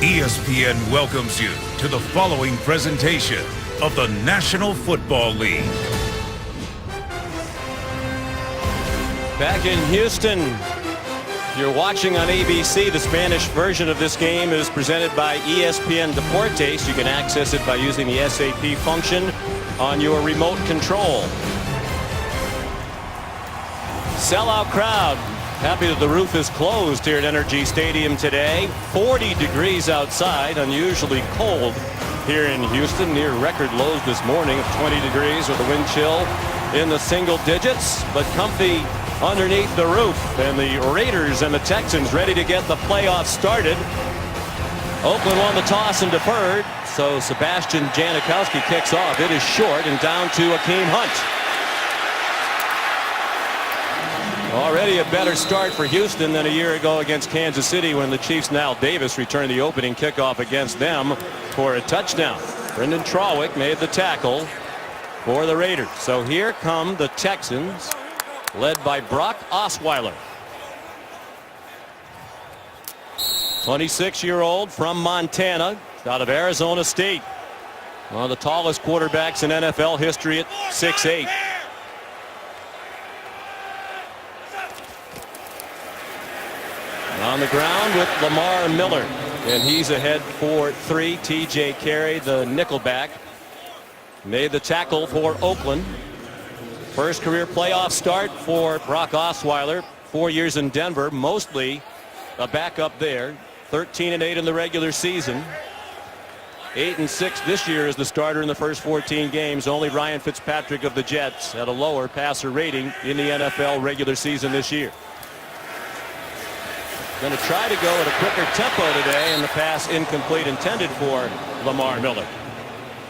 ESPN welcomes you to the following presentation of the National Football League. Back in Houston, if you're watching on ABC, the Spanish version of this game is presented by ESPN Deportes. You can access it by using the SAP function on your remote control. Sellout crowd. Happy that the roof is closed here at Energy Stadium today. 40 degrees outside, unusually cold here in Houston, near record lows this morning of 20 degrees with a wind chill in the single digits, but comfy underneath the roof. And the Raiders and the Texans ready to get the playoffs started. Oakland won the toss and deferred, so Sebastian Janikowski kicks off. It is short and down to Akeem Hunt. Already a better start for Houston than a year ago against Kansas City when the Chiefs' Al Davis returned the opening kickoff against them for a touchdown. Brendan Trawick made the tackle for the Raiders. So here come the Texans, led by Brock Osweiler. 26-year-old from Montana, out of Arizona State. One of the tallest quarterbacks in NFL history at 6'8". On the ground with Lamar Miller, and he's ahead for 3. TJ Carey, the nickelback, made the tackle for Oakland. First career playoff start for Brock Osweiler. 4 years in Denver, mostly a backup there. 13-8 in the regular season. 8-6 this year as the starter in the first 14 games. Only Ryan Fitzpatrick of the Jets had a lower passer rating in the NFL regular season this year. Going to try to go at a quicker tempo today, and the pass incomplete, intended for Lamar Miller.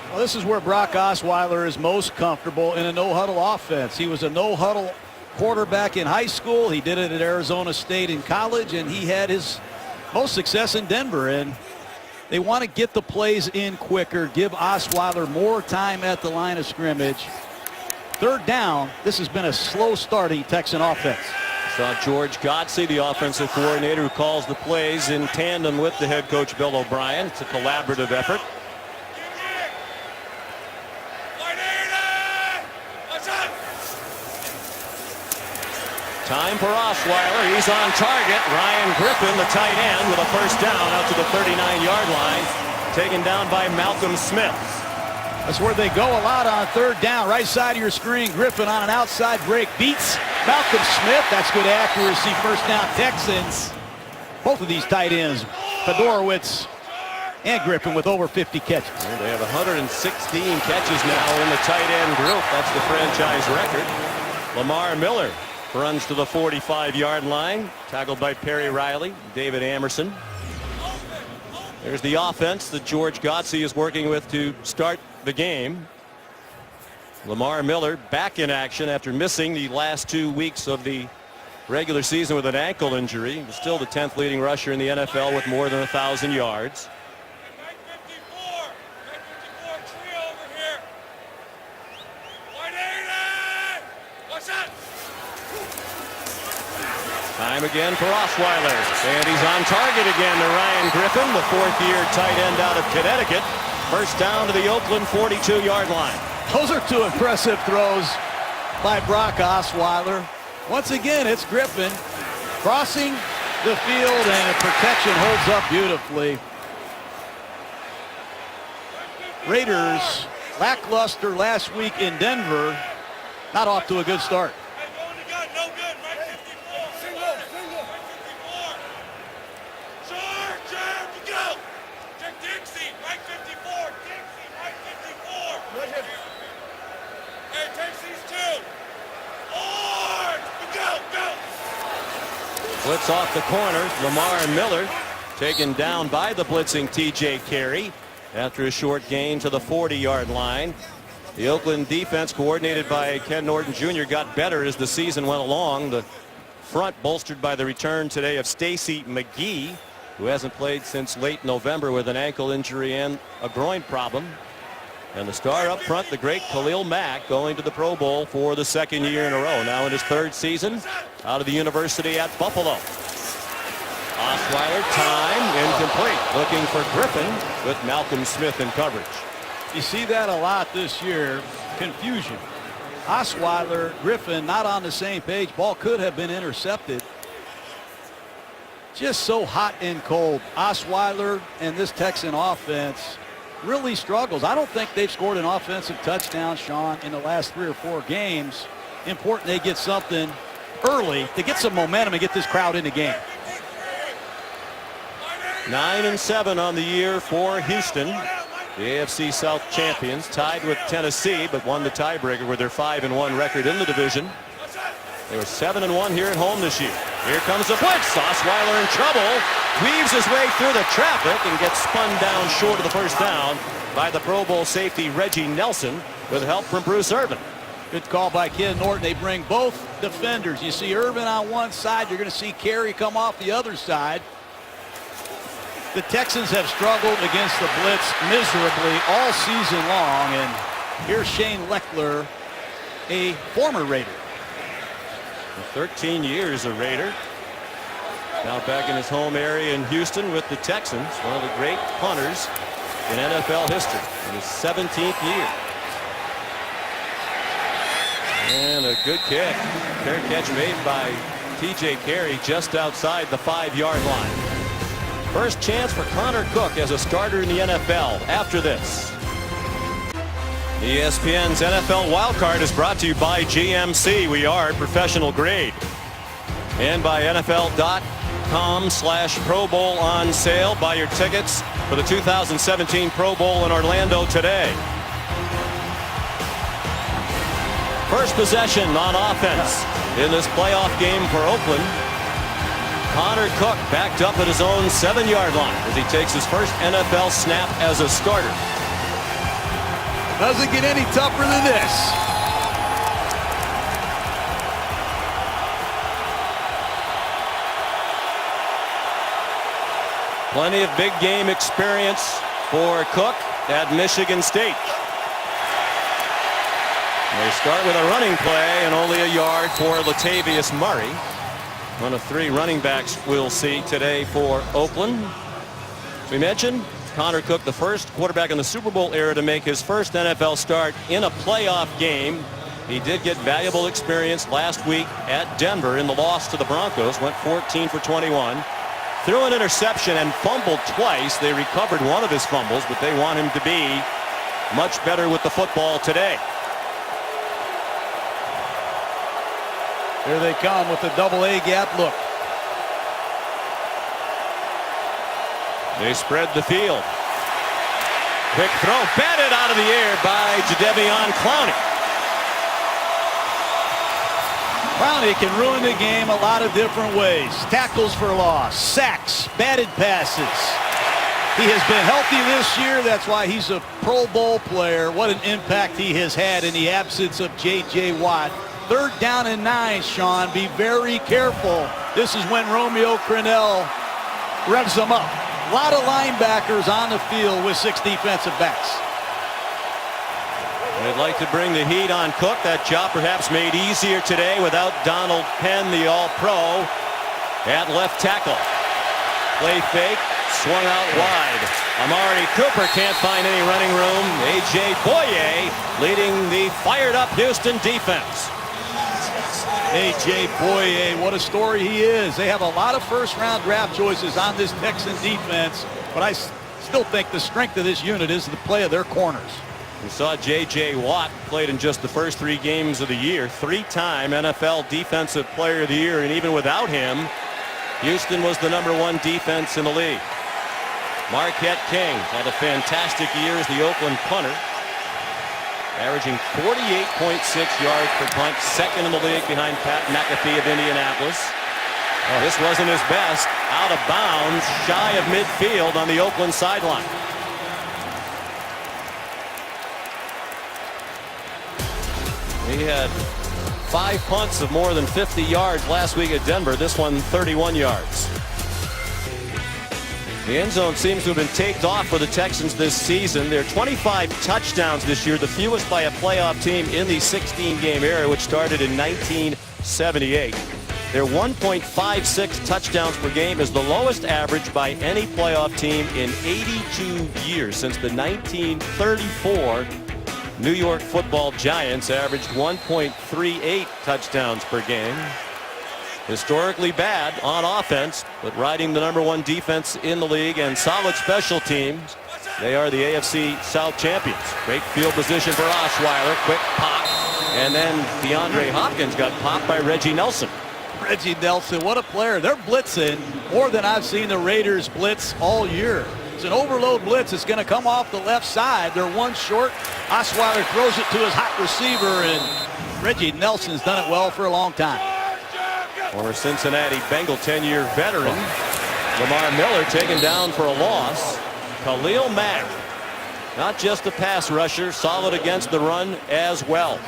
Well, this is where Brock Osweiler is most comfortable, in a no-huddle offense. He was a no-huddle quarterback in high school. He did it at Arizona State in college, and he had his most success in Denver. And they want to get the plays in quicker, give Osweiler more time at the line of scrimmage. Third down, this has been a slow-starting Texan offense. Saw George Godsey, the offensive coordinator, who calls the plays in tandem with the head coach Bill O'Brien. It's a collaborative effort. Time for Osweiler. He's on target. Ryan Griffin, the tight end, with a first down out to the 39-yard line. Taken down by Malcolm Smith. That's where they go a lot on third down. Right side of your screen. Griffin on an outside break beats Malcolm Smith. That's good accuracy. First down Texans. Both of these tight ends, Fedorowicz and Griffin, with over 50 catches. And they have 116 catches now in the tight end group. That's the franchise record. Lamar Miller runs to the 45-yard line. Tackled by Perry Riley, David Amerson. There's the offense that George Godsey is working with to start the game. Lamar Miller back in action after missing the last 2 weeks of the regular season with an ankle injury. He's still the 10th leading rusher in the NFL with more than 1,000 yards. Time again for Osweiler, and he's on target again to Ryan Griffin, the fourth-year tight end out of Connecticut. First down to the Oakland 42-yard line. Those are two impressive throws by Brock Osweiler. Once again, it's Griffin crossing the field, and protection holds up beautifully. Raiders lackluster last week in Denver, not off to a good start. Blitz off the corner. Lamar Miller taken down by the blitzing TJ Carey after a short gain to the 40-yard line. The Oakland defense, coordinated by Ken Norton Jr., got better as the season went along. The front bolstered by the return today of Stacy McGee, who hasn't played since late November with an ankle injury and a groin problem. And the star up front, the great Khalil Mack, going to the Pro Bowl for the second year in a row. Now in his third season out of the university at Buffalo. Osweiler, time, incomplete. Looking for Griffin with Malcolm Smith in coverage. You see that a lot this year. Confusion. Osweiler, Griffin not on the same page. Ball could have been intercepted. Just so hot and cold. Osweiler and this Texan offense really struggles. I don't think they've scored an offensive touchdown, Sean, in the last 3 or 4 games. Important they get something early to get some momentum and get this crowd in the game. 9-7 on the year for Houston. The AFC South champions, tied with Tennessee, but won the tiebreaker with their 5-1 record in the division. They were 7-1 here at home this year. Here comes the blitz. Osweiler in trouble. Weaves his way through the traffic and gets spun down short of the first down by the Pro Bowl safety Reggie Nelson with help from Bruce Irvin. Good call by Ken Norton. They bring both defenders. You see Irvin on one side. You're going to see Carey come off the other side. The Texans have struggled against the blitz miserably all season long. And here's Shane Lechler, a former Raider. 13 years a Raider. Now back in his home area in Houston with the Texans. One of the great punters in NFL history in his 17th year. And a good kick. Fair catch made by T.J. Carey just outside the 5-yard line. First chance for Connor Cook as a starter in the NFL after this. ESPN's NFL Wildcard is brought to you by GMC. We are professional grade. And by NFL.com/Pro Bowl on sale. Buy your tickets for the 2017 Pro Bowl in Orlando today. First possession on offense in this playoff game for Oakland. Connor Cook backed up at his own 7-yard line as he takes his first NFL snap as a starter. Doesn't get any tougher than this. Plenty of big game experience for Cook at Michigan State. They start with a running play and only a yard for Latavius Murray. One of 3 running backs we'll see today for Oakland. As we mentioned, Connor Cook, the first quarterback in the Super Bowl era to make his first NFL start in a playoff game. He did get valuable experience last week at Denver in the loss to the Broncos. Went 14 for 21. Threw an interception and fumbled twice. They recovered one of his fumbles, but they want him to be much better with the football today. Here they come with the double A gap look. They spread the field. Quick throw, batted out of the air by Jadeveon Clowney. Clowney can ruin the game a lot of different ways. Tackles for loss, sacks, batted passes. He has been healthy this year. That's why he's a Pro Bowl player. What an impact he has had in the absence of J.J. Watt. 3rd down and 9, Sean. Be very careful. This is when Romeo Crennel revs them up. A lot of linebackers on the field with 6 defensive backs. They'd like to bring the heat on Cook. That job perhaps made easier today without Donald Penn, the All-Pro, at left tackle. Play fake, swung out wide. Amari Cooper can't find any running room. A.J. Boye leading the fired-up Houston defense. A.J. Boye, what a story he is. They have a lot of first-round draft choices on this Texan defense, but I still think the strength of this unit is the play of their corners. We saw J.J. Watt played in just the first 3 games of the year. 3-time NFL Defensive Player of the Year, and even without him, Houston was the #1 defense in the league. Marquette King had a fantastic year as the Oakland punter, averaging 48.6 yards per punt, 2nd in the league behind Pat McAfee of Indianapolis. This wasn't his best. Out of bounds, shy of midfield on the Oakland sideline. He had 5 punts of more than 50 yards last week at Denver. This one 31 yards. The end zone seems to have been taped off for the Texans this season. There are 25 touchdowns this year, the fewest by a playoff team in the 16-game era, which started in 1978. Their 1.56 touchdowns per game is the lowest average by any playoff team in 82 years. Since the 1934 New York Football Giants averaged 1.38 touchdowns per game. Historically bad on offense, but riding the #1 defense in the league and solid special teams. They are the AFC South champions. Great field position for Osweiler. Quick pop. And then DeAndre Hopkins got popped by Reggie Nelson. Reggie Nelson, what a player. They're blitzing more than I've seen the Raiders blitz all year. It's an overload blitz. It's going to come off the left side. They're one short. Osweiler throws it to his hot receiver, and Reggie Nelson's done it well for a long time. Former Cincinnati Bengal 10-year veteran Lamar Miller taken down for a loss. Khalil Mack, not just a pass rusher, solid against the run as well.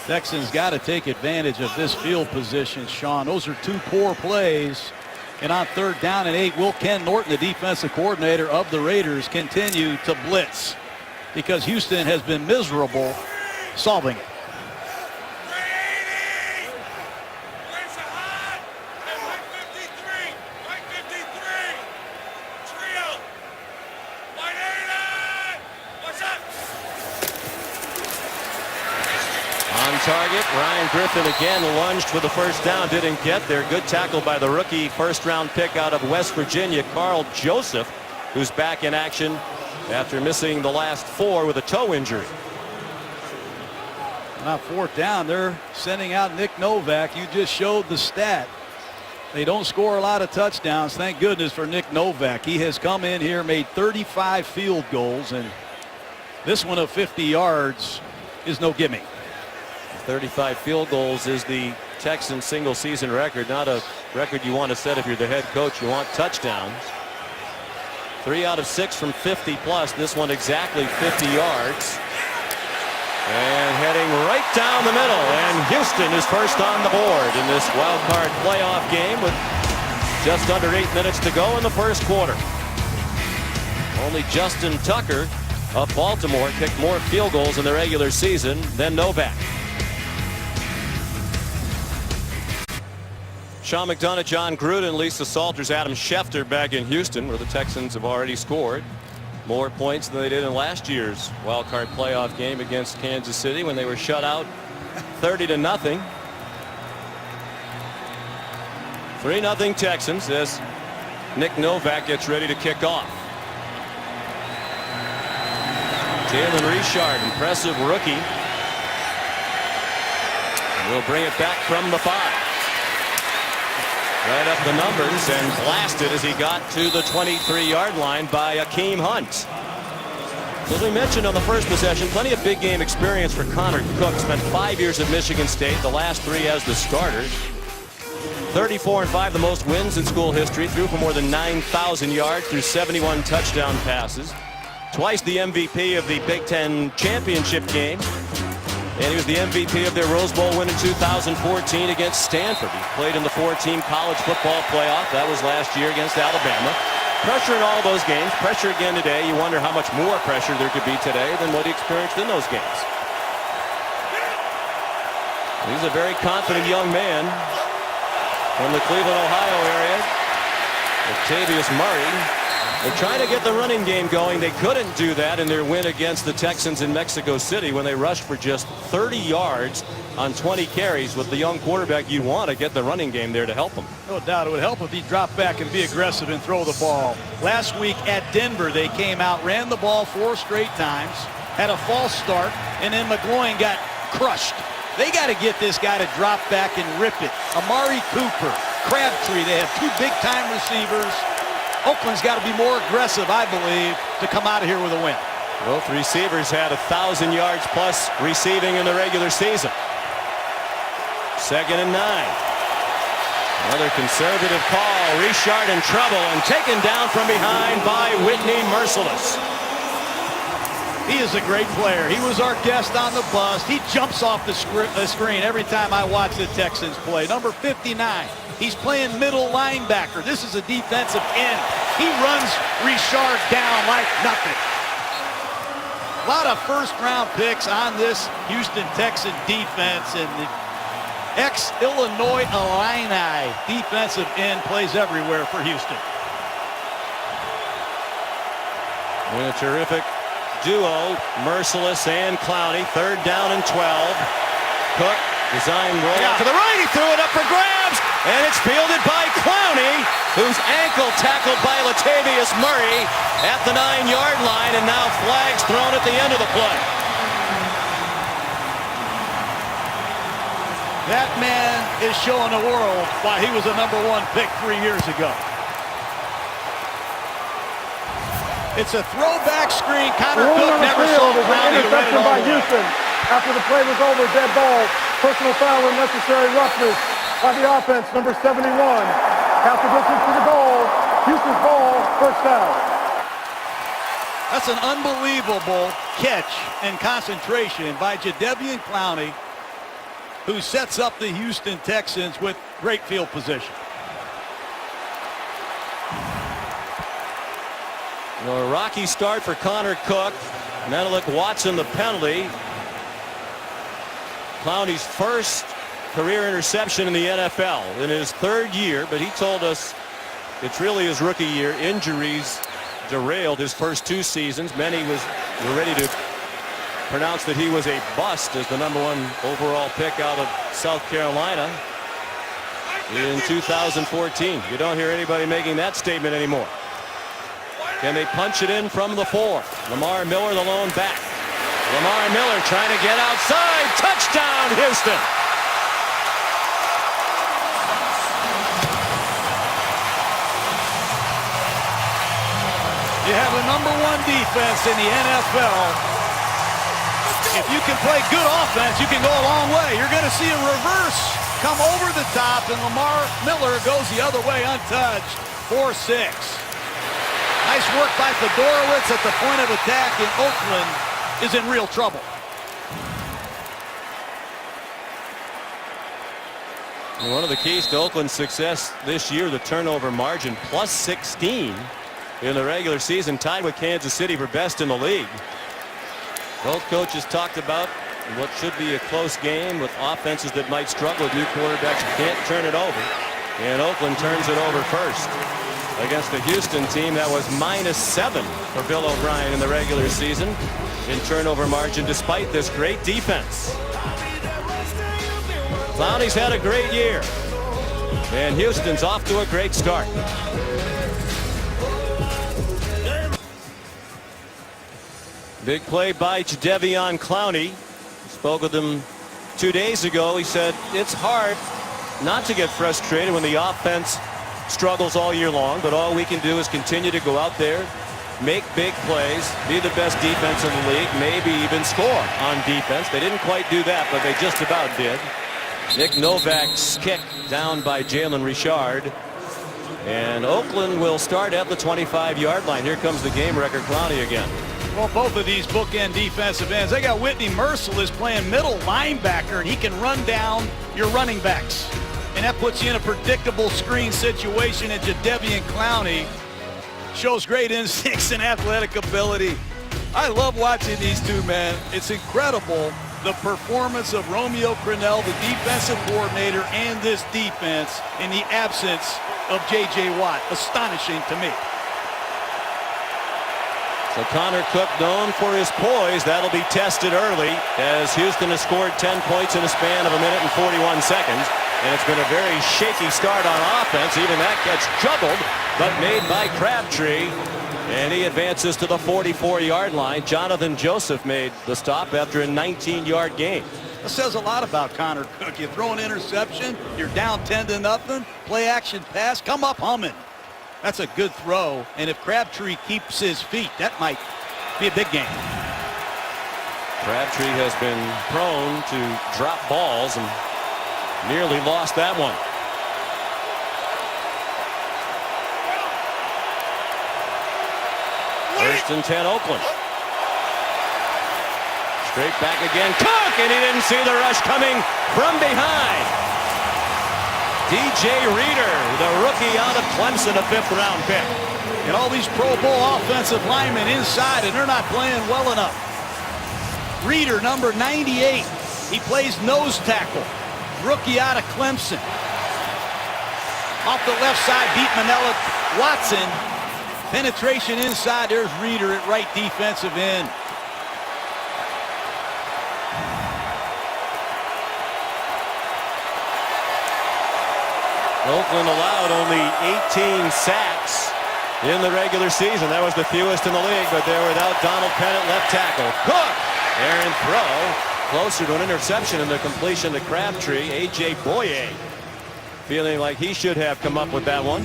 Texans got to take advantage of this field position, Sean. Those are two poor plays. And on 3rd down and 8, will Ken Norton, the defensive coordinator of the Raiders, continue to blitz? Because Houston has been miserable solving it. Target. Ryan Griffin again lunged for the first down, didn't get there. Good tackle by the rookie first-round pick out of West Virginia, Carl Joseph, who's back in action after missing the last 4 with a toe injury. On 4th down, they're sending out Nick Novak. You just showed the stat. They don't score a lot of touchdowns. Thank goodness for Nick Novak. He has come in here, made 35 field goals, and this one of 50 yards is no gimme. 35 field goals is the Texans single season record. Not a record you want to set if you're the head coach. You want touchdowns. 3 out of 6 from 50 plus. This one exactly 50 yards. And heading right down the middle. And Houston is first on the board in this wild card playoff game with just under 8 minutes to go in the first quarter. Only Justin Tucker of Baltimore kicked more field goals in the regular season than Novak. Sean McDonough, John Gruden, Lisa Salters, Adam Schefter back in Houston, where the Texans have already scored more points than they did in last year's wild card playoff game against Kansas City when they were shut out 30-0. 3-0 Texans as Nick Novak gets ready to kick off. Jalen Richard, impressive rookie. We'll bring it back from the 5. Right up the numbers and blasted as he got to the 23-yard line by Akeem Hunt. As we mentioned on the first possession, plenty of big game experience for Connor Cook. Spent 5 years at Michigan State, the last 3 as the starter. 34-5, the most wins in school history. Threw for more than 9,000 yards through 71 touchdown passes. Twice the MVP of the Big Ten championship game. And he was the MVP of their Rose Bowl win in 2014 against Stanford. He played in the 4-team college football playoff. That was last year against Alabama. Pressure in all those games. Pressure again today. You wonder how much more pressure there could be today than what he experienced in those games. He's a very confident young man from the Cleveland, Ohio area. Latavius Murray. They're trying to get the running game going. They couldn't do that in their win against the Texans in Mexico City when they rushed for just 30 yards on 20 carries. With the young quarterback, you want to get the running game there to help him. No doubt it would help if he dropped back and be aggressive and throw the ball. Last week at Denver, they came out, ran the ball 4 straight times, had a false start, and then McGloin got crushed. They got to get this guy to drop back and rip it. Amari Cooper, Crabtree, they have 2 big-time receivers. Oakland's got to be more aggressive, I believe, to come out of here with a win. Both receivers had 1,000 yards plus receiving in the regular season. 2nd and 9. Another conservative call. Richard in trouble and taken down from behind by Whitney Merciless. He is a great player. He was our guest on the bus. He jumps off the screen every time I watch the Texans play. Number 59. He's playing middle linebacker. This is a defensive end. He runs Richard down like nothing. A lot of first-round picks on this Houston Texan defense, and ex-Illinois Illini defensive end, plays everywhere for Houston. And a terrific duo, Merciless and Clowney. 3rd down and 12. Cook, design roll out to the right. He threw it up for grabs, and it's fielded by Clowney, whose ankle tackled by Latavius Murray at the 9-yard line, and now flags thrown at the end of the play. That man is showing the world why he was a #1 pick 3 years ago. It's a throwback screen. Connor Cook never saw Clowney. Interception by Houston. After the play was over, dead ball. Personal foul and necessary roughness by the offense, number 71. Half the distance to the goal. Houston's ball, first down. That's an unbelievable catch and concentration by Jadeveon Clowney, who sets up the Houston Texans with great field position. A rocky start for Connor Cook. Menelik Watson the penalty. Clowney's first career interception in the NFL in his 3rd year, but he told us it's really his rookie year. Injuries derailed his first 2 seasons. Many were ready to pronounce that he was a bust as the #1 overall pick out of South Carolina in 2014. You don't hear anybody making that statement anymore. Can they punch it in from the 4? Lamar Miller, the lone back. Lamar Miller trying to get outside. Touchdown, Houston. You have a #1 defense in the NFL. If you can play good offense, you can go a long way. You're going to see a reverse come over the top, and Lamar Miller goes the other way untouched. 4-6. Nice work by Fedorowicz at the point of attack, and Oakland is in real trouble. One of the keys to Oakland's success this year, the turnover margin, plus 16 in the regular season, tied with Kansas City for best in the league. Both coaches talked about what should be a close game with offenses that might struggle with new quarterbacks who can't turn it over. And Oakland turns it over first against the Houston team that was -7 for Bill O'Brien in the regular season in turnover margin, despite this great defense. Clowney's had a great year, and Houston's off to a great start. Big play by Jadeveon Clowney. Spoke with him 2 days ago. He said it's hard not to get frustrated when the offense struggles all year long, but all we can do is continue to go out there, make big plays, be the best defense in the league, maybe even score on defense. They didn't quite do that, but they just about did. Nick Novak's kick down by Jalen Richard. And Oakland will start at the 25-yard line. Here comes the game record Clowney again. Well, both of these bookend defensive ends, they got Whitney Merciless playing middle linebacker, and he can run down your running backs. And that puts you in a predictable screen situation, and Jadeveon Clowney shows great instincts and athletic ability. I love watching these two, man. It's incredible, the performance of Romeo Crennel, the defensive coordinator, and this defense in the absence of J.J. Watt. Astonishing to me. So Connor Cook, known for his poise, that'll be tested early as Houston has scored 10 points in a span of 1 minute and 41 seconds. And it's been a very shaky start on offense. Even that gets juggled, but made by Crabtree. And he advances to the 44-yard line. Jonathan Joseph made the stop after a 19-yard gain. That says a lot about Connor Cook. You throw an interception, you're down 10-0, play action pass, come up humming. That's a good throw, and if Crabtree keeps his feet, that might be a big game. Crabtree has been prone to drop balls and nearly lost that one. First and 10 Oakland. Straight back again. Cook, and he didn't see the rush coming from behind. DJ Reader, the rookie out of Clemson, a 5th-round pick. And all these Pro Bowl offensive linemen inside, and they're not playing well enough. Reader, number 98. He plays nose tackle. rookie out of Clemson. Off the left side, beat Manila Watson. Penetration inside. There's Reeder at right defensive end. Oakland allowed only 18 sacks in the regular season. That was the fewest in the league, but they're without Donald Pennant, left tackle. Cook! Aaron throw. Closer to an interception, and the completion to Crabtree. A.J. Boye feeling like he should have come up with that one.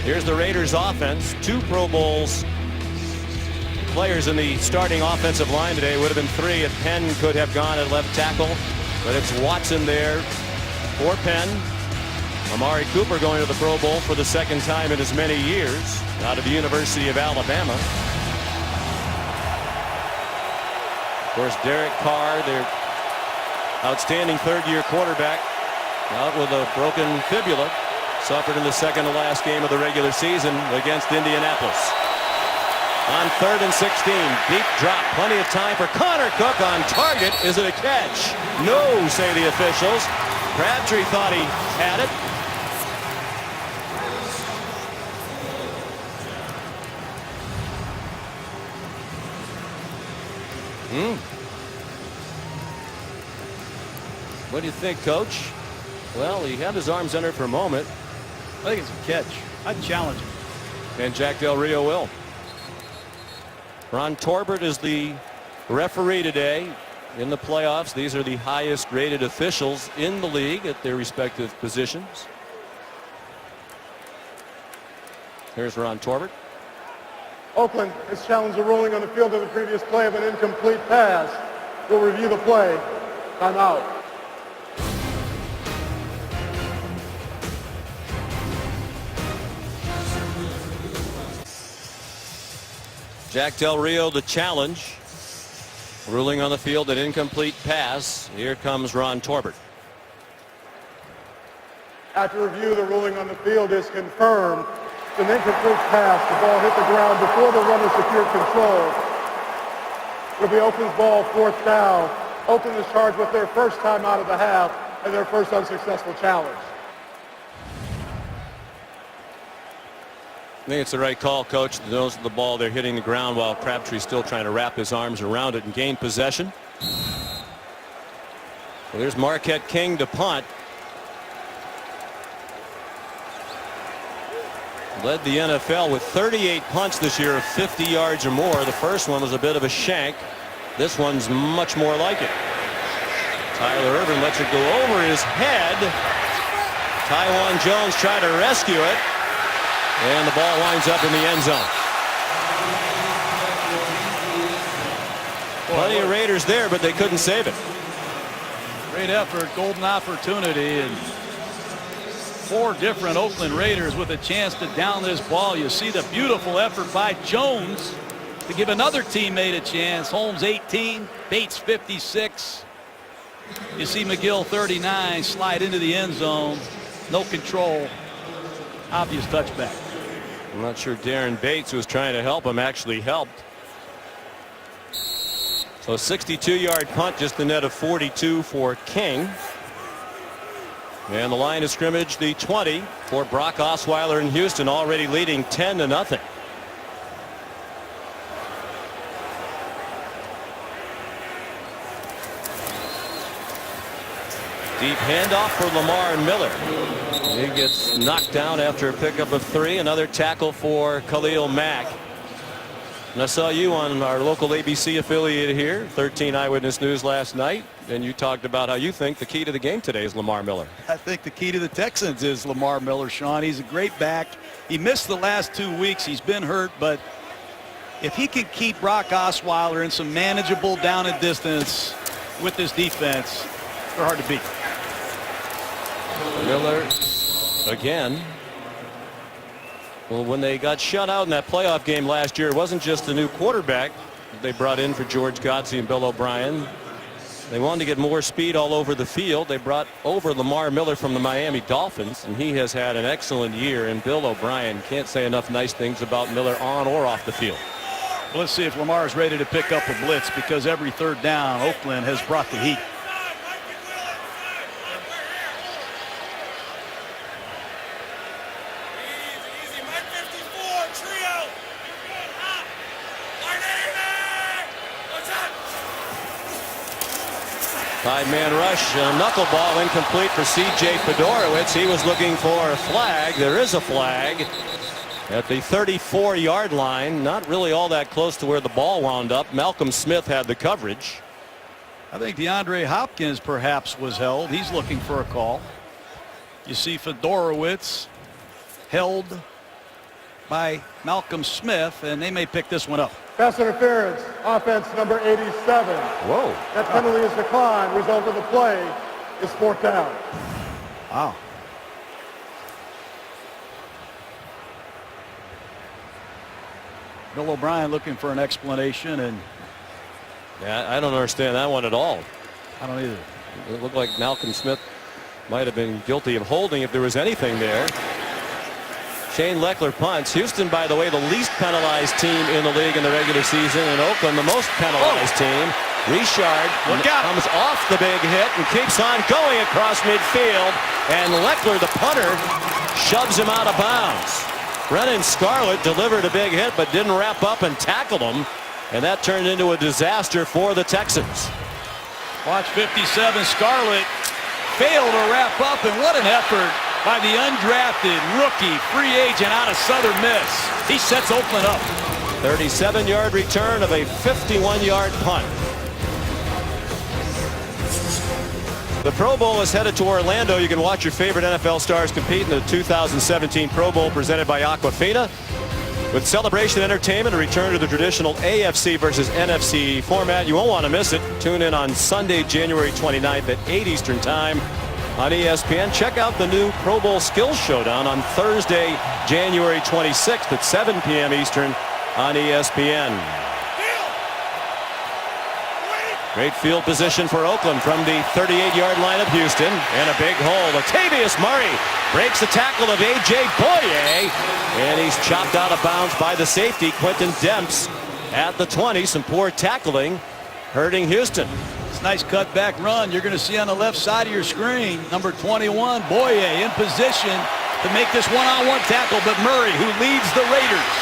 Here's the Raiders offense. 2 Pro Bowls players in the starting offensive line today. Would have been 3 if Penn could have gone at left tackle, but it's Watson there for Penn. Amari Cooper going to the Pro Bowl for the 2nd time in as many years, out of the University of Alabama. Of course, Derek Carr, their outstanding 3rd-year quarterback, out with a broken fibula, suffered in the 2nd to last game of the regular season against Indianapolis. On 3rd and 16, deep drop, plenty of time for Connor Cook on target. Is it a catch? No, say the officials. Crabtree thought he had it. What do you think, Coach? Well, he had his arms under it for a moment. I think it's a catch. I'd challenge him. And Jack Del Rio will. Ron Torbert is the referee today in the playoffs. These are the highest rated officials in the league at their respective positions. Here's Ron Torbert. Oakland has challenged a ruling on the field of the previous play of an incomplete pass. We'll review the play. Timeout. Jack Del Rio the challenge. Ruling on the field an incomplete pass. Here comes Ron Torbert. After review, the ruling on the field is confirmed. It's an incomplete pass. The ball hit the ground before the runner secured control. It'll be Oakland's ball, 4th down. Oakland is charged with their first time out of the half and their first unsuccessful challenge. I think it's the right call, Coach. The nose of the ball, they're hitting the ground while Crabtree's still trying to wrap his arms around it and gain possession. Well, there's Marquette King to punt. Led the NFL with 38 punts this year of 50 yards or more. The first one was a bit of a shank. This one's much more like it. Tyler Irvin lets it go over his head. Tywan Jones tried to rescue it. And the ball winds up in the end zone. Plenty of Raiders there, but they couldn't save it. Great effort, golden opportunity, and 4 different Oakland Raiders with a chance to down this ball. You see the beautiful effort by Jones to give another teammate a chance. Holmes 18, Bates 56. You see McGill 39 slide into the end zone. No control. Obvious touchback. I'm not sure Darren Bates, who was trying to help him, actually helped. So 62-yard punt, just a net of 42 for King. And the line of scrimmage, the 20 for Brock Osweiler in Houston, already leading 10-0. Deep handoff for Lamar Miller. He gets knocked down after a pickup of 3. Another tackle for Khalil Mack. And I saw you on our local ABC affiliate here, 13 Eyewitness News last night, and you talked about how you think the key to the game today is Lamar Miller. I think the key to the Texans is Lamar Miller, Sean. He's a great back. He missed the last 2 weeks. He's been hurt, but if he can keep Brock Osweiler in some manageable down and distance with this defense, they're hard to beat. Miller again. Well, when they got shut out in that playoff game last year, it wasn't just the new quarterback they brought in for George Godsey and Bill O'Brien. They wanted to get more speed all over the field. They brought over Lamar Miller from the Miami Dolphins, and he has had an excellent year. And Bill O'Brien can't say enough nice things about Miller on or off the field. Well, let's see if Lamar is ready to pick up a blitz, because every 3rd down, Oakland has brought the heat. 5-man rush, a knuckleball incomplete for C.J. Fedorowicz. He was looking for a flag. There is a flag at the 34-yard line. Not really all that close to where the ball wound up. Malcolm Smith had the coverage. I think DeAndre Hopkins perhaps was held. He's looking for a call. You see Fedorowicz held by Malcolm Smith, and they may pick this one up. Pass interference, offense number 87. Whoa. That penalty is declined. Result of the play is 4th down. Wow. Bill O'Brien looking for an explanation, and Yeah, I don't understand that one at all. I don't either. It looked like Malcolm Smith might have been guilty of holding if there was anything there. Shane Leckler punts. Houston, by the way, the least penalized team in the league in the regular season. And Oakland, the most penalized team. Richard comes off the big hit and keeps on going across midfield. And Leckler, the punter, shoves him out of bounds. Brennan Scarlett delivered a big hit but didn't wrap up and tackle him. And that turned into a disaster for the Texans. Watch 57. Scarlett failed to wrap up, and what an effort by the undrafted rookie free agent out of Southern Miss. He sets Oakland up. 37-yard return of a 51-yard punt. The Pro Bowl is headed to Orlando. You can watch your favorite NFL stars compete in the 2017 Pro Bowl presented by Aquafina. With celebration entertainment, a return to the traditional AFC versus NFC format. You won't want to miss it. Tune in on Sunday, January 29th at 8 Eastern Time on ESPN. Check out the new Pro Bowl Skills Showdown on Thursday, January 26th at 7 p.m. Eastern on ESPN. Great field position for Oakland from the 38-yard line of Houston. And a big hole. Latavius Murray breaks the tackle of A.J. Boye. And he's chopped out of bounds by the safety, Quentin Demps, at the 20. Some poor tackling hurting Houston. It's a nice cutback run. You're going to see on the left side of your screen, number 21, Boye, in position to make this one-on-one tackle. But Murray, who leads the Raiders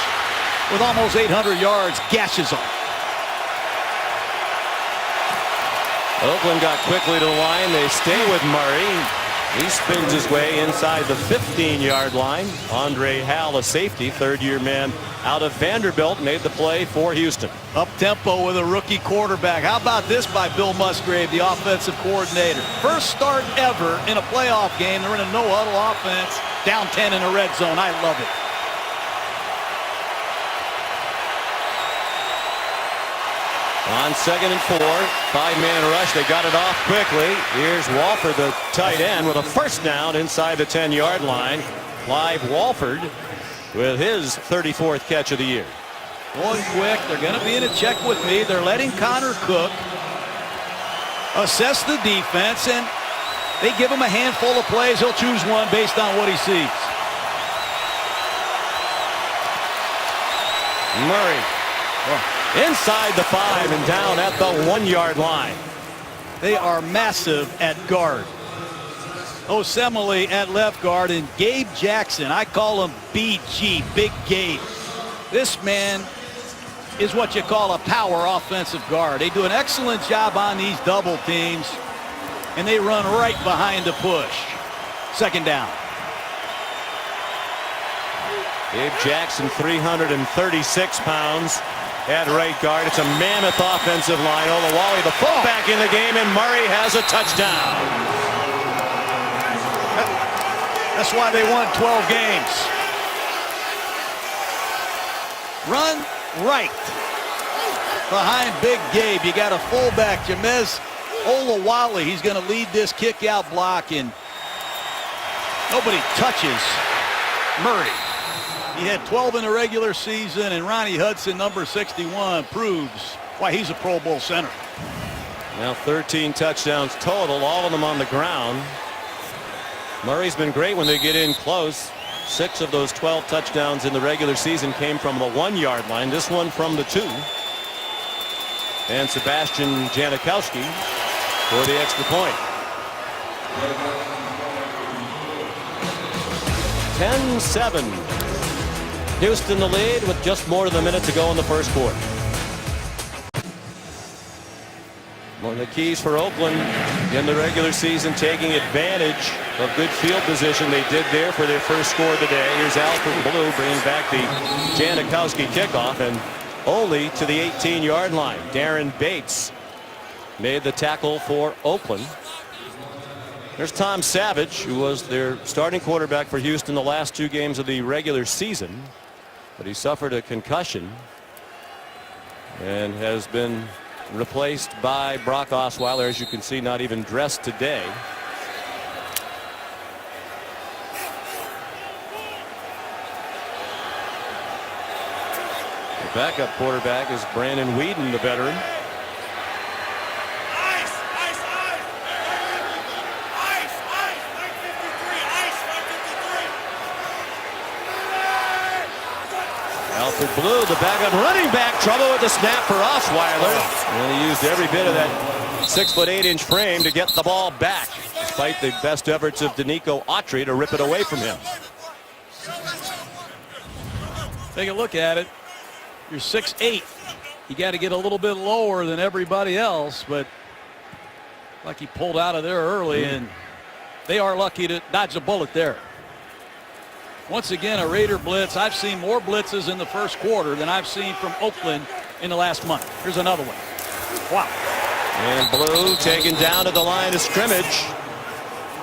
with almost 800 yards, gashes him. Oakland got quickly to the line. They stay with Murray. He spins his way inside the 15-yard line. Andre Hall, a safety, third-year man out of Vanderbilt, made the play for Houston. Up-tempo with a rookie quarterback. How about this by Bill Musgrave, the offensive coordinator? First start ever in a playoff game. They're in a no-huddle offense, down 10 in the red zone. I love it. On 2nd and 4, 5-man rush. They got it off quickly. Here's Walford, the tight end, with a first down inside the 10-yard line. Clive Walford with his 34th catch of the year. Going quick. They're going to be in a check with me. They're letting Connor Cook assess the defense, and they give him a handful of plays. He'll choose one based on what he sees. Murray. Inside the 5 and down at the 1-yard line. They are massive at guard. Osemele at left guard, and Gabe Jackson, I call him BG, Big Gabe. This man is what you call a power offensive guard. They do an excellent job on these double teams, and they run right behind the push. 2nd down. Gabe Jackson, 336 pounds. At right guard. It's a mammoth offensive line. Olawale, the fullback in the game, and Murray has a touchdown. That's why they won 12 games. Run right behind Big Gabe. You got a fullback, Jamez Olawale. He's going to lead this kick-out block, and nobody touches Murray. He had 12 in the regular season, and Ronnie Hudson, number 61, proves why he's a Pro Bowl center. Now 13 touchdowns total, all of them on the ground. Murray's been great when they get in close. 6 of those 12 touchdowns in the regular season came from the 1-yard line. This one from the 2. And Sebastian Janikowski for the extra point. 10-7. Houston the lead with just more than a minute to go in the first quarter. One of the keys for Oakland in the regular season, taking advantage of good field position. They did there for their first score of the day. Here's Alfred Blue bringing back the Janikowski kickoff, and only to the 18-yard line. Darren Bates made the tackle for Oakland. There's Tom Savage, who was their starting quarterback for Houston the last 2 games of the regular season, but he suffered a concussion and has been replaced by Brock Osweiler, as you can see, not even dressed today. The backup quarterback is Brandon Whedon, the veteran. Alfred Blue, the backup running back, trouble with the snap for Osweiler. And he used every bit of that 6'8" frame to get the ball back, despite the best efforts of Danico Autry to rip it away from him. Take a look at it. You're 6'8". You got to get a little bit lower than everybody else, but like he pulled out of there early, and they are lucky to dodge a bullet there. Once again, a Raider blitz. I've seen more blitzes in the first quarter than I've seen from Oakland in the last month. Here's another one. Wow. And Blue taken down to the line of scrimmage.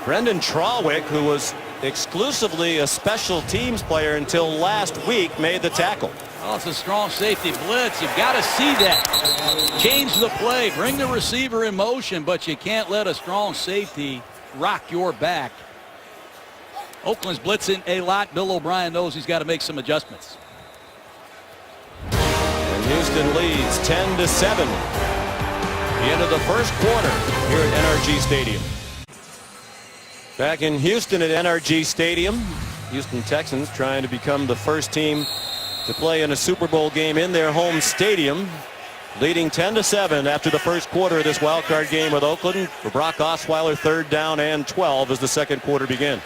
Brendan Trawick, who was exclusively a special teams player until last week, made the tackle. Oh, it's a strong safety blitz. You've got to see that. Change the play. Bring the receiver in motion, but you can't let a strong safety rock your back. Oakland's blitzing a lot. Bill O'Brien knows he's got to make some adjustments. And Houston leads 10-7. The end of the first quarter here at NRG Stadium. Back in Houston at NRG Stadium, Houston Texans trying to become the first team to play in a Super Bowl game in their home stadium, leading 10-7 after the first quarter of this wild card game with Oakland. For Brock Osweiler, 3rd down and 12 as the second quarter begins.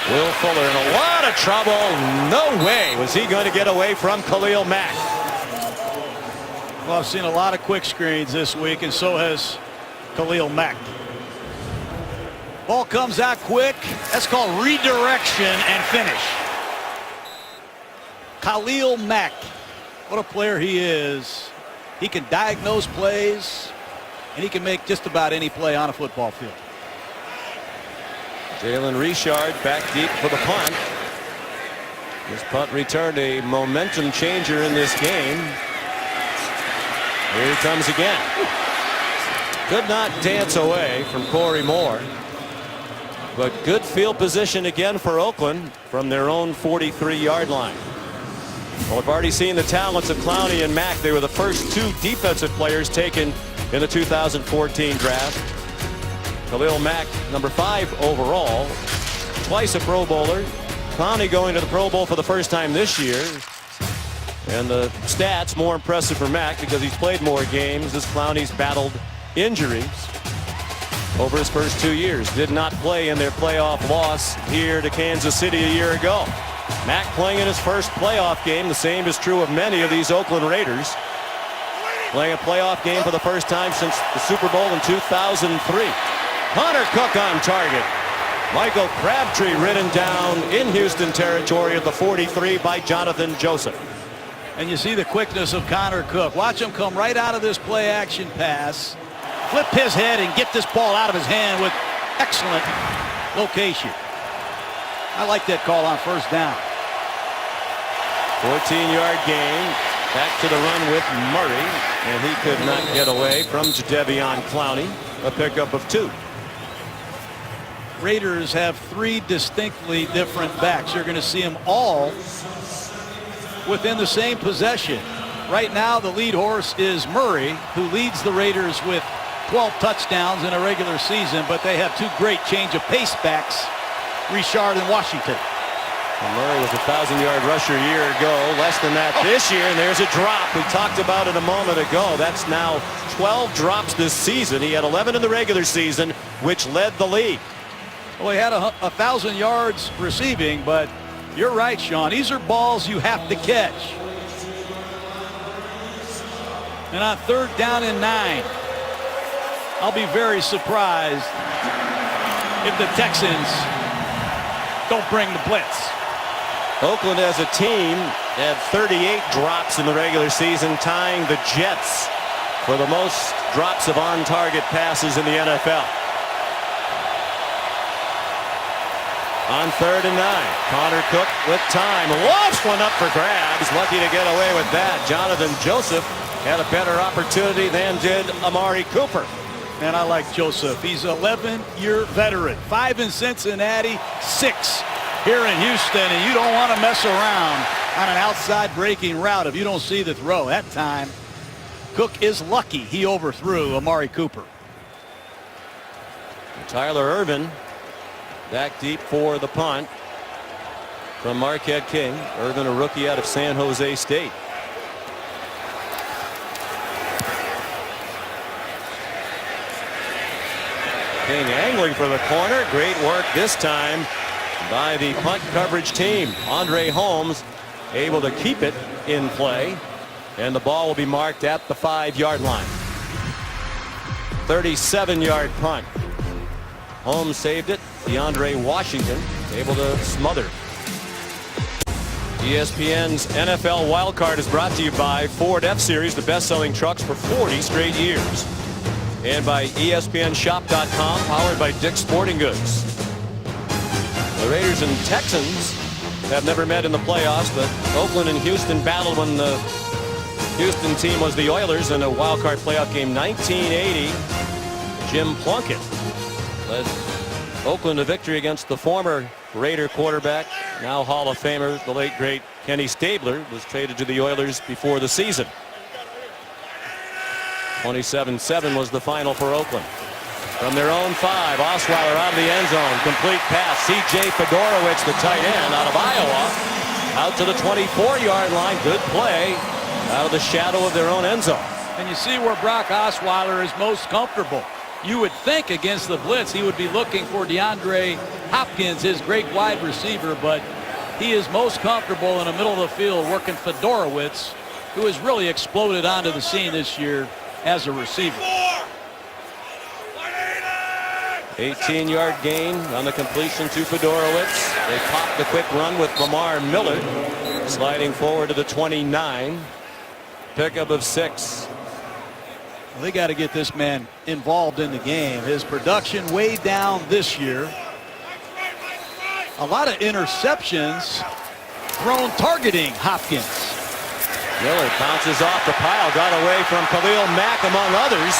Will Fuller in a lot of trouble. No way was he going to get away from Khalil Mack. Well, I've seen a lot of quick screens this week, and so has Khalil Mack. Ball comes out quick. That's called redirection and finish. Khalil Mack, what a player he is. He can diagnose plays, and he can make just about any play on a football field. Jalen Richard back deep for the punt. This punt returned a momentum changer in this game. Here he comes again. Could not dance away from Corey Moore. But good field position again for Oakland from their own 43-yard line. Well, we've already seen the talents of Clowney and Mack. They were the first 2 defensive players taken in the 2014 draft. Khalil Mack, number 5 overall, twice a Pro Bowler. Clowney going to the Pro Bowl for the first time this year. And the stats more impressive for Mack because he's played more games as Clowney's battled injuries over his first 2 years. Did not play in their playoff loss here to Kansas City a year ago. Mack playing in his first playoff game. The same is true of many of these Oakland Raiders. Playing a playoff game for the first time since the Super Bowl in 2003. Connor Cook on target. Michael Crabtree ridden down in Houston territory at the 43 by Jonathan Joseph. And you see the quickness of Connor Cook. Watch him come right out of this play action pass, flip his head and get this ball out of his hand with excellent location. I like that call on first down. 14-yard gain. Back to the run with Murray, and he could not get away from Jadeveon Clowney. A pickup of 2. Raiders have 3 distinctly different backs. You're going to see them all within the same possession. Right now, the lead horse is Murray, who leads the Raiders with 12 touchdowns in a regular season, but they have 2 great change of pace backs, Richard and Washington. And Murray was a 1,000-yard rusher a year ago, less than that this year, and there's a drop. We talked about it a moment ago. That's now 12 drops this season. He had 11 in the regular season, which led the league. Well, he had 1,000 yards receiving, but you're right, Sean. These are balls you have to catch. And on 3rd down and 9, I'll be very surprised if the Texans don't bring the blitz. Oakland as a team had 38 drops in the regular season, tying the Jets for the most drops of on-target passes in the NFL. On 3rd and 9, Connor Cook with time. Lofts one up for grabs. Lucky to get away with that. Jonathan Joseph had a better opportunity than did Amari Cooper. And I like Joseph. He's an 11-year veteran. 5 in Cincinnati, 6 here in Houston. And you don't want to mess around on an outside breaking route if you don't see the throw. That time, Cook is lucky he overthrew Amari Cooper. Tyler Irvin back deep for the punt from Marquette King. Irvin, a rookie out of San Jose State. King angling for the corner. Great work this time by the punt coverage team. Andre Holmes able to keep it in play, and the ball will be marked at the 5-yard line. 37-yard punt. Holmes saved it. DeAndre Washington able to smother. ESPN's NFL Wildcard is brought to you by Ford F-Series, the best-selling trucks for 40 straight years. And by ESPNShop.com, powered by Dick's Sporting Goods. The Raiders and Texans have never met in the playoffs, but Oakland and Houston battled when the Houston team was the Oilers in a wild-card playoff game 1980. Jim Plunkett led Oakland to victory against the former Raider quarterback, now Hall of Famer, the late great Kenny Stabler, was traded to the Oilers before the season. 27-7 was the final for Oakland. From their own 5, Osweiler out of the end zone. Complete pass. C.J. Fedorowicz, the tight end out of Iowa, out to the 24-yard line. Good play out of the shadow of their own end zone. And you see where Brock Osweiler is most comfortable. You would think against the blitz he would be looking for DeAndre Hopkins, his great wide receiver, but he is most comfortable in the middle of the field working Fedorowicz, who has really exploded onto the scene this year as a receiver. 18-yard gain on the completion to Fedorowicz. They popped the quick run with Lamar Miller sliding forward to the 29. Pickup of 6. Well, they got to get this man involved in the game. His production way down this year. A lot of interceptions thrown targeting Hopkins. Miller bounces off the pile, got away from Khalil Mack among others.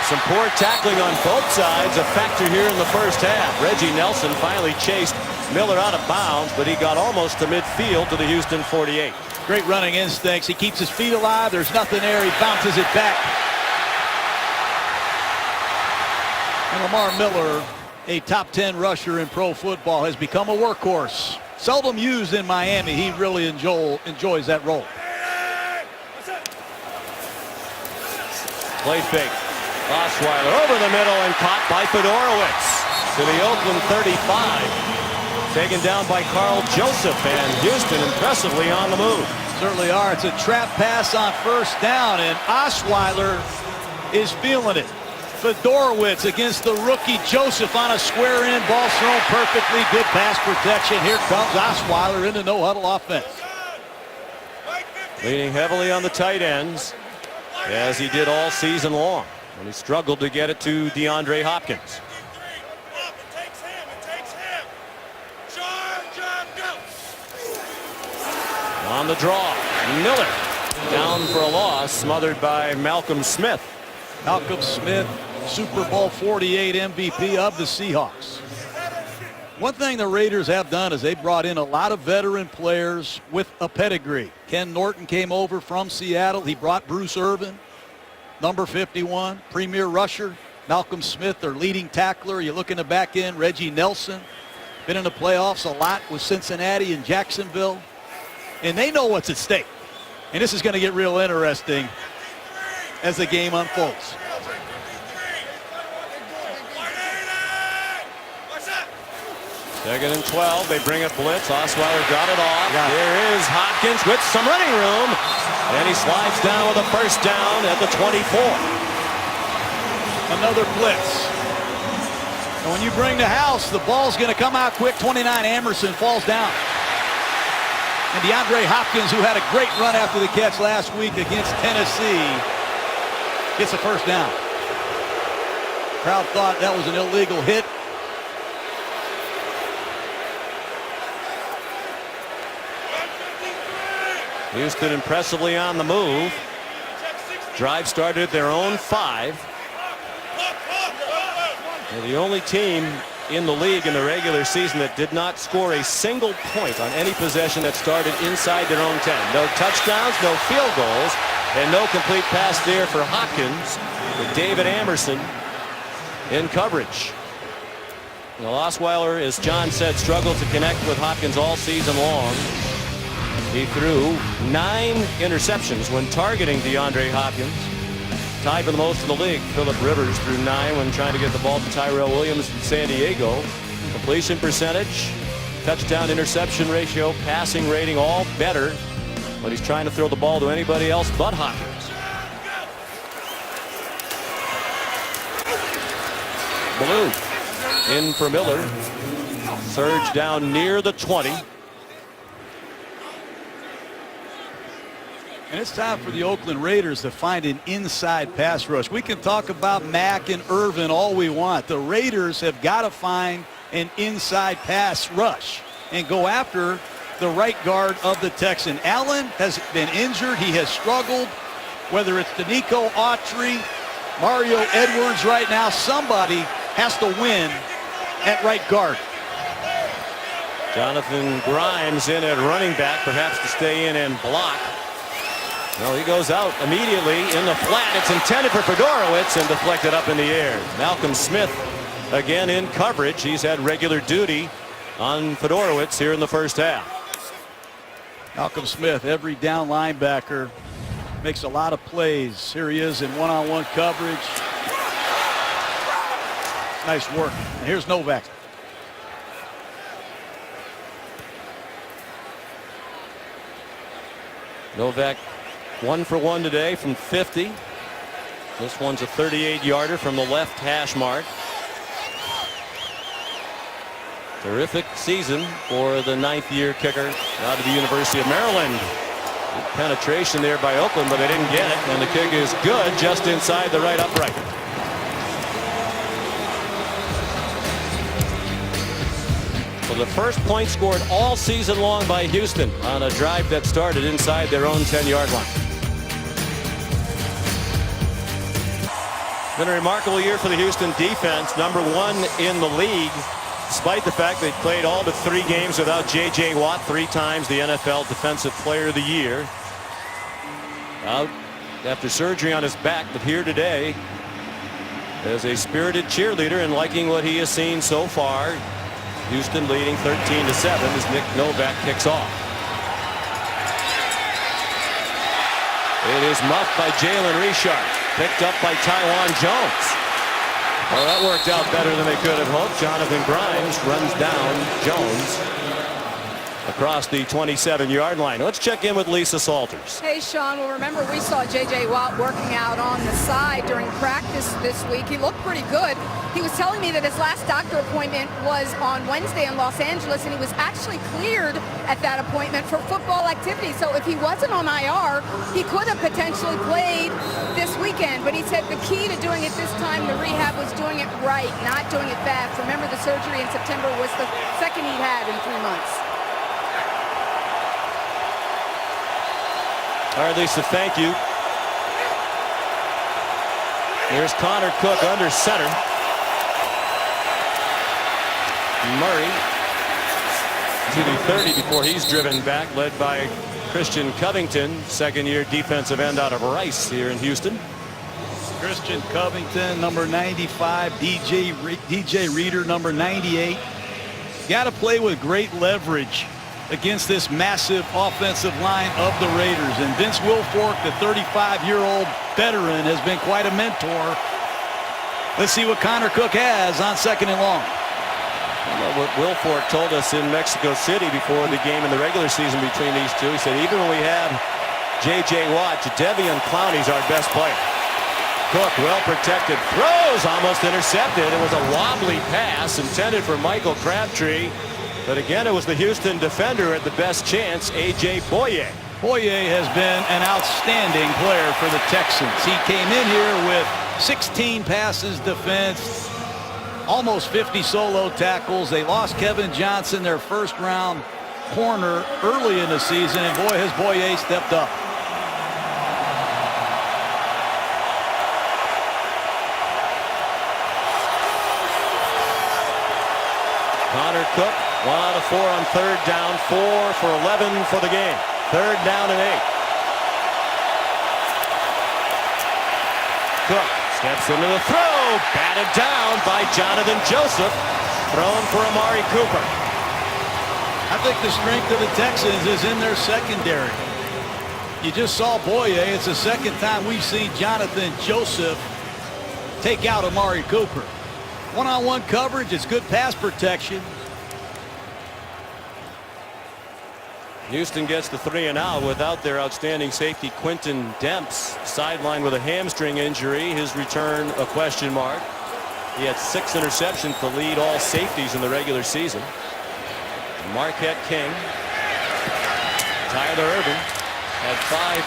Some poor tackling on both sides, a factor here in the first half. Reggie Nelson finally chased Miller out of bounds, but he got almost to midfield to the Houston 48. Great running instincts. He keeps his feet alive. There's nothing there. He bounces it back. And Lamar Miller, a top 10 rusher in pro football, has become a workhorse. Seldom used in Miami. He really enjoys that role. Play fake. Osweiler over the middle and caught by Fedorowicz to the Oakland 35. Taken down by Carl Joseph, and Houston impressively on the move. Certainly are. It's a trap pass on 1st down, and Osweiler is feeling it. Fedorowicz against the rookie Joseph on a square in. Ball thrown perfectly. Good pass protection. Here comes Osweiler in the no-huddle offense. Leaning heavily on the tight ends, as he did all season long, when he struggled to get it to DeAndre Hopkins. On the draw, Miller down for a loss, smothered by Malcolm Smith. Malcolm Smith, Super Bowl 48 MVP of the Seahawks. One thing the Raiders have done is they brought in a lot of veteran players with a pedigree. Ken Norton came over from Seattle. He brought Bruce Irvin, number 51, premier rusher. Malcolm Smith, their leading tackler. You look in the back end, Reggie Nelson. Been in the playoffs a lot with Cincinnati and Jacksonville. And they know what's at stake. And this is going to get real interesting as the game unfolds. Second and 12. They bring a blitz. Osweiler got it off. There is Hopkins with some running room. And he slides down with a first down at the 24. Another blitz. And when you bring the house, the ball's going to come out quick. 29, Emerson falls down. And DeAndre Hopkins, who had a great run after the catch last week against Tennessee, gets a first down. Crowd thought that was an illegal hit. Houston impressively on the move. Drive started at their own 5. They're the only team in the league in the regular season that did not score a single point on any possession that started inside their own 10. No touchdowns, no field goals, and no complete pass there for Hopkins with David Emerson in coverage. Now, Osweiler, as John said, struggled to connect with Hopkins all season long. He threw 9 interceptions when targeting DeAndre Hopkins. Tied for the most in the league. Phillip Rivers threw 9 when trying to get the ball to Tyrell Williams in San Diego. Completion percentage, touchdown interception ratio, passing rating, all better when he's trying to throw the ball to anybody else but Hopkins. Blue in for Miller. Surge down near the 20. And it's time for the Oakland Raiders to find an inside pass rush. We can talk about Mack and Irvin all we want. The Raiders have got to find an inside pass rush and go after the right guard of the Texans. Allen has been injured. He has struggled. Whether it's Danico Autry, Mario Edwards right now, somebody has to win at right guard. Jonathan Grimes in at running back, perhaps to stay in and block. No, he goes out immediately in the flat. It's intended for Fedorowicz and deflected up in the air. Malcolm Smith again in coverage. He's had regular duty on Fedorowicz here in the first half. Malcolm Smith, every down linebacker, makes a lot of plays. Here he is in one-on-one coverage. Nice work. And here's Novak. Novak 1 for 1 today from 50. This one's a 38-yarder from the left hash mark. Terrific season for the 9th-year kicker out of the University of Maryland. Good penetration there by Oakland, but they didn't get it, and the kick is good just inside the right upright. So the first point scored all season long by Houston on a drive that started inside their own 10-yard line. Been a remarkable year for the Houston defense, #1 in the league, despite the fact they played all but 3 games without J.J. Watt, 3 times the NFL Defensive Player of the Year. Out after surgery on his back, but here today as a spirited cheerleader and liking what he has seen so far. Houston leading 13-7 as Nick Novak kicks off. It is muffed by Jalen Richard. Picked up by Tywan Jones. Well, that worked out better than they could have hoped. Jonathan Grimes runs down Jones across the 27-yard line. Let's check in with Lisa Salters. Hey, Sean. Well, remember, we saw J.J. Watt working out on the side during practice this week. He looked pretty good. He was telling me that his last doctor appointment was on Wednesday in Los Angeles, and he was actually cleared at that appointment for football activity. So if he wasn't on IR, he could have potentially played this weekend. But he said the key to doing it this time, the rehab, was doing it right, not doing it fast. Remember, the surgery in September was the second he'd had in 3 months. All right, Lisa, thank you. Here's Connor Cook under center. Murray to the 30 before he's driven back, led by Christian Covington, second-year defensive end out of Rice here in Houston. Christian Covington, number 95. DJ Reader, number 98. Got to play with great leverage against this massive offensive line of the Raiders. And Vince Wilfork, the 35-year-old veteran, has been quite a mentor. Let's see what Connor Cook has on 2nd and long. What Wilfork told us in Mexico City before the game in the regular season between these two, he said even when we have J.J. Watt. Jadeveon Clowney's our best player. Cook, well protected, throws, almost intercepted. It was a wobbly pass intended for Michael Crabtree. But again, it was the Houston defender at the best chance, A.J. Boye. Boye has been an outstanding player for the Texans. He came in here with 16 passes defensed, almost 50 solo tackles. They lost Kevin Johnson, their first round corner, early in the season, and boy has Boye stepped up. Connor Cook, 1 out of 4 on third down, 4 for 11 for the game. Third down and 8. Cook steps into the throw, batted down by Jonathan Joseph, thrown for Amari Cooper. I think the strength of the Texans is in their secondary. You just saw Boye. It's the second time we've seen Jonathan Joseph take out Amari Cooper. One-on-one coverage, it's good pass protection. Houston gets the 3 and out without their outstanding safety Quinton Demps, sidelined with a hamstring injury. His return a question mark. He had 6 interceptions to lead all safeties in the regular season. Marquette King, Tyler Irvin had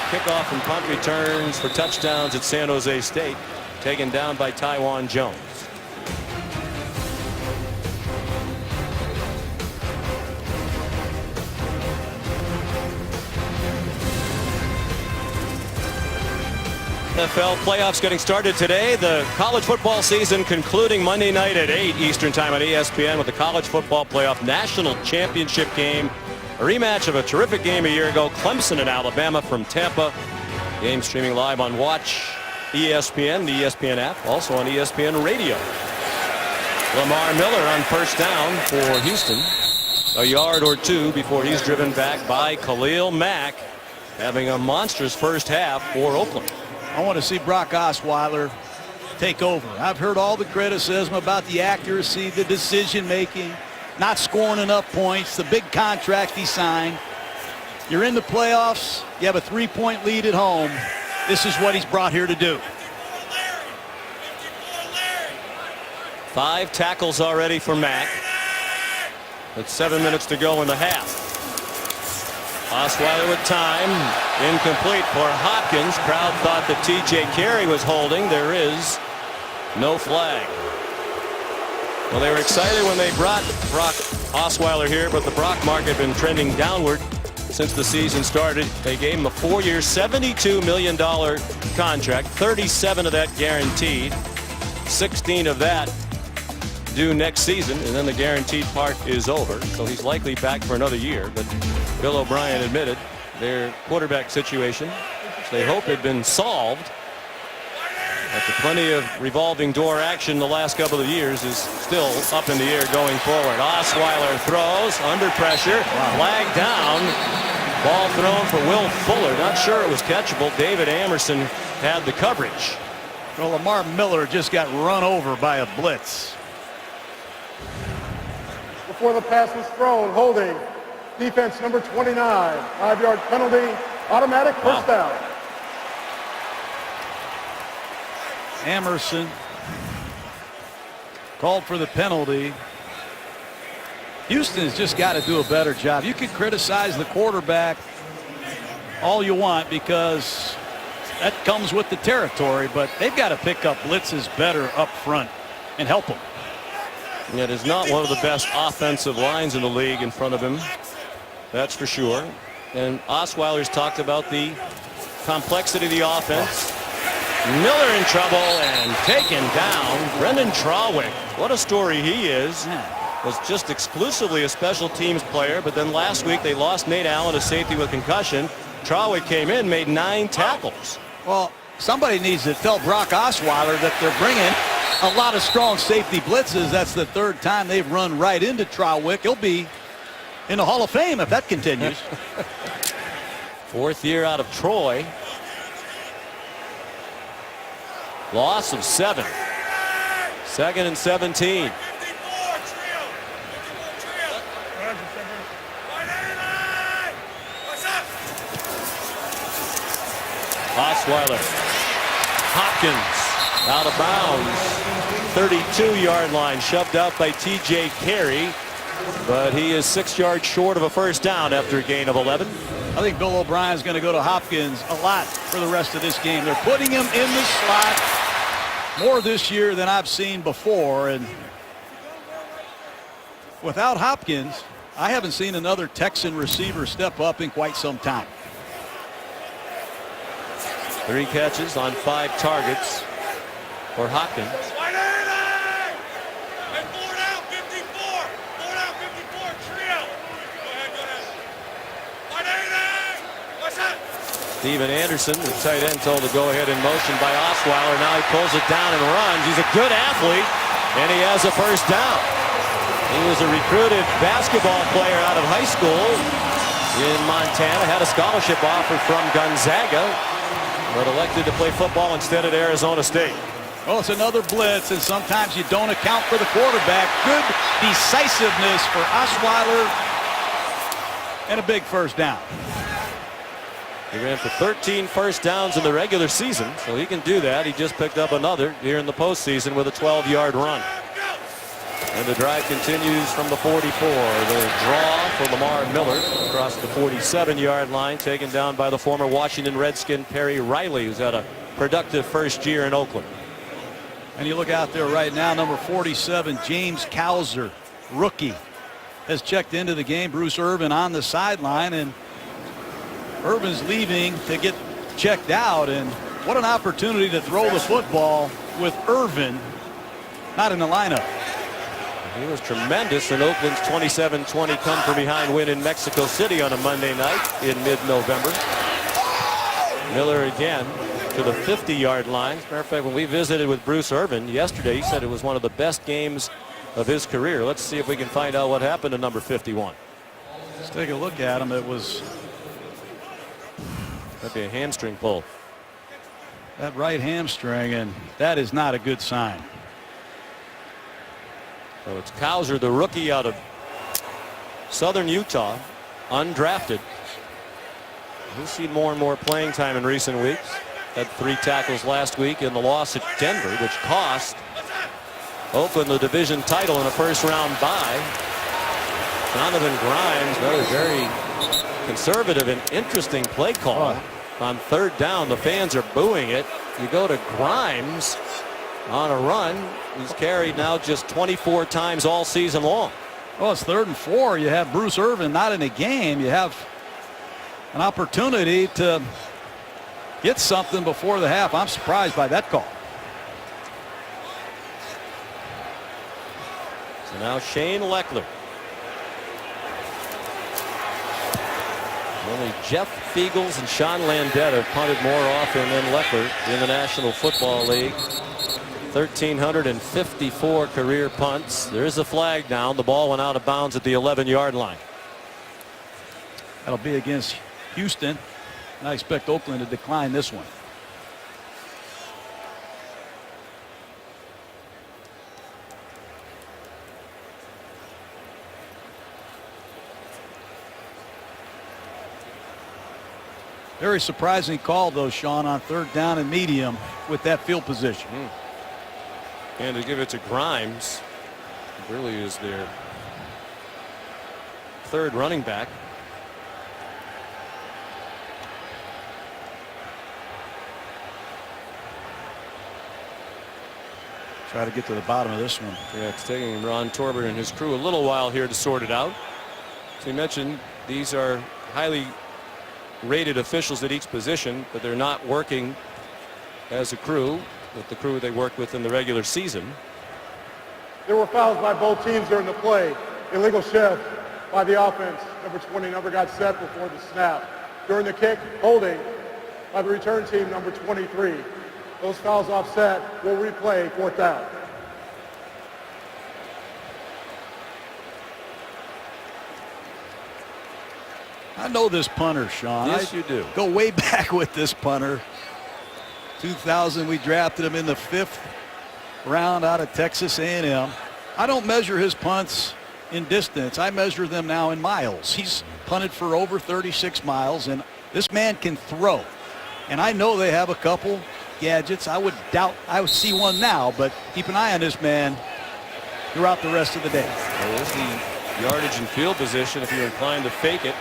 5 kickoff and punt returns for touchdowns at San Jose State, taken down by Taiwan Jones. NFL playoffs getting started today. The college football season concluding Monday night at 8 Eastern time on ESPN with the college football playoff national championship game. A rematch of a terrific game a year ago, Clemson and Alabama from Tampa. Game streaming live on Watch ESPN, the ESPN app, also on ESPN Radio. Lamar Miller on first down for Houston. A yard or 2 before he's driven back by Khalil Mack, having a monstrous first half for Oakland. I want to see Brock Osweiler take over. I've heard all the criticism about the accuracy, the decision making, not scoring enough points, the big contract he signed. You're in the playoffs, you have a 3-point lead at home. This is what he's brought here to do. 5 tackles already for Mack. With 7 minutes to go in the half. Osweiler with time, incomplete for Hopkins. Crowd thought that T.J. Carey was holding. There is no flag. Well, they were excited when they brought Brock Osweiler here, but the Brock market had been trending downward since the season started. They gave him a 4-year, $72 million contract, 37 of that guaranteed, 16 of that due next season, and then the guaranteed part is over. So he's likely back for another year. But Bill O'Brien admitted their quarterback situation, which they hope had been solved after plenty of revolving door action the last couple of years, is still up in the air going forward. Osweiler throws under pressure, flag down, ball thrown for Will Fuller. Not sure it was catchable. David Amerson had the coverage. Well, Lamar Miller just got run over by a blitz. Before the pass was thrown, holding. Defense number 29. 5-yard penalty. Automatic first down. Amerson called for the penalty. Houston's just got to do a better job. You can criticize the quarterback all you want because that comes with the territory, but they've got to pick up blitzes better up front and help them. It is not one of the best offensive lines in the league in front of him. That's for sure. And Osweiler's talked about the complexity of the offense. Miller in trouble and taken down. Brendan Trawick, what a story he is. Was just exclusively a special teams player, but then last week they lost Nate Allen, a safety with concussion. Trawick came in, made 9 tackles. Well, somebody needs to tell Brock Osweiler that they're bringing a lot of strong safety blitzes. That's the 3rd time they've run right into Trawick. He'll be in the Hall of Fame if that continues. 4th year out of Troy. Loss of 7. 2nd and 17. Osweiler. Hopkins out of bounds. 32-yard line, shoved out by T.J. Carey, but he is 6 yards short of a first down after a gain of 11. I think Bill O'Brien's going to go to Hopkins a lot for the rest of this game. They're putting him in the slot more this year than I've seen before, and without Hopkins, I haven't seen another Texan receiver step up in quite some time. 3 catches on 5 targets for Hopkins. Steven Anderson, the tight end, told to go ahead in motion by Osweiler. Now he pulls it down and runs. He's a good athlete, and he has a first down. He was a recruited basketball player out of high school in Montana. Had a scholarship offer from Gonzaga, but elected to play football instead at Arizona State. Well, it's another blitz, and sometimes you don't account for the quarterback. Good decisiveness for Osweiler, and a big first down. He ran for 13 first downs in the regular season, so he can do that. He just picked up another here in the postseason with a 12-yard run. And the drive continues from the 44. The draw for Lamar Miller across the 47-yard line, taken down by the former Washington Redskin Perry Riley, who's had a productive first year in Oakland. And you look out there right now, number 47, James Cowser, rookie, has checked into the game. Bruce Irvin on the sideline, and Irvin's leaving to get checked out, and what an opportunity to throw the football with Irvin not in the lineup. He was tremendous in Oakland's 27-20 come-from-behind win in Mexico City on a Monday night in mid-November. Miller again to the 50-yard line. As a matter of fact, when we visited with Bruce Irvin yesterday, he said it was one of the best games of his career. Let's see if we can find out what happened to number 51. Let's take a look at him. It was that'd be a hamstring pull. That right hamstring, and that is not a good sign. So it's Cowser, the rookie out of Southern Utah, undrafted. He's seen more and more playing time in recent weeks. Had 3 tackles last week in the loss at Denver, which cost Oakland the division title in a first-round bye. Donovan Grimes, another very conservative and interesting play call. On third down, the fans are booing it. You go to Grimes on a run. He's carried now just 24 times all season long. Well, it's 3rd and 4. You have Bruce Irvin not in a game. You have an opportunity to get something before the half. I'm surprised by that call. So now Shane Leckler. Only Jeff Fiegels and Sean Landette have punted more often than Leckler in the National Football League. 1,354 career punts. There is a flag down. The ball went out of bounds at the 11-yard line. That'll be against Houston, and I expect Oakland to decline this one. Very surprising call, though, Sean, on 3rd down and medium with that field position. And to give it to Grimes, it really is their 3rd running back. Try to get to the bottom of this one. Yeah, it's taking Ron Torbert and his crew a little while here to sort it out. So you mentioned these are highly rated officials at each position, but they're not working as a crew with the crew they worked with in the regular season. There were fouls by both teams during the play. Illegal shift by the offense. Number 20 never got set before the snap. During the kick, holding by the return team, number 23. Those fouls offset. Will replay 4th down. I know this punter, Sean. Yes, you do. Go way back with this punter. 2000, we drafted him in the 5th round out of Texas A&M. I don't measure his punts in distance. I measure them now in miles. He's punted for over 36 miles, and this man can throw. And I know they have a couple gadgets. I would see one now, but keep an eye on this man throughout the rest of the day. Well, there's the yardage and field position. If you're inclined to fake it,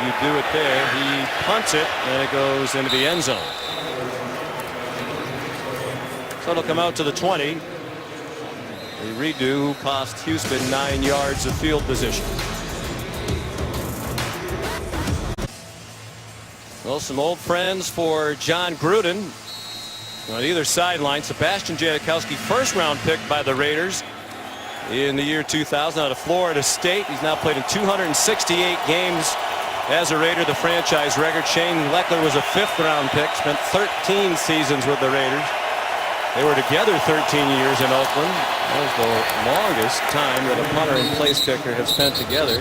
you do it there. He punts it, and it goes into the end zone. So it'll come out to the 20. A redo cost Houston 9 yards of field position. Well, some old friends for John Gruden on either sideline. Sebastian Janikowski, first-round pick by the Raiders in the year 2000 out of Florida State. He's now played in 268 games as a Raider, the franchise record. Shane Leckler was a fifth-round pick, spent 13 seasons with the Raiders. They were together 13 years in Oakland. That was the longest time that a punter and place kicker have spent together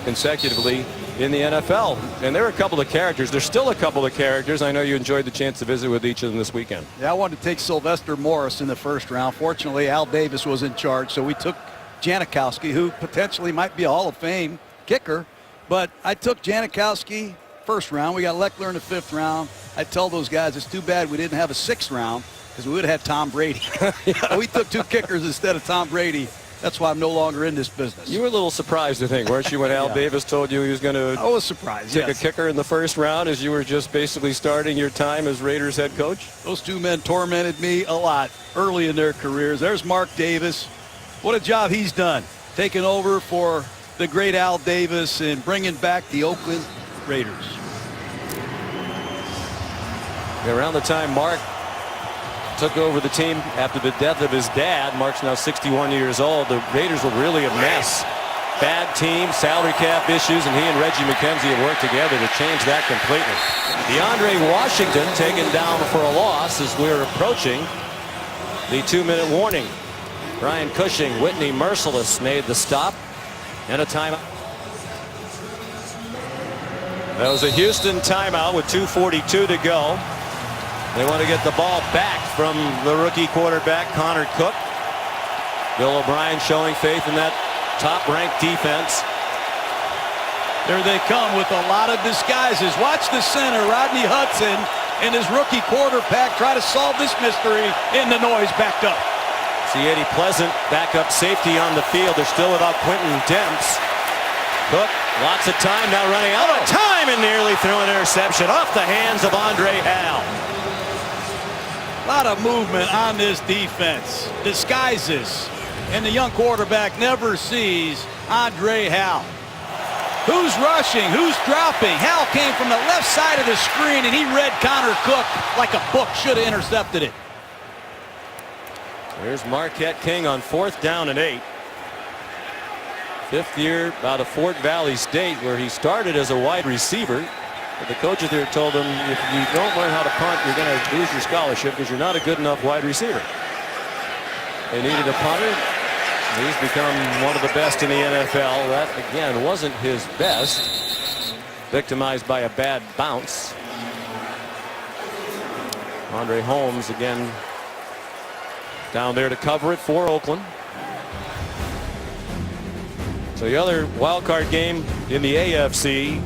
consecutively in the NFL. And there are a couple of characters. There's still a couple of characters. I know you enjoyed the chance to visit with each of them this weekend. Yeah, I wanted to take Sylvester Morris in the first round. Fortunately, Al Davis was in charge, so we took Janikowski, who potentially might be a Hall of Fame kicker. But I took Janikowski first round. We got Leckler in the fifth round. I tell those guys it's too bad we didn't have a sixth round, because we would have had Tom Brady. Yeah. We took two kickers instead of Tom Brady. That's why I'm no longer in this business. You were a little surprised, I think, weren't you, when Al Davis told you he was going to I was surprised, take a kicker in the first round as you were just basically starting your time as Raiders head coach? Those two men tormented me a lot early in their careers. There's Mark Davis. What a job he's done, taking over for the great Al Davis and bringing back the Oakland Raiders. Around the time Mark took over the team after the death of his dad, Mark's now 61 years old, the Raiders were really a mess. Bad team, salary cap issues, and he and Reggie McKenzie have worked together to change that completely. DeAndre Washington taken down for a loss as we're approaching the 2-minute warning. Brian Cushing, Whitney Merciless made the stop, and a timeout. That was a Houston timeout with 2:42 to go. They want to get the ball back from the rookie quarterback, Connor Cook. Bill O'Brien showing faith in that top-ranked defense. There they come with a lot of disguises. Watch the center, Rodney Hudson, and his rookie quarterback try to solve this mystery in the noise backed up. See Eddie Pleasant, backup safety on the field. They're still without Quentin Demps. Cook, lots of time now, running out of time, and nearly threw an interception off the hands of Andre Hal. A lot of movement on this defense. Disguises. And the young quarterback never sees Andre Hal. Who's rushing? Who's dropping? Hal came from the left side of the screen, and he read Connor Cook like a book. Should have intercepted it. There's Marquette King on 4th down and 8. Fifth year out of Fort Valley State, where he started as a wide receiver. But the coaches there told him, if you don't learn how to punt, you're going to lose your scholarship because you're not a good enough wide receiver. They needed a punter. He's become one of the best in the NFL. That, again, wasn't his best. Victimized by a bad bounce. Andre Holmes, again, down there to cover it for Oakland. So the other wild card game in the AFC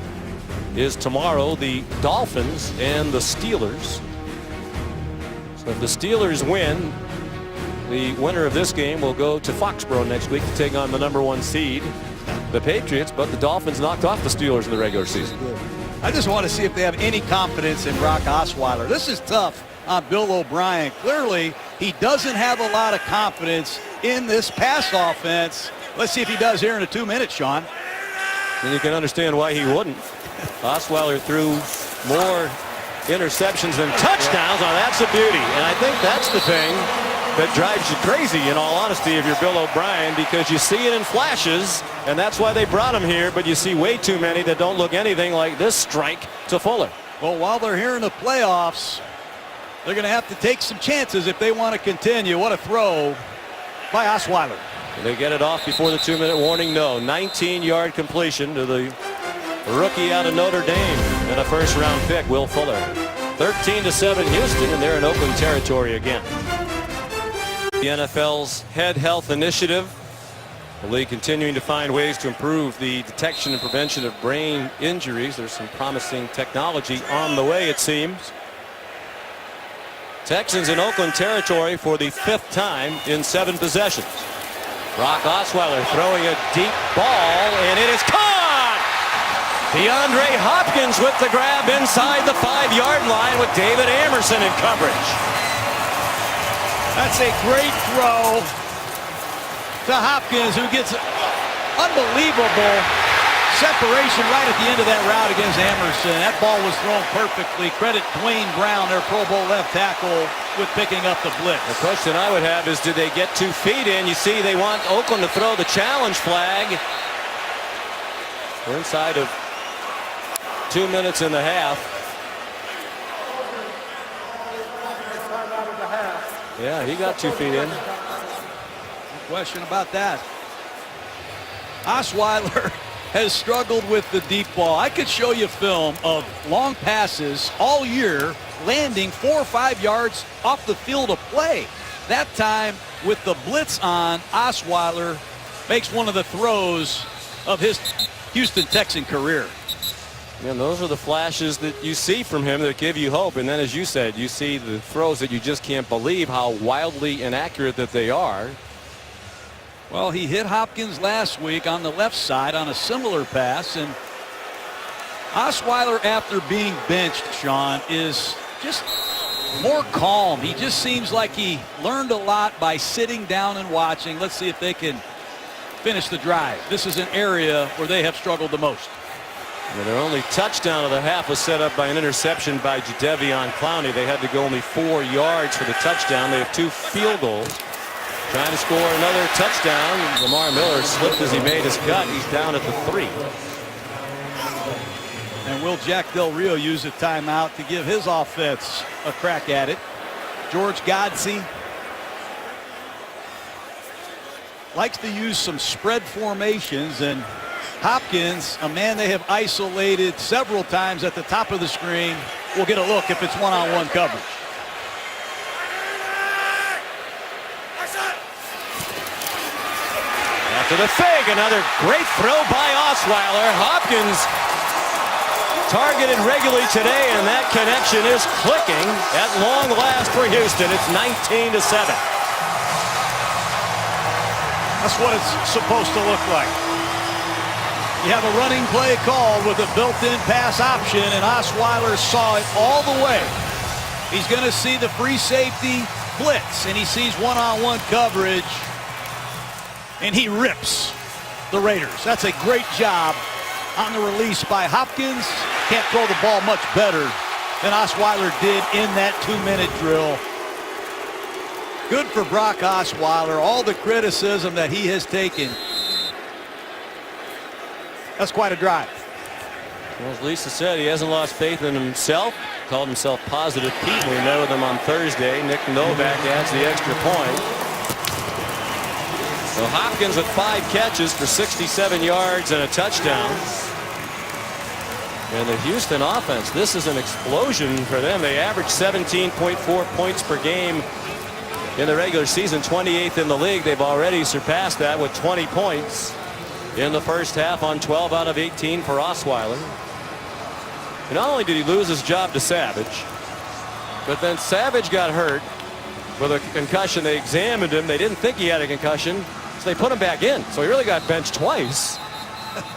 is tomorrow, the Dolphins and the Steelers. So if the Steelers win, the winner of this game will go to Foxborough next week to take on the #1 seed, the Patriots. But the Dolphins knocked off the Steelers in the regular season. I just want to see if they have any confidence in Brock Osweiler. This is tough on Bill O'Brien. Clearly, he doesn't have a lot of confidence in this pass offense. Let's see if he does here in a 2 minutes, Sean. And you can understand why he wouldn't. Osweiler threw more interceptions than touchdowns. Now that's a beauty. And I think that's the thing that drives you crazy, in all honesty, if you're Bill O'Brien, because you see it in flashes, and that's why they brought him here. But you see way too many that don't look anything like this strike to Fuller. Well, while they're here in the playoffs, they're going to have to take some chances if they want to continue. What a throw by Osweiler. They get it off before the 2-minute warning. No. 19-yard completion to the rookie out of Notre Dame and a first-round pick, Will Fuller. 13-7 Houston, and they're in Oakland territory again. The NFL's Head Health Initiative The league continuing to find ways to improve the detection and prevention of brain injuries. There's some promising technology on the way, it seems. Texans in Oakland territory for the 5th time in 7 possessions. Brock Osweiler throwing a deep ball, and it is caught! DeAndre Hopkins with the grab inside the 5-yard line with David Amerson in coverage. That's a great throw to Hopkins, who gets unbelievable separation right at the end of that route against Amerson. That ball was thrown perfectly. Credit Dwayne Brown, their Pro Bowl left tackle, with picking up the blitz. The question I would have is, did they get 2 feet in? You see, they want Oakland to throw the challenge flag. We're inside of 2 minutes and a half. Yeah, he got 2 feet in. No question about that. Osweiler has struggled with the deep ball. I could show you film of long passes all year landing 4 or 5 yards off the field of play. That time, with the blitz on, Osweiler makes one of the throws of his Houston Texan career. And those are the flashes that you see from him that give you hope. And then, as you said, you see the throws that you just can't believe how wildly inaccurate that they are. Well, he hit Hopkins last week on the left side on a similar pass, and Osweiler, after being benched, Sean, is just more calm. He just seems like he learned a lot by sitting down and watching. Let's see if they can finish the drive. This is an area where they have struggled the most. And their only touchdown of the half was set up by an interception by Jadeveon Clowney. They had to go only 4 yards for the touchdown. They have 2 field goals. Trying to score another touchdown. Lamar Miller slipped as he made his cut. He's down at the 3. And will Jack Del Rio use a timeout to give his offense a crack at it? George Godsey likes to use some spread formations, and Hopkins, a man they have isolated several times at the top of the screen, will get a look if it's one-on-one coverage. After the fake, another great throw by Osweiler. Hopkins targeted regularly today, and that connection is clicking at long last for Houston. It's 19-7. That's what it's supposed to look like. You have a running play called with a built-in pass option, and Osweiler saw it all the way. He's going to see the free safety blitz, and he sees one-on-one coverage, and he rips the Raiders. That's a great job on the release by Hopkins. Can't throw the ball much better than Osweiler did in that 2-minute drill. Good for Brock Osweiler. All the criticism that he has taken. That's quite a drive. Well, as Lisa said, he hasn't lost faith in himself. Called himself Positive Pete when we met with him on Thursday. Nick Novak adds the extra point. So Hopkins with 5 catches for 67 yards and a touchdown. And the Houston offense, this is an explosion for them. They average 17.4 points per game in the regular season, 28th in the league. They've already surpassed that with 20 points in the first half on 12 out of 18 for Osweiler. And not only did he lose his job to Savage, but then Savage got hurt with a concussion. They examined him. They didn't think he had a concussion, so they put him back in. So he really got benched twice.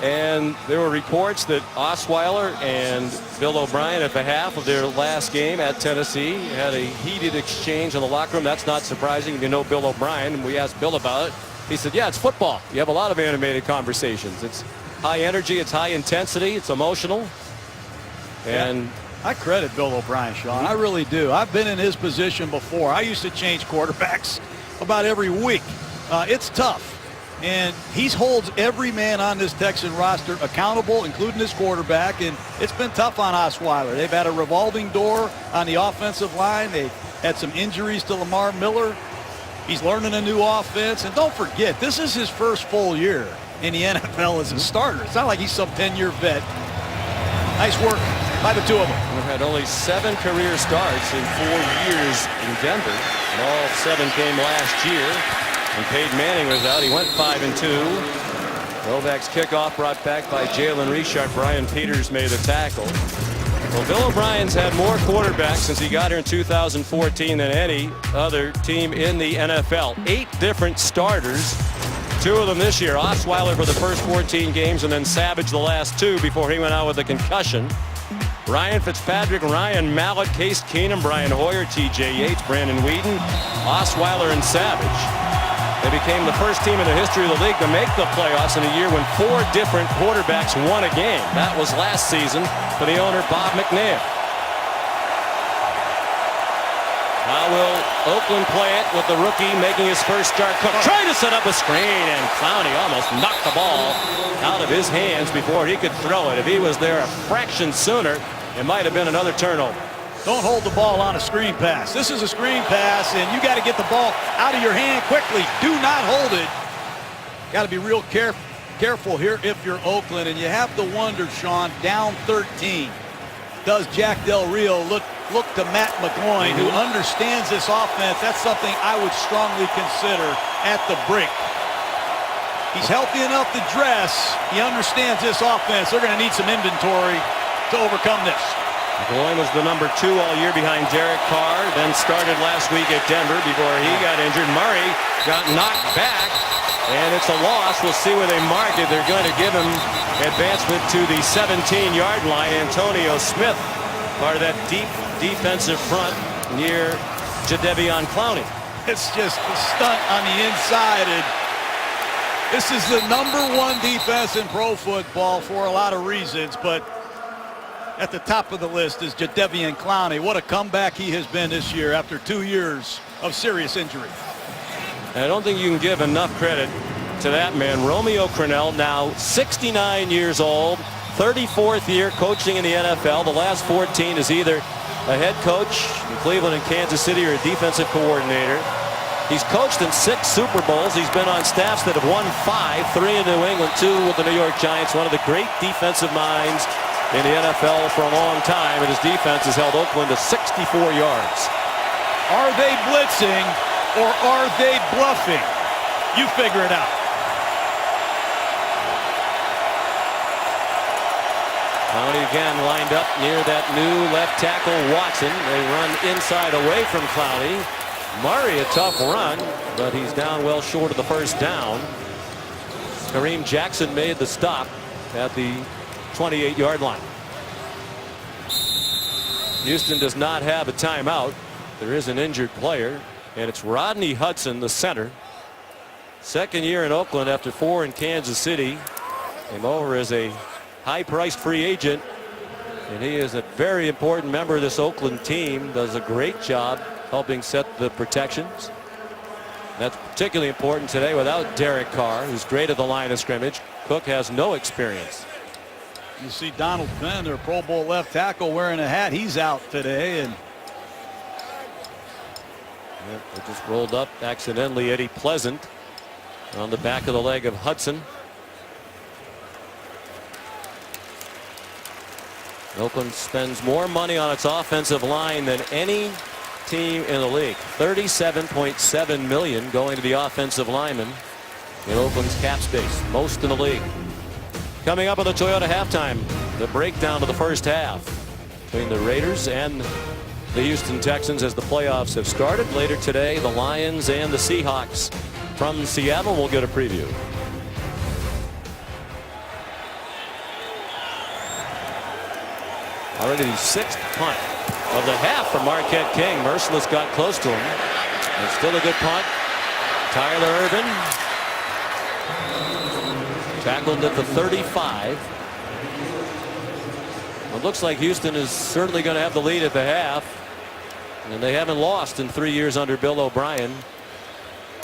And there were reports that Osweiler and Bill O'Brien at the half of their last game at Tennessee had a heated exchange in the locker room. That's not surprising if you know Bill O'Brien. And we asked Bill about it. He said, yeah, it's football. You have a lot of animated conversations. It's high energy. It's high intensity. It's emotional. And yeah, I credit Bill O'Brien, Sean. I really do. I've been in his position before. I used to change quarterbacks about every week. It's tough. And he holds every man on this Texan roster accountable, including his quarterback. And it's been tough on Osweiler. They've had a revolving door on the offensive line. They've had some injuries to Lamar Miller. He's learning a new offense. And don't forget, this is his first full year in the NFL as a starter. It's not like he's some 10-year vet. Nice work by the two of them. We've had only 7 career starts in 4 years in Denver. And all 7 came last year. And Peyton Manning was out. He went 5-2. Novak's kickoff brought back by Jalen Richard. Brian Peters made the tackle. Well, Bill O'Brien's had more quarterbacks since he got here in 2014 than any other team in the NFL. 8 different starters. 2 of them this year. Osweiler for the first 14 games and then Savage the last 2 before he went out with a concussion. Ryan Fitzpatrick, Ryan Mallett, Case Keenum, Brian Hoyer, T.J. Yates, Brandon Whedon, Osweiler, and Savage. They became the first team in the history of the league to make the playoffs in a year when 4 different quarterbacks won a game. That was last season for the owner, Bob McNair. How will Oakland play it with the rookie making his first start? Cook trying to set up a screen, and Clowney almost knocked the ball out of his hands before he could throw it. If he was there a fraction sooner, it might have been another turnover. Don't hold the ball on a screen pass. This is a screen pass, and you got to get the ball out of your hand quickly. Do not hold it. Got to be real careful here if you're Oakland, and you have to wonder, Sean, down 13. Does Jack Del Rio look to Matt McGloin, who understands this offense? That's something I would strongly consider at the break. He's healthy enough to dress. He understands this offense. They're going to need some inventory to overcome this. McGloin was the number 2 all year behind Derek Carr, then started last week at Denver before he got injured. Murray got knocked back, and it's a loss. We'll see where they mark it. They're going to give him advancement to the 17-yard line. Antonio Smith, part of that deep defensive front near Jadeveon Clowney. It's just a stunt on the inside, and this is the number 1 defense in pro football for a lot of reasons, but at the top of the list is Jadeveon Clowney. What a comeback he has been this year after 2 years of serious injury. And I don't think you can give enough credit to that man. Romeo Crennel, now 69 years old, 34th year coaching in the NFL. The last 14 is either a head coach in Cleveland and Kansas City or a defensive coordinator. He's coached in 6 Super Bowls. He's been on staffs that have won 5, 3 in New England, 2 with the New York Giants. One of the great defensive minds in the NFL for a long time, and his defense has held Oakland to 64 yards. Are they blitzing or are they bluffing? You figure it out. Clowney again lined up near that new left tackle Watson. They run inside away from Clowney. Murray, a tough run, but he's down well short of the first down. Kareem Jackson made the stop at the 28-yard line. Houston does not have a timeout. There is an injured player, and it's Rodney Hudson, the center. Second year in Oakland after 4 in Kansas City. Came over as a high-priced free agent, and he is a very important member of this Oakland team. Does a great job helping set the protections. That's particularly important today without Derek Carr, who's great at the line of scrimmage. Cook has no experience. You see Donald Penn, their Pro Bowl left tackle, wearing a hat. He's out today, and it just rolled up accidentally. Eddie Pleasant on the back of the leg of Hudson. Oakland spends more money on its offensive line than any team in the league. $37.7 million going to the offensive linemen in Oakland's cap space, most in the league. Coming up on the Toyota halftime, the breakdown of the first half between the Raiders and the Houston Texans as the playoffs have started. Later today, the Lions and the Seahawks from Seattle. We'll get a preview. Already the 6th punt of the half for Marquette King. Merciless got close to him. And still a good punt. Tyler Urban tackled at the 35. It looks like Houston is certainly going to have the lead at the half. And they haven't lost in 3 years under Bill O'Brien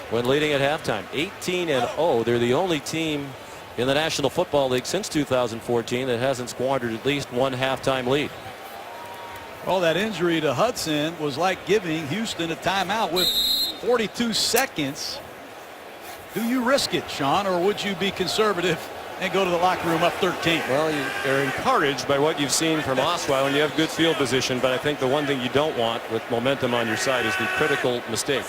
when leading at halftime. 18-0. They're the only team in the National Football League since 2014 that hasn't squandered at least one halftime lead. Well, that injury to Hudson was like giving Houston a timeout with 42 seconds. Do you risk it, Sean, or would you be conservative and go to the locker room up 13? Well, you're encouraged by what you've seen from Osweiler, and you have good field position, but I think the one thing you don't want with momentum on your side is the critical mistake.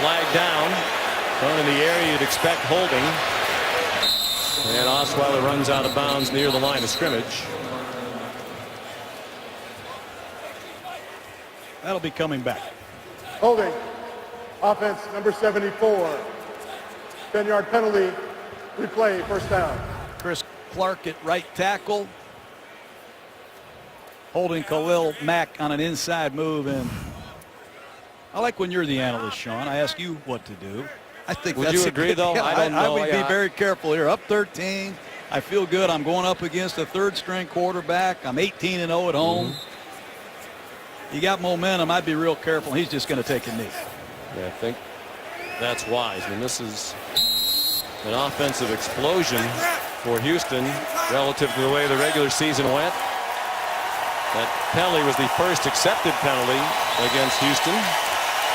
flag down. Thrown in the area you'd expect holding. And Osweiler runs out of bounds near the line of scrimmage. That'll be coming back. Holding. Offense number 74. 10-yard penalty. Replay, first down. Chris Clark at right tackle. Holding Khalil Mack on an inside move. And I like when you're the analyst, Sean. I ask you what to do. I think Would that's you agree, though? Yeah, I don't know. I would be very careful here. Up 13. I feel good. I'm going up against a third-string quarterback. I'm 18-0 at home. You got momentum. I'd be real careful. He's just going to take a knee. Yeah, I think that's wise. I mean, this is an offensive explosion for Houston relative to the way the regular season went. That penalty was the first accepted penalty against Houston.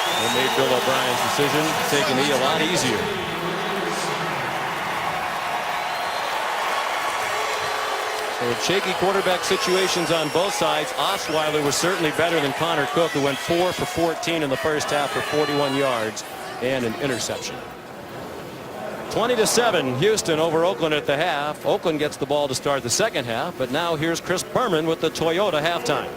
It made Bill O'Brien's decision to take a knee a lot easier. So shaky quarterback situations on both sides. Osweiler was certainly better than Connor Cook, who went 4 for 14 in the first half for 41 yards and an interception. 20-7, Houston over Oakland at the half. Oakland gets the ball to start the second half, but now here's Chris Berman with the Toyota halftime.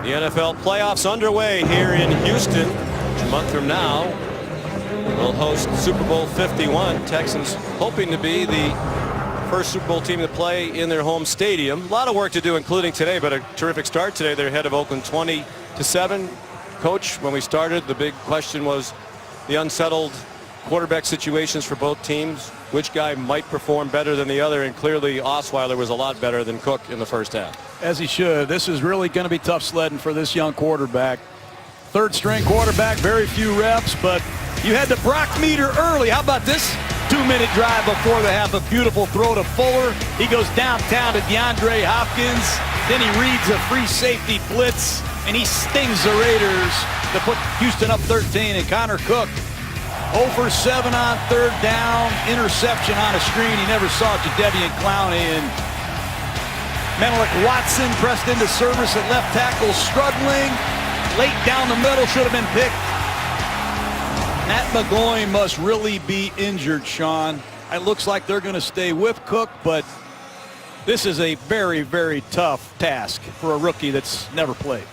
The NFL playoffs underway here in Houston. A month from now, we'll host Super Bowl 51. Texans hoping to be the first Super Bowl team to play in their home stadium. A lot of work to do, including today, but a terrific start today. They're ahead of Oakland 20-7. Coach, when we started, the big question was the unsettled quarterback situations for both teams. Which guy might perform better than the other? And clearly Osweiler was a lot better than Cook in the first half. As he should. This is really going to be tough sledding for this young quarterback. Third-string quarterback, very few reps, but you had the Brock meter early. How about this 2-minute drive before the half? A beautiful throw to Fuller. He goes downtown to DeAndre Hopkins. Then he reads a free safety blitz, and he stings the Raiders to put Houston up 13. And Connor Cook, 0 for 7 on third down. Interception on a screen. He never saw Jadeveon Clowney. And Menelik Watson pressed into service at left tackle, struggling. Late down the middle, should have been picked. Matt McGloin must really be injured, Sean. It looks like they're going to stay with Cook, but this is a very, very tough task for a rookie that's never played.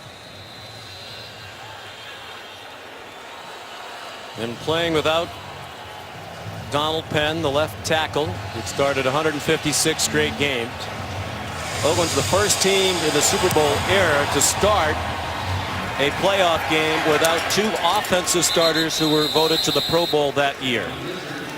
And playing without Donald Penn, the left tackle, it started 156 straight games. Oakland's the first team in the Super Bowl era to start a playoff game without two offensive starters who were voted to the Pro Bowl that year.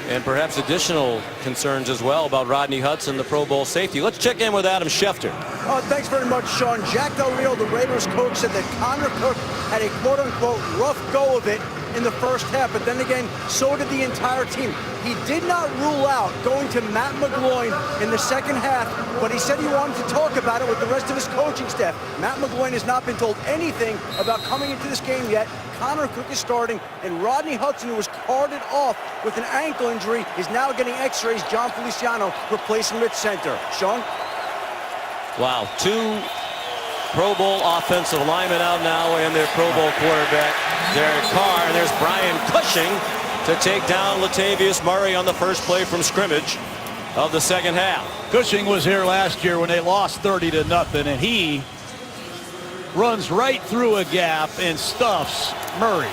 And perhaps additional concerns as well about Rodney Hudson, the Pro Bowl safety. Let's check in with Adam Schefter. Oh, thanks very much, Sean. Jack Del Rio, the Raiders coach, said that Connor Cook had a quote-unquote rough go of it in the first half, but then again, so did the entire team. He did not rule out going to Matt McGloin in the second half, but he said he wanted to talk about it with the rest of his coaching staff. Matt McGloin has not been told anything about coming into this game yet. Connor Cook is starting, and Rodney Hudson, who was carted off with an ankle injury, is now getting x-rays. John Feliciano replacing him at center. Sean? Wow, two Pro Bowl offensive linemen out now and their Pro Bowl quarterback, Derek Carr. And there's Brian Cushing to take down Latavius Murray on the first play from scrimmage of the second half. Cushing was here last year when they lost 30-0, and he runs right through a gap and stuffs Murray.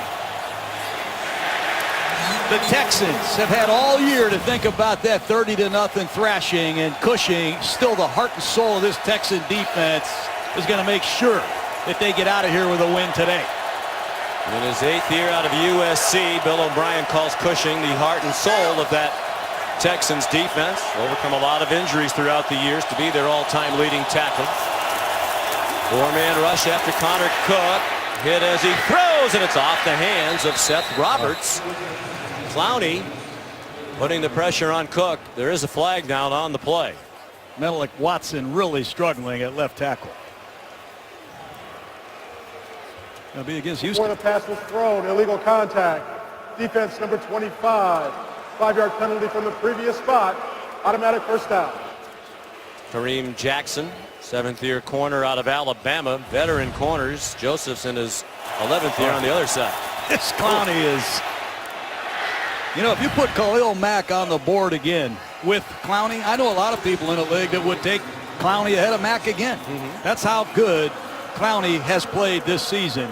The Texans have had all year to think about that 30-0 thrashing, and Cushing, still the heart and soul of this Texan defense, is going to make sure that they get out of here with a win today. In his 8th year out of USC, Bill O'Brien calls Cushing the heart and soul of that Texans defense. Overcome a lot of injuries throughout the years to be their all-time leading tackle. Four-man rush after Connor Cook. Hit as he throws, and it's off the hands of Seth Roberts. Clowney putting the pressure on Cook. There is a flag down on the play. Menelik Watson really struggling at left tackle. Going to be against Houston. Before the pass was thrown, illegal contact. Defense number 25. 5-yard penalty from the previous spot. Automatic first down. Kareem Jackson, 7th-year corner out of Alabama. Veteran corners. Joseph's in his 11th year on the other side. This Clowney is, you know, if you put Khalil Mack on the board again with Clowney, I know a lot of people in the league that would take Clowney ahead of Mack again. That's how good Clowney has played this season.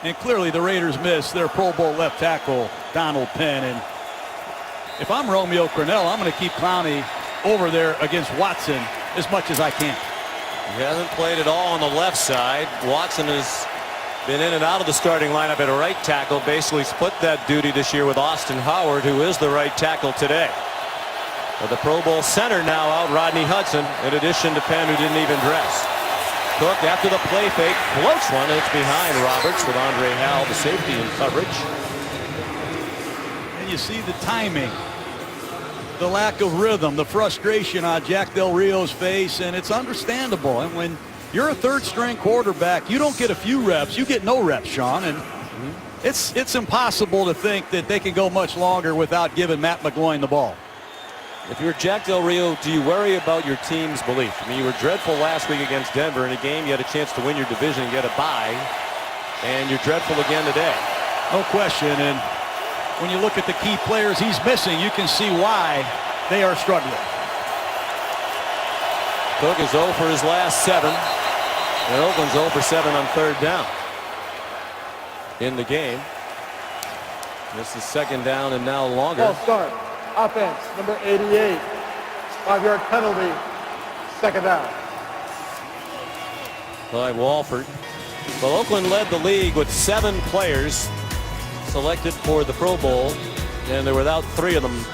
And clearly the Raiders missed their Pro Bowl left tackle, Donald Penn. And if I'm Romeo Crennel, I'm going to keep Clowney over there against Watson as much as I can. He hasn't played at all on the left side. Watson has been in and out of the starting lineup at a right tackle. Basically split that duty this year with Austin Howard, who is the right tackle today. But the Pro Bowl center now out, Rodney Hudson, in addition to Penn, who didn't even dress. Cook, after the play fake, floats one, and it's behind Roberts with Andre Howell, the safety, in coverage. And you see the timing, the lack of rhythm, the frustration on Jack Del Rio's face, and it's understandable. And when you're a third-string quarterback, you don't get a few reps, you get no reps, Sean. And it's impossible to think that they can go much longer without giving Matt McGloin the ball. If you're Jack Del Rio, do you worry about your team's belief? I mean, you were dreadful last week against Denver in a game you had a chance to win your division and get a bye, and you're dreadful again today. No question. And when you look at the key players he's missing, you can see why they are struggling. Cook is 0 for his last 7, and Oakland's 0 for 7 on 3rd down in the game. This is 2nd down and now longer. Ball start. Offense, number 88. 5-yard penalty. 2nd down. By Walford. Well, Oakland led the league with 7 players selected for the Pro Bowl, and they're without 3 of them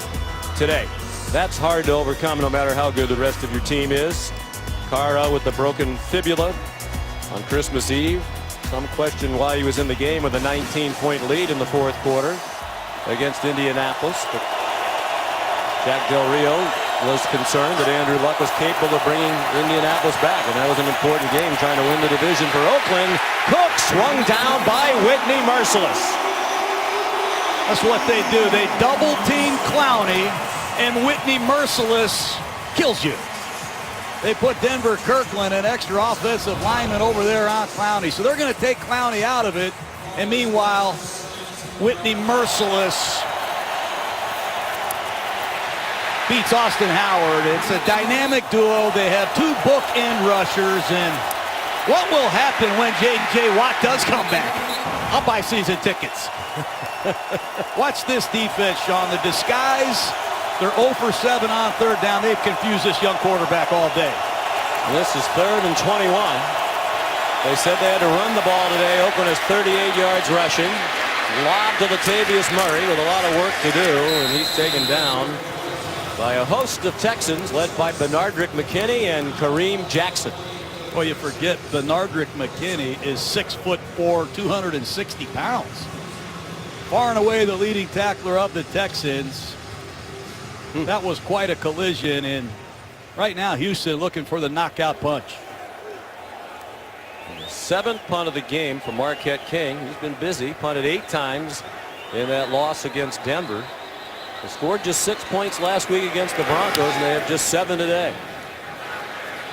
today. That's hard to overcome no matter how good the rest of your team is. Carr out with the broken fibula on Christmas Eve. Some question why he was in the game with a 19-point lead in the 4th quarter against Indianapolis. But Jack Del Rio was concerned that Andrew Luck was capable of bringing Indianapolis back, and that was an important game trying to win the division for Oakland. Cook swung down by Whitney Merciless. That's what they do. They double team Clowney, and Whitney Merciless kills you. They put Denver Kirkland, an extra offensive lineman, over there on Clowney. So they're going to take Clowney out of it. And meanwhile, Whitney Merciless beats Austin Howard. It's a dynamic duo. They have 2 bookend rushers. And what will happen when J.J. Watt does come back? I'll buy season tickets. Watch this defense, Sean. The disguise. They're 0 for 7 on 3rd down. They've confused this young quarterback all day. And this is 3rd and 21. They said they had to run the ball today. Oakland has 38 yards rushing. Lob to Latavius Murray with a lot of work to do, and he's taken down by a host of Texans led by Benardrick McKinney and Kareem Jackson. Well, you forget Benardrick McKinney is 6'4", 260 pounds. Far and away the leading tackler of the Texans. That was quite a collision, and right now Houston looking for the knockout punch. And the 7th punt of the game for Marquette King. He's been busy, punted 8 times in that loss against Denver. They scored just 6 points last week against the Broncos, and they have just 7 today.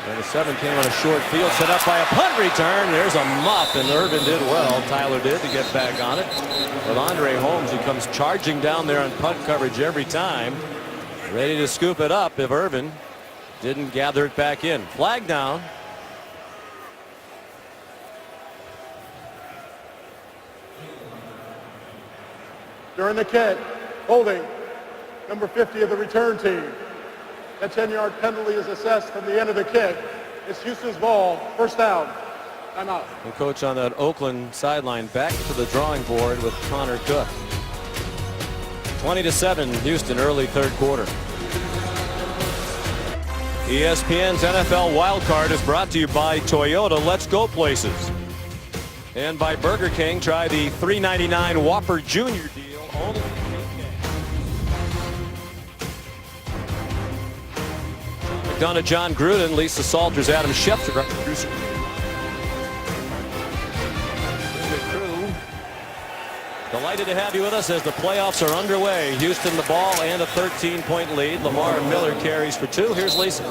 And the 7 came on a short field set up by a punt return. There's a muff, and Irvin did well. Tyler did to get back on it. With Andre Holmes, who comes charging down there on punt coverage every time, ready to scoop it up if Irvin didn't gather it back in. Flag down. During the kick, holding number 50 of the return team. That 10-yard penalty is assessed from the end of the kick. It's Houston's ball, 1st down. Timeout. And coach on that Oakland sideline back to the drawing board with Connor Cook. 20-7 Houston, early 3rd quarter. ESPN's NFL Wildcard is brought to you by Toyota. Let's go places. And by Burger King. Try the $3.99 Whopper Jr. deal only in UK. McDonough, John Gruden, Lisa Salters, Adam Schefter. Delighted to have you with us as the playoffs are underway. Houston the ball and a 13-point lead. Lamar Miller carries for 2. Here's Lisa.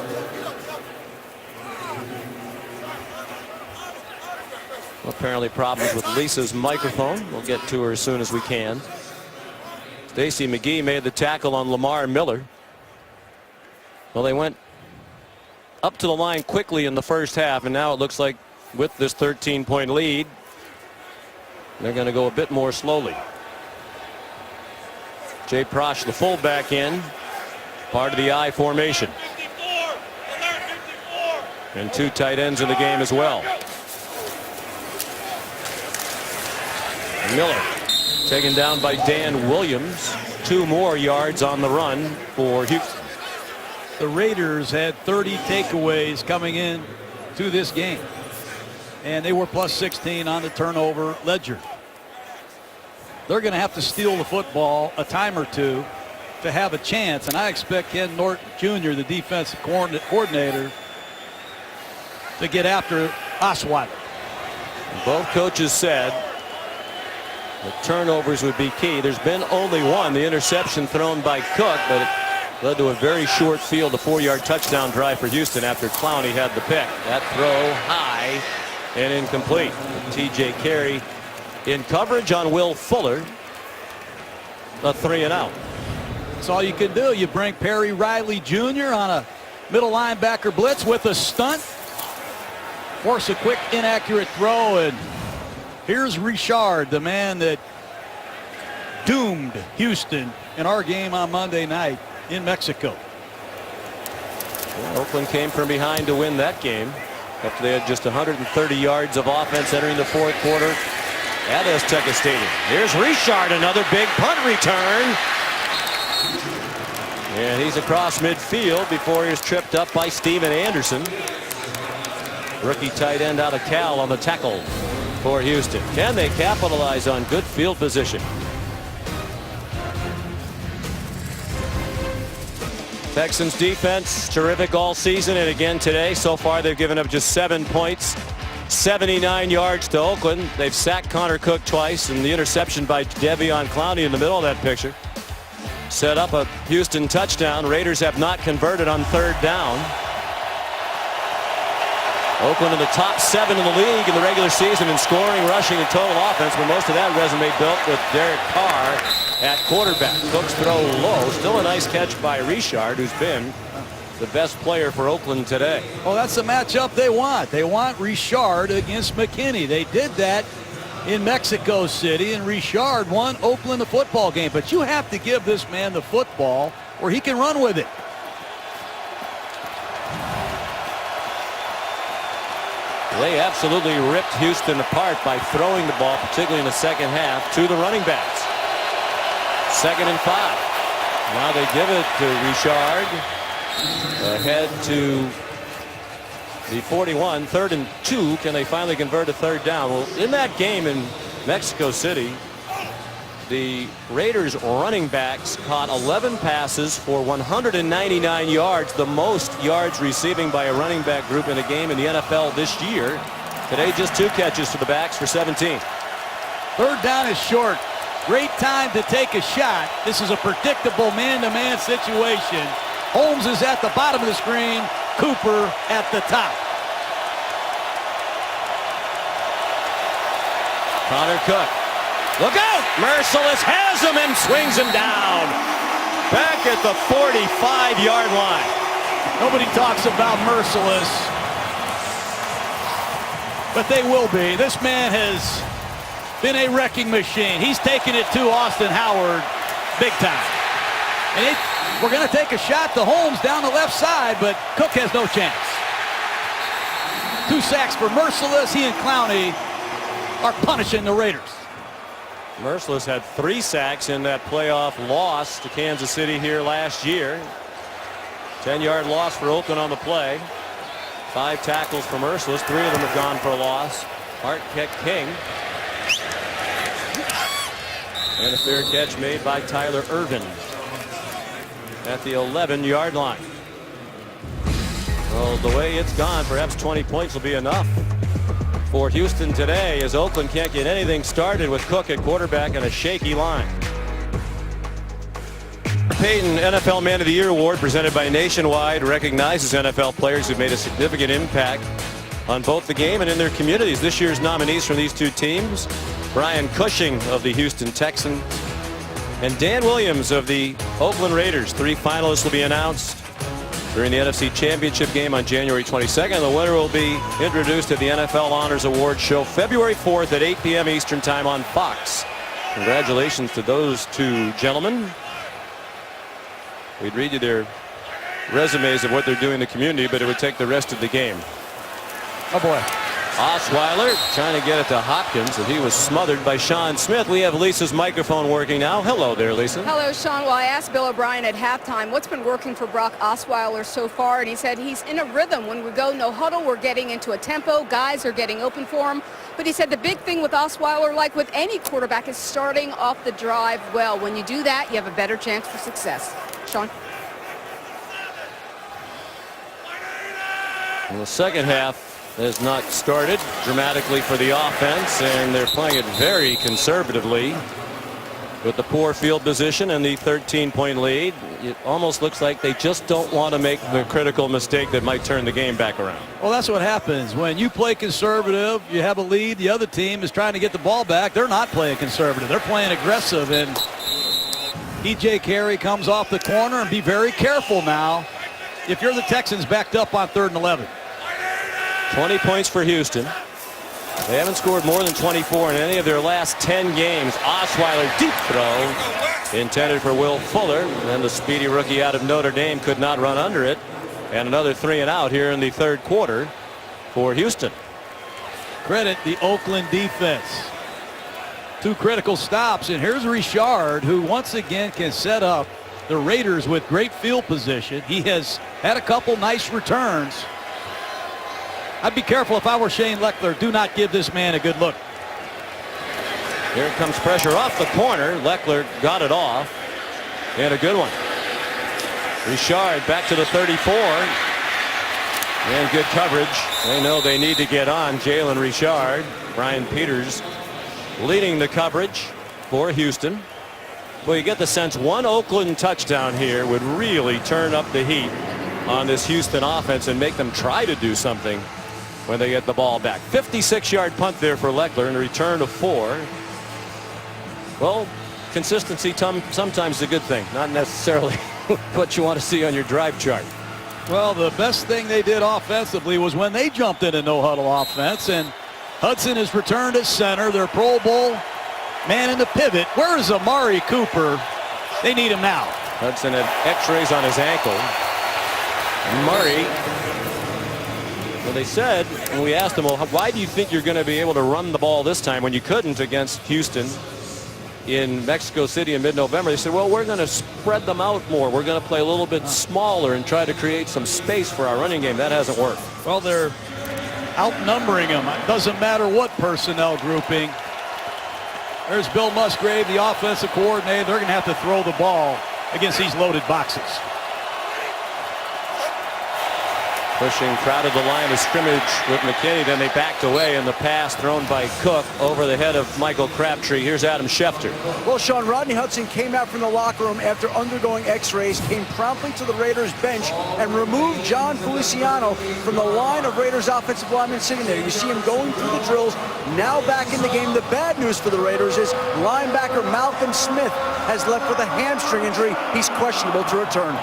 Apparently problems with Lisa's microphone. We'll get to her as soon as we can. Stacy McGee made the tackle on Lamar Miller. Well, they went up to the line quickly in the first half, and now it looks like with this 13-point lead, they're going to go a bit more slowly. Jay Prosch, the fullback, in, part of the I formation. And 2 tight ends in the game as well. Miller taken down by Dan Williams. 2 more yards on the run for Houston. The Raiders had 30 takeaways coming in to this game, and they were plus 16 on the turnover ledger. They're going to have to steal the football a time or two to have a chance, and I expect Ken Norton Jr., the defensive coordinator, to get after Osweiler. Both coaches said the turnovers would be key. There's been only one, the interception thrown by Cook, but it led to a very short field, a 4-yard touchdown drive for Houston after Clowney had the pick. That throw high and incomplete. T.J. Carey in coverage on Will Fuller. A 3-and-out. That's all you can do. You bring Perry Riley Jr. on a middle linebacker blitz with a stunt. Force a quick inaccurate throw, and here's Richard, the man that doomed Houston in our game on Monday night in Mexico. Well, Oakland came from behind to win that game after they had just 130 yards of offense entering the 4th quarter at Azteca Stadium. Here's Richard, another big punt return. And he's across midfield before he's tripped up by Steven Anderson. Rookie tight end out of Cal on the tackle for Houston. Can they capitalize on good field position? Texans defense terrific all season, and again today. So far they've given up just 7 points, 79 yards to Oakland. They've sacked Connor Cook twice, and the interception by Devion Clowney in the middle of that picture set up a Houston touchdown. Raiders have not converted on 3rd down. Oakland in the top 7 in the league in the regular season in scoring, rushing, and total offense, but most of that resume built with Derek Carr at quarterback. Cook's throw low. Still a nice catch by Richard, who's been the best player for Oakland today. Well, that's the matchup they want. They want Richard against McKinney. They did that in Mexico City, and Richard won Oakland the football game. But you have to give this man the football where he can run with it. They absolutely ripped Houston apart by throwing the ball, particularly in the second half, to the running backs. 2nd and 5. Now they give it to Richard. Ahead to the 41. 3rd and 2. Can they finally convert a 3rd down? Well, in that game in Mexico City, the Raiders running backs caught 11 passes for 199 yards, the most yards receiving by a running back group in a game in the NFL this year. Today, just 2 catches to the backs for 17. 3rd down is short. Great time to take a shot. This is a predictable man-to-man situation. Holmes is at the bottom of the screen. Cooper at the top. Connor Cook. Look out! Merciless has him and swings him down. Back at the 45-yard line. Nobody talks about Merciless, but they will be. This man has been a wrecking machine. He's taken it to Austin Howard big time. And we're going to take a shot to Holmes down the left side, but Cook has no chance. 2 sacks for Merciless. He and Clowney are punishing the Raiders. Merciless had 3 sacks in that playoff loss to Kansas City here last year. 10-yard loss for Oakland on the play. 5 tackles for Merciless. 3 of them have gone for a loss. Hart kick King. And a fair catch made by Tyler Irvin at the 11-yard line. Well, the way it's gone, perhaps 20 points will be enough for Houston today, as Oakland can't get anything started with Cook at quarterback and a shaky line. Payton NFL Man of the Year Award, presented by Nationwide, recognizes NFL players who've made a significant impact on both the game and in their communities. This year's nominees from these two teams: Brian Cushing of the Houston Texans and Dan Williams of the Oakland Raiders. 3 finalists will be announced during the NFC Championship game on January 22nd. The winner will be introduced at the NFL Honors Awards show February 4th at 8 p.m. Eastern Time on Fox. Congratulations to those two gentlemen. We'd read you their resumes of what they're doing in the community, but it would take the rest of the game. Oh boy. Osweiler trying to get it to Hopkins, and he was smothered by Sean Smith. We have Lisa's microphone working now. Hello there, Lisa. Hello, Sean. Well, I asked Bill O'Brien at halftime what's been working for Brock Osweiler so far, and he said he's in a rhythm. When we go no huddle, we're getting into a tempo. Guys are getting open for him. But he said the big thing with Osweiler, like with any quarterback, is starting off the drive well. When you do that, you have a better chance for success. Sean? In the second half has not started dramatically for the offense, and they're playing it very conservatively with the poor field position and the 13-point lead. It almost looks like they just don't want to make the critical mistake that might turn the game back around. Well, that's what happens when you play conservative. You have a lead. The other team is trying to get the ball back. They're not playing conservative. They're playing aggressive, and T.J. Carey comes off the corner, and be very careful now if you're the Texans backed up on 3rd and 11. 20 points for Houston. They haven't scored more than 24 in any of their last 10 games. Osweiler, deep throw intended for Will Fuller, and the speedy rookie out of Notre Dame could not run under it. And another 3 and out here in the third quarter for Houston. Credit the Oakland defense. 2 critical stops, and here's Richard, who once again can set up the Raiders with great field position. He has had a couple nice returns. I'd be careful if I were Shane Leckler. Do not give this man a good look. Here comes pressure off the corner. Leckler got it off, and a good one. Richard back to the 34, and good coverage. They know they need to get on Jalen Richard. Brian Peters leading the coverage for Houston. Well, you get the sense one Oakland touchdown here would really turn up the heat on this Houston offense and make them try to do something when they get the ball back. 56-yard punt there for Leckler and a return of 4. Well, consistency sometimes is a good thing, not necessarily what you want to see on your drive chart. Well, the best thing they did offensively was when they jumped in a no-huddle offense, and Hudson is returned at center. Their Pro Bowl man in the pivot. Where is Amari Cooper? They need him now. Hudson had x-rays on his ankle. Murray, well, they said, when we asked him, well, why do you think you're going to be able to run the ball this time when you couldn't against Houston in Mexico City in mid-November? They said, well, we're going to spread them out more. We're going to play a little bit smaller and try to create some space for our running game. That hasn't worked. Well, they're outnumbering them. It doesn't matter what personnel grouping. There's Bill Musgrave, the offensive coordinator. They're going to have to throw the ball against these loaded boxes. Pushing crowded the line of scrimmage with McKinney. Then they backed away, and the pass thrown by Cook over the head of Michael Crabtree. Here's Adam Schefter. Well, Sean, Rodney Hudson came out from the locker room after undergoing x-rays, came promptly to the Raiders bench and removed John Feliciano from the line of Raiders offensive linemen sitting there. You see him going through the drills, now back in the game. The bad news for the Raiders is linebacker Malcolm Smith has left with a hamstring injury. He's questionable to return.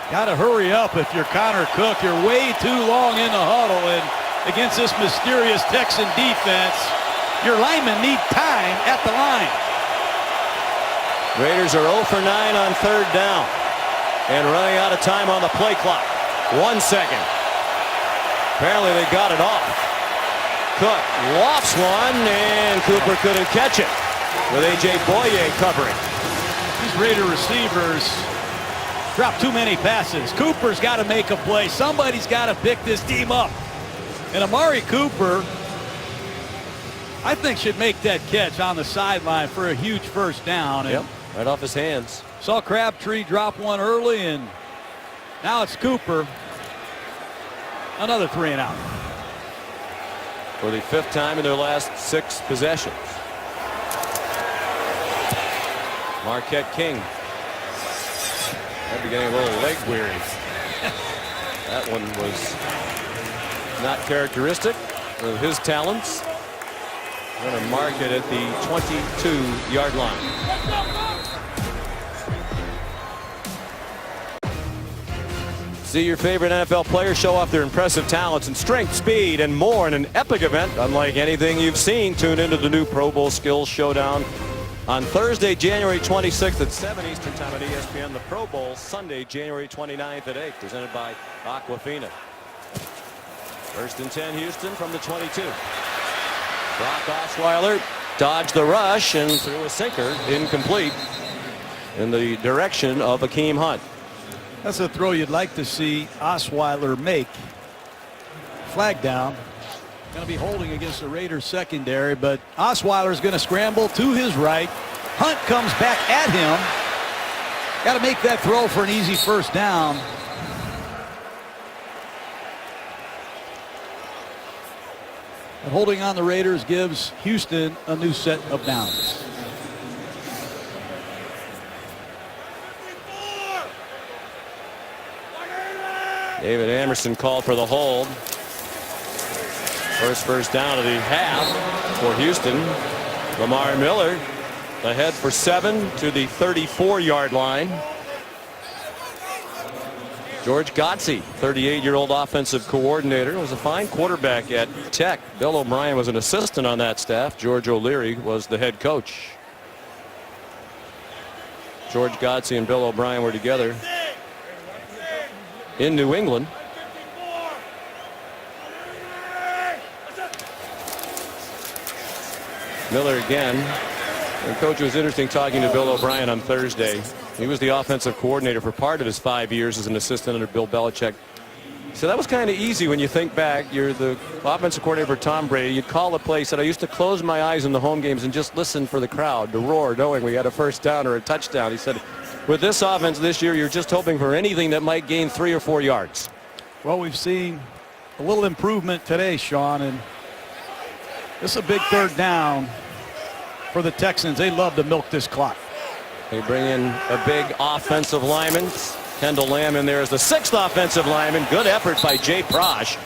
Got to hurry up if you're Connor Cook. You're way too long in the huddle, and against this mysterious Texan defense, your linemen need time at the line. Raiders are 0 for 9 on 3rd down and running out of time on the play clock. 1 second. Apparently they got it off. Cook lofts one, and Cooper couldn't catch it with A.J. Boye covering. These Raider receivers dropped too many passes. Cooper's got to make a play. Somebody's got to pick this team up. And Amari Cooper, I think, should make that catch on the sideline for a huge first down. And yep, right off his hands. Saw Crabtree drop one early, and now it's Cooper. Another 3 and out. For the 5th time in their last 6 possessions. Marquette King. I'd be getting a little leg weary. That one was not characteristic of his talents. Going to mark it at the 22-yard line. See your favorite NFL players show off their impressive talents and strength, speed, and more in an epic event unlike anything you've seen. Tune into the new Pro Bowl Skills Showdown on Thursday, January 26th at 7 Eastern Time on ESPN. The Pro Bowl Sunday, January 29th at 8, presented by Aquafina. 1st and 10, Houston from the 22. Brock Osweiler dodged the rush and threw a sinker, incomplete, in the direction of Akeem Hunt. That's a throw you'd like to see Osweiler make. Flag down. Going to be holding against the Raiders secondary, but Osweiler is going to scramble to his right. Hunt comes back at him. Got to make that throw for an easy first down. And holding on the Raiders gives Houston a new set of downs. David Amerson called for the hold. First down of the half for Houston. Lamar Miller ahead for 7 to the 34-yard line. George Godsey, 38-year-old offensive coordinator, was a fine quarterback at Tech. Bill O'Brien was an assistant on that staff. George O'Leary was the head coach. George Godsey and Bill O'Brien were together in New England. Miller again. And coach, it was interesting talking to Bill O'Brien on Thursday. He was the offensive coordinator for part of his 5 years as an assistant under Bill Belichick. So that was kind of easy when you think back. You're the offensive coordinator for Tom Brady. You'd call a play. Said I used to close my eyes in the home games and just listen for the crowd to roar, knowing we had a first down or a touchdown. He said, with this offense this year, you're just hoping for anything that might gain 3 or 4 yards. Well, we've seen a little improvement today, Sean, and this is a big third down for the Texans. They love to milk this clock. They bring in a big offensive lineman. Kendall Lamb in there as the 6th offensive lineman. Good effort by Jay Prosh.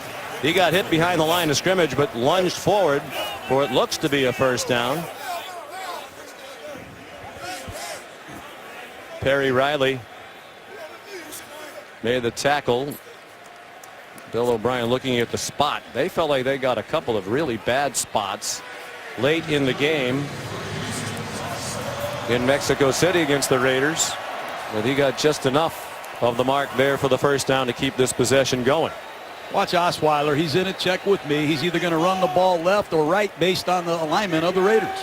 He got hit behind the line of scrimmage, but lunged forward for what looks to be a first down. Perry Riley made the tackle. Bill O'Brien looking at the spot. They felt like they got a couple of really bad spots late in the game in Mexico City against the Raiders. But he got just enough of the mark there for the first down to keep this possession going. Watch Osweiler. He's in a check with me. He's either going to run the ball left or right based on the alignment of the Raiders.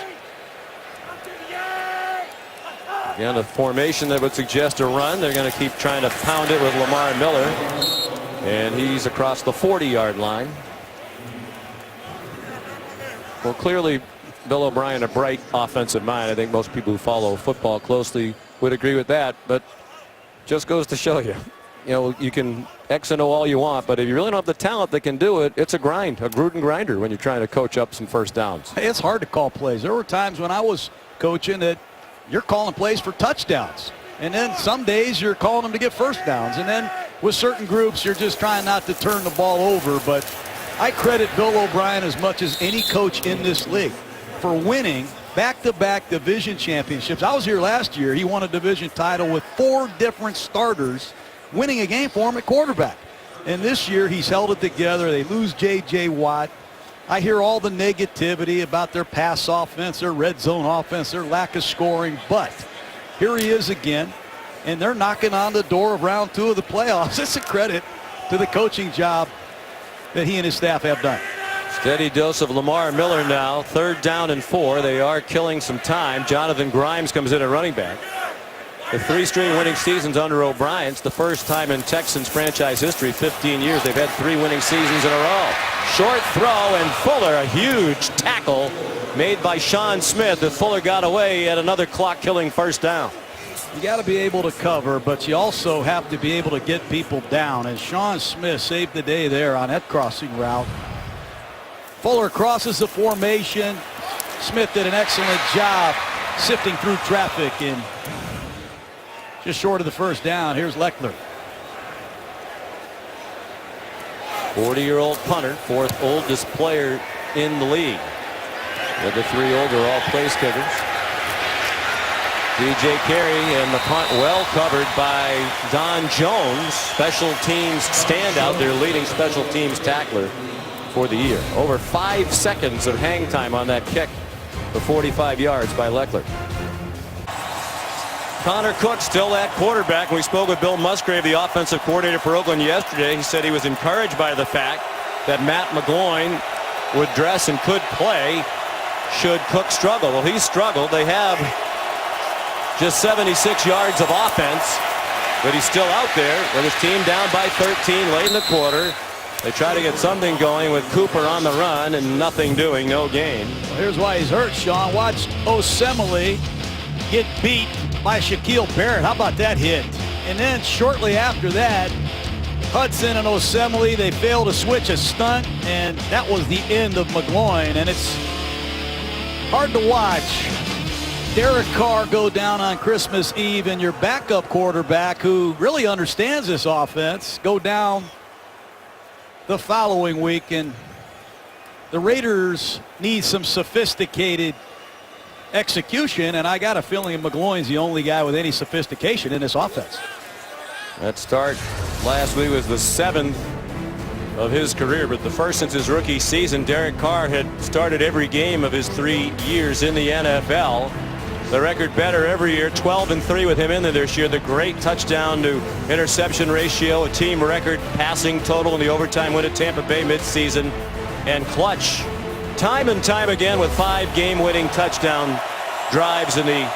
Again, a formation that would suggest a run. They're going to keep trying to pound it with Lamar Miller. And he's across the 40-yard line. Well, clearly, Bill O'Brien, a bright offensive mind. I think most people who follow football closely would agree with that. But just goes to show you, you can X and O all you want, but if you really don't have the talent that can do it, it's a grind, a Gruden grinder when you're trying to coach up some first downs. Hey, it's hard to call plays. There were times when I was coaching that you're calling plays for touchdowns. And then some days you're calling them to get first downs. And then with certain groups, you're just trying not to turn the ball over. But I credit Bill O'Brien as much as any coach in this league for winning back-to-back division championships. I was here last year. He won a division title with 4 different starters winning a game for him at quarterback. And this year he's held it together. They lose J.J. Watt. I hear all the negativity about their pass offense, their red zone offense, their lack of scoring. But here he is again, and they're knocking on the door of round 2 of the playoffs. It's a credit to the coaching job that he and his staff have done. Steady dose of Lamar Miller now. 3rd down and 4. They are killing some time. Jonathan Grimes comes in at running back. The 3 straight winning seasons under O'Brien. It's the first time in Texans franchise history, 15 years, they've had 3 winning seasons in a row. Short throw, and Fuller, a huge tackle made by Sean Smith. If Fuller got away at another clock-killing first down. You got to be able to cover, but you also have to be able to get people down. And Sean Smith saved the day there on that crossing route. Fuller crosses the formation. Smith did an excellent job sifting through traffic and just short of the first down. Here's Leckler. 40-year-old punter, fourth oldest player in the league. With the three older all place kickers. T.J. Carey and the punt well covered by Don Jones, special teams standout, their leading special teams tackler for the year. Over 5 seconds of hang time on that kick for 45 yards by Leckler. Connor Cook still at quarterback. We spoke with Bill Musgrave, the offensive coordinator for Oakland yesterday. He said he was encouraged by the fact that Matt McGloin would dress and could play should Cook struggle. Well, he struggled. They have just 76 yards of offense, but he's still out there with his team down by 13 late in the quarter. They try to get something going with Cooper on the run and nothing doing, no gain. Well, here's why he's hurt, Sean. Watch Osemele get beat by Shaquille Barrett. How about that hit? And then shortly after that, Hudson and Osemele, they failed to switch a stunt, and that was the end of McGloin. And it's hard to watch Derek Carr go down on Christmas Eve and your backup quarterback, who really understands this offense, go down the following week. And the Raiders need some sophisticated execution, and I got a feeling McGloin's the only guy with any sophistication in this offense. That start last week was the 7th of his career, but the first since his rookie season. Derek Carr had started every game of his 3 years in the NFL. The record better every year, 12-3 with him in there this year. The great touchdown to interception ratio, a team record passing total in the overtime win at Tampa Bay midseason, and clutch time and time again with 5 game-winning touchdown drives in the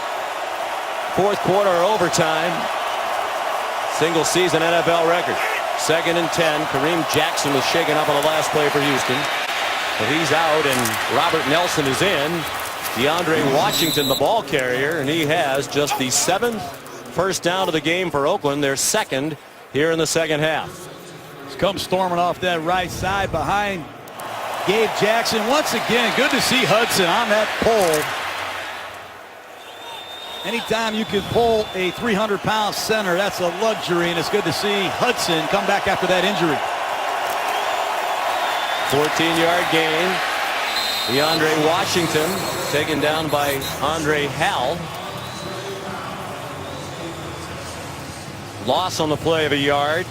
fourth quarter or overtime. Single season NFL record. 2nd and 10. Kareem Jackson was shaken up on the last play for Houston. But he's out and Robert Nelson is in. DeAndre Washington, the ball carrier, and he has just the 7th first down of the game for Oakland. Their 2nd here in the second half. He's come storming off that right side behind Gabe Jackson. Once again, good to see Hudson on that pole. Anytime you can pull a 300-pound center, that's a luxury, and it's good to see Hudson come back after that injury. 14-yard gain. DeAndre Washington taken down by Andre Hal. Loss on the play of a yard.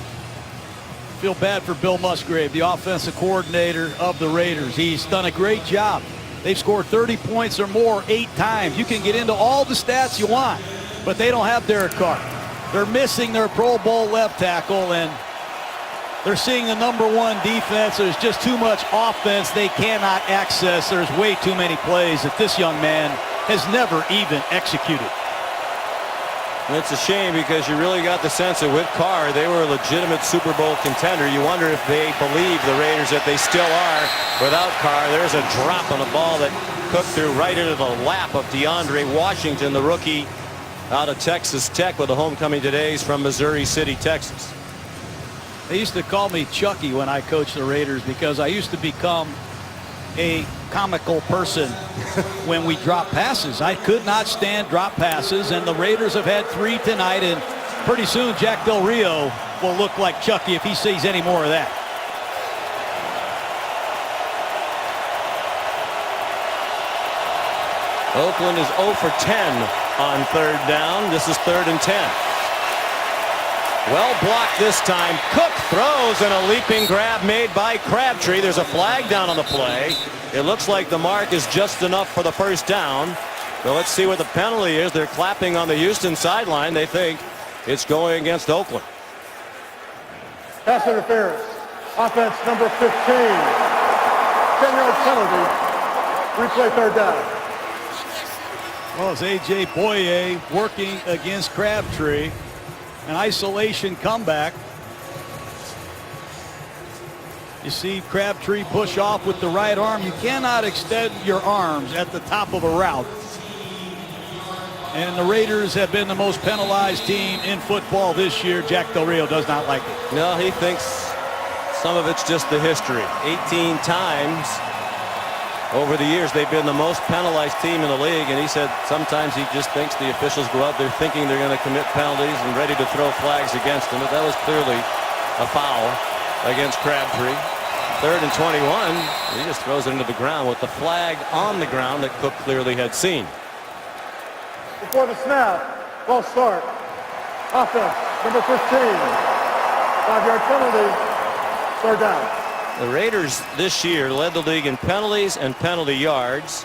Feel bad for Bill Musgrave, the offensive coordinator of the Raiders. He's done a great job. They've scored 30 points or more 8 times. You can get into all the stats you want, but they don't have Derek Carr. They're missing their Pro Bowl left tackle, and they're seeing the #1 defense. There's just too much offense they cannot access. There's way too many plays that this young man has never even executed. And it's a shame because you really got the sense that with Carr, they were a legitimate Super Bowl contender. You wonder if they believe, the Raiders, that they still are without Carr. There's a drop on a ball that Cook threw right into the lap of DeAndre Washington, the rookie out of Texas Tech, with a homecoming today. He's from Missouri City, Texas. They used to call me Chucky when I coached the Raiders because I used to become a comical person when we drop passes. I could not stand drop passes, and the Raiders have had 3 tonight, and pretty soon Jack Del Rio will look like Chucky if he sees any more of that. Oakland is 0 for 10 on 3rd down. This is 3rd and 10. Well blocked this time. Cook throws, and a leaping grab made by Crabtree. There's a flag down on the play. It looks like the mark is just enough for the first down. Well, let's see what the penalty is. They're clapping on the Houston sideline. They think it's going against Oakland. Pass interference. Offense number 15. 10-yard penalty. Replay 3rd down. Well, it's A.J. Boye working against Crabtree. An isolation comeback. You see Crabtree push off with the right arm. You cannot extend your arms at the top of a route. And the Raiders have been the most penalized team in football this year. Jack Del Rio does not like it. No, he thinks some of it's just the history. 18 times over the years they've been the most penalized team in the league, and he said sometimes he just thinks the officials go out there thinking they're going to commit penalties and ready to throw flags against them. But that was clearly a foul against Crabtree. 3rd and 21. He just throws it into the ground with the flag on the ground that Cook clearly had seen. Before the snap, false start. Offense, number 15. 5-yard penalty. 3rd down. The Raiders this year led the league in penalties and penalty yards.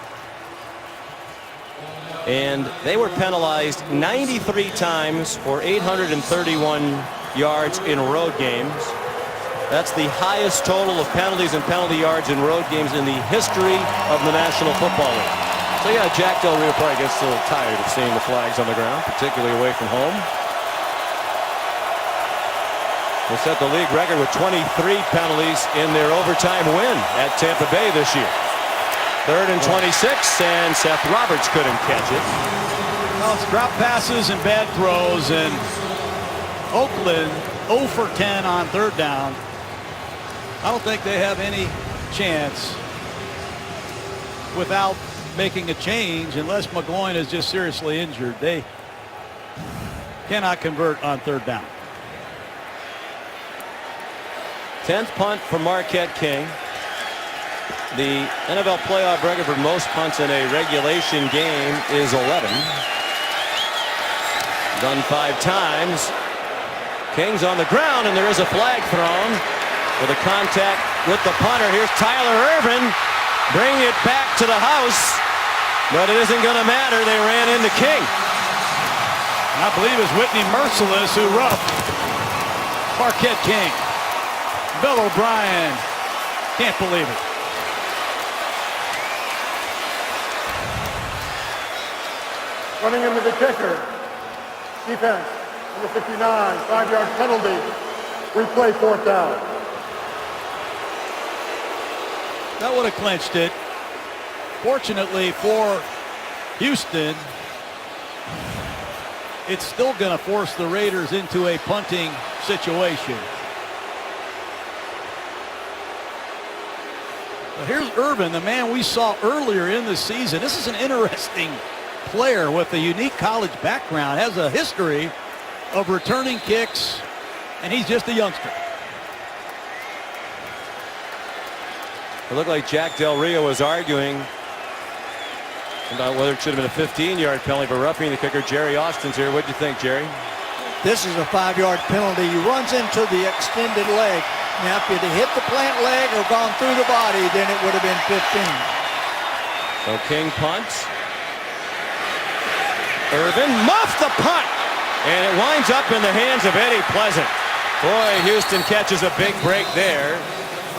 And they were penalized 93 times for 831 yards in road games. That's the highest total of penalties and penalty yards in road games in the history of the National Football League. So yeah, Jack Del Rio probably gets a little tired of seeing the flags on the ground, particularly away from home. They set the league record with 23 penalties in their overtime win at Tampa Bay this year. 3rd and 26, and Seth Roberts couldn't catch it. Well, it's drop passes and bad throws, and Oakland 0 for 10 on 3rd down. I don't think they have any chance without making a change unless McGloin is just seriously injured. They cannot convert on 3rd down. 10th punt for Marquette King. The NFL playoff record for most punts in a regulation game is 11. Done 5 times. King's on the ground, and there is a flag thrown with a contact with the punter. Here's Tyler Irvin bringing it back to the house, but it isn't going to matter. They ran into King. I believe it's Whitney Merciless who roughed Marquette King. Bill O'Brien can't believe it. Running into the kicker. Defense, number 59, 5-yard penalty. Replay 4th down. That would have clinched it. Fortunately for Houston, it's still going to force the Raiders into a punting situation. But here's Irvin, the man we saw earlier in the season. This is an interesting player with a unique college background, has a history of returning kicks, and he's just a youngster. It looked like Jack Del Rio was arguing about whether it should have been a 15-yard penalty for roughing the kicker. Jerry Austin's here. What'd you think, Jerry? This is a 5-yard penalty. He runs into the extended leg. Now, if he'd have hit the plant leg or gone through the body, then it would have been 15. So King punts. Irvin muffed the punt, and it winds up in the hands of Eddie Pleasant. Boy, Houston catches a big break there,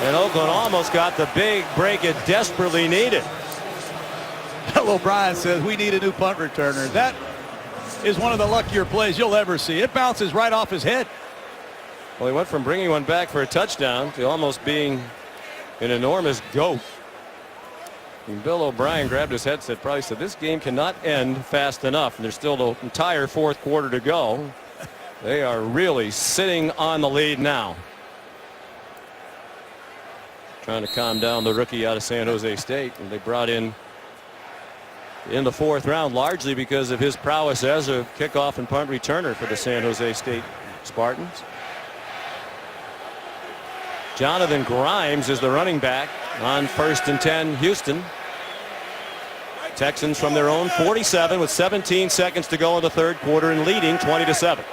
and Oakland almost got the big break it desperately needed. Bill O'Brien says we need a new punt returner. That is one of the luckier plays you'll ever see. It bounces right off his head. Well, he went from bringing one back for a touchdown to almost being an enormous goat. And Bill O'Brien grabbed his headset, probably said this game cannot end fast enough. And there's still the entire 4th quarter to go. They are really sitting on the lead now. Trying to calm down the rookie out of San Jose State. And they brought in the 4th round largely because of his prowess as a kickoff and punt returner for the San Jose State Spartans. Jonathan Grimes is the running back on 1st and 10 Houston. Texans from their own 47 with 17 seconds to go in the 3rd quarter and leading 20-7.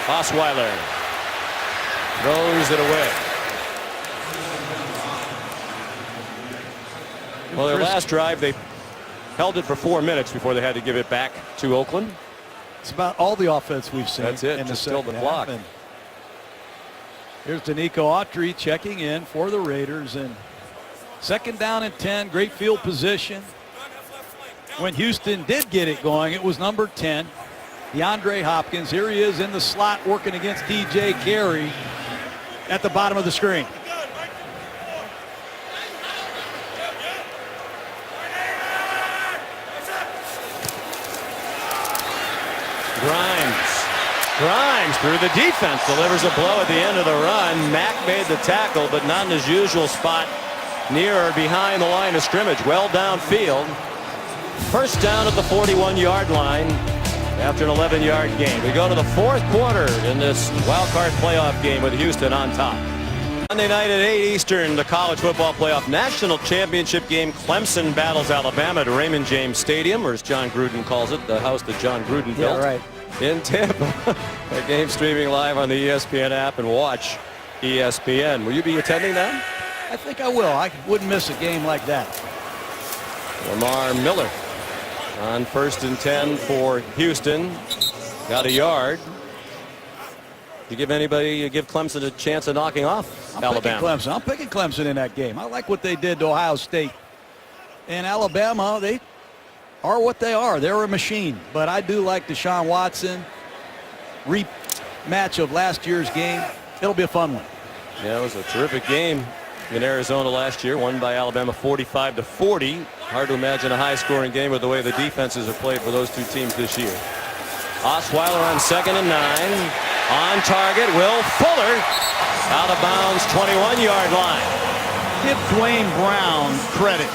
Osweiler throws it away. Well, their last drive, they held it for 4 minutes before they had to give it back to Oakland. It's about all the offense we've seen. That's it, in just the still the block. And here's Danico Autry checking in for the Raiders. And 2nd down and 10, great field position. When Houston did get it going, it was number 10, DeAndre Hopkins. Here he is in the slot working against TJ Carey at the bottom of the screen. Grimes through the defense delivers a blow at the end of the run. Mack made the tackle, but not in his usual spot near or behind the line of scrimmage. Well downfield. 1st down at the 41-yard line. after an 11-yard gain. We go to the fourth quarter in this wild card playoff game with Houston on top. Monday night at 8 Eastern, the college football playoff national championship game. Clemson battles Alabama at Raymond James Stadium, or as John Gruden calls it, the house that John Gruden built. Yeah, right. In Tampa. A game streaming live on the ESPN app and watch ESPN. Will you be attending that? I think I will. I wouldn't miss a game like that. Lamar Miller on 1st and 10 for Houston. Got a yard. You give Clemson a chance of knocking off Alabama? I'm picking Clemson in that game. I like what they did to Ohio State. And Alabama, they are what they are. They're a machine. But I do like Deshaun Watson. Rematch of last year's game. It'll be a fun one. Yeah, it was a terrific game in Arizona last year. Won by Alabama 45-40. Hard to imagine a high-scoring game with the way the defenses have played for those two teams this year. Osweiler on 2nd and 9. On target, Will Fuller. Out of bounds, 21-yard line. Give Dwayne Brown credit.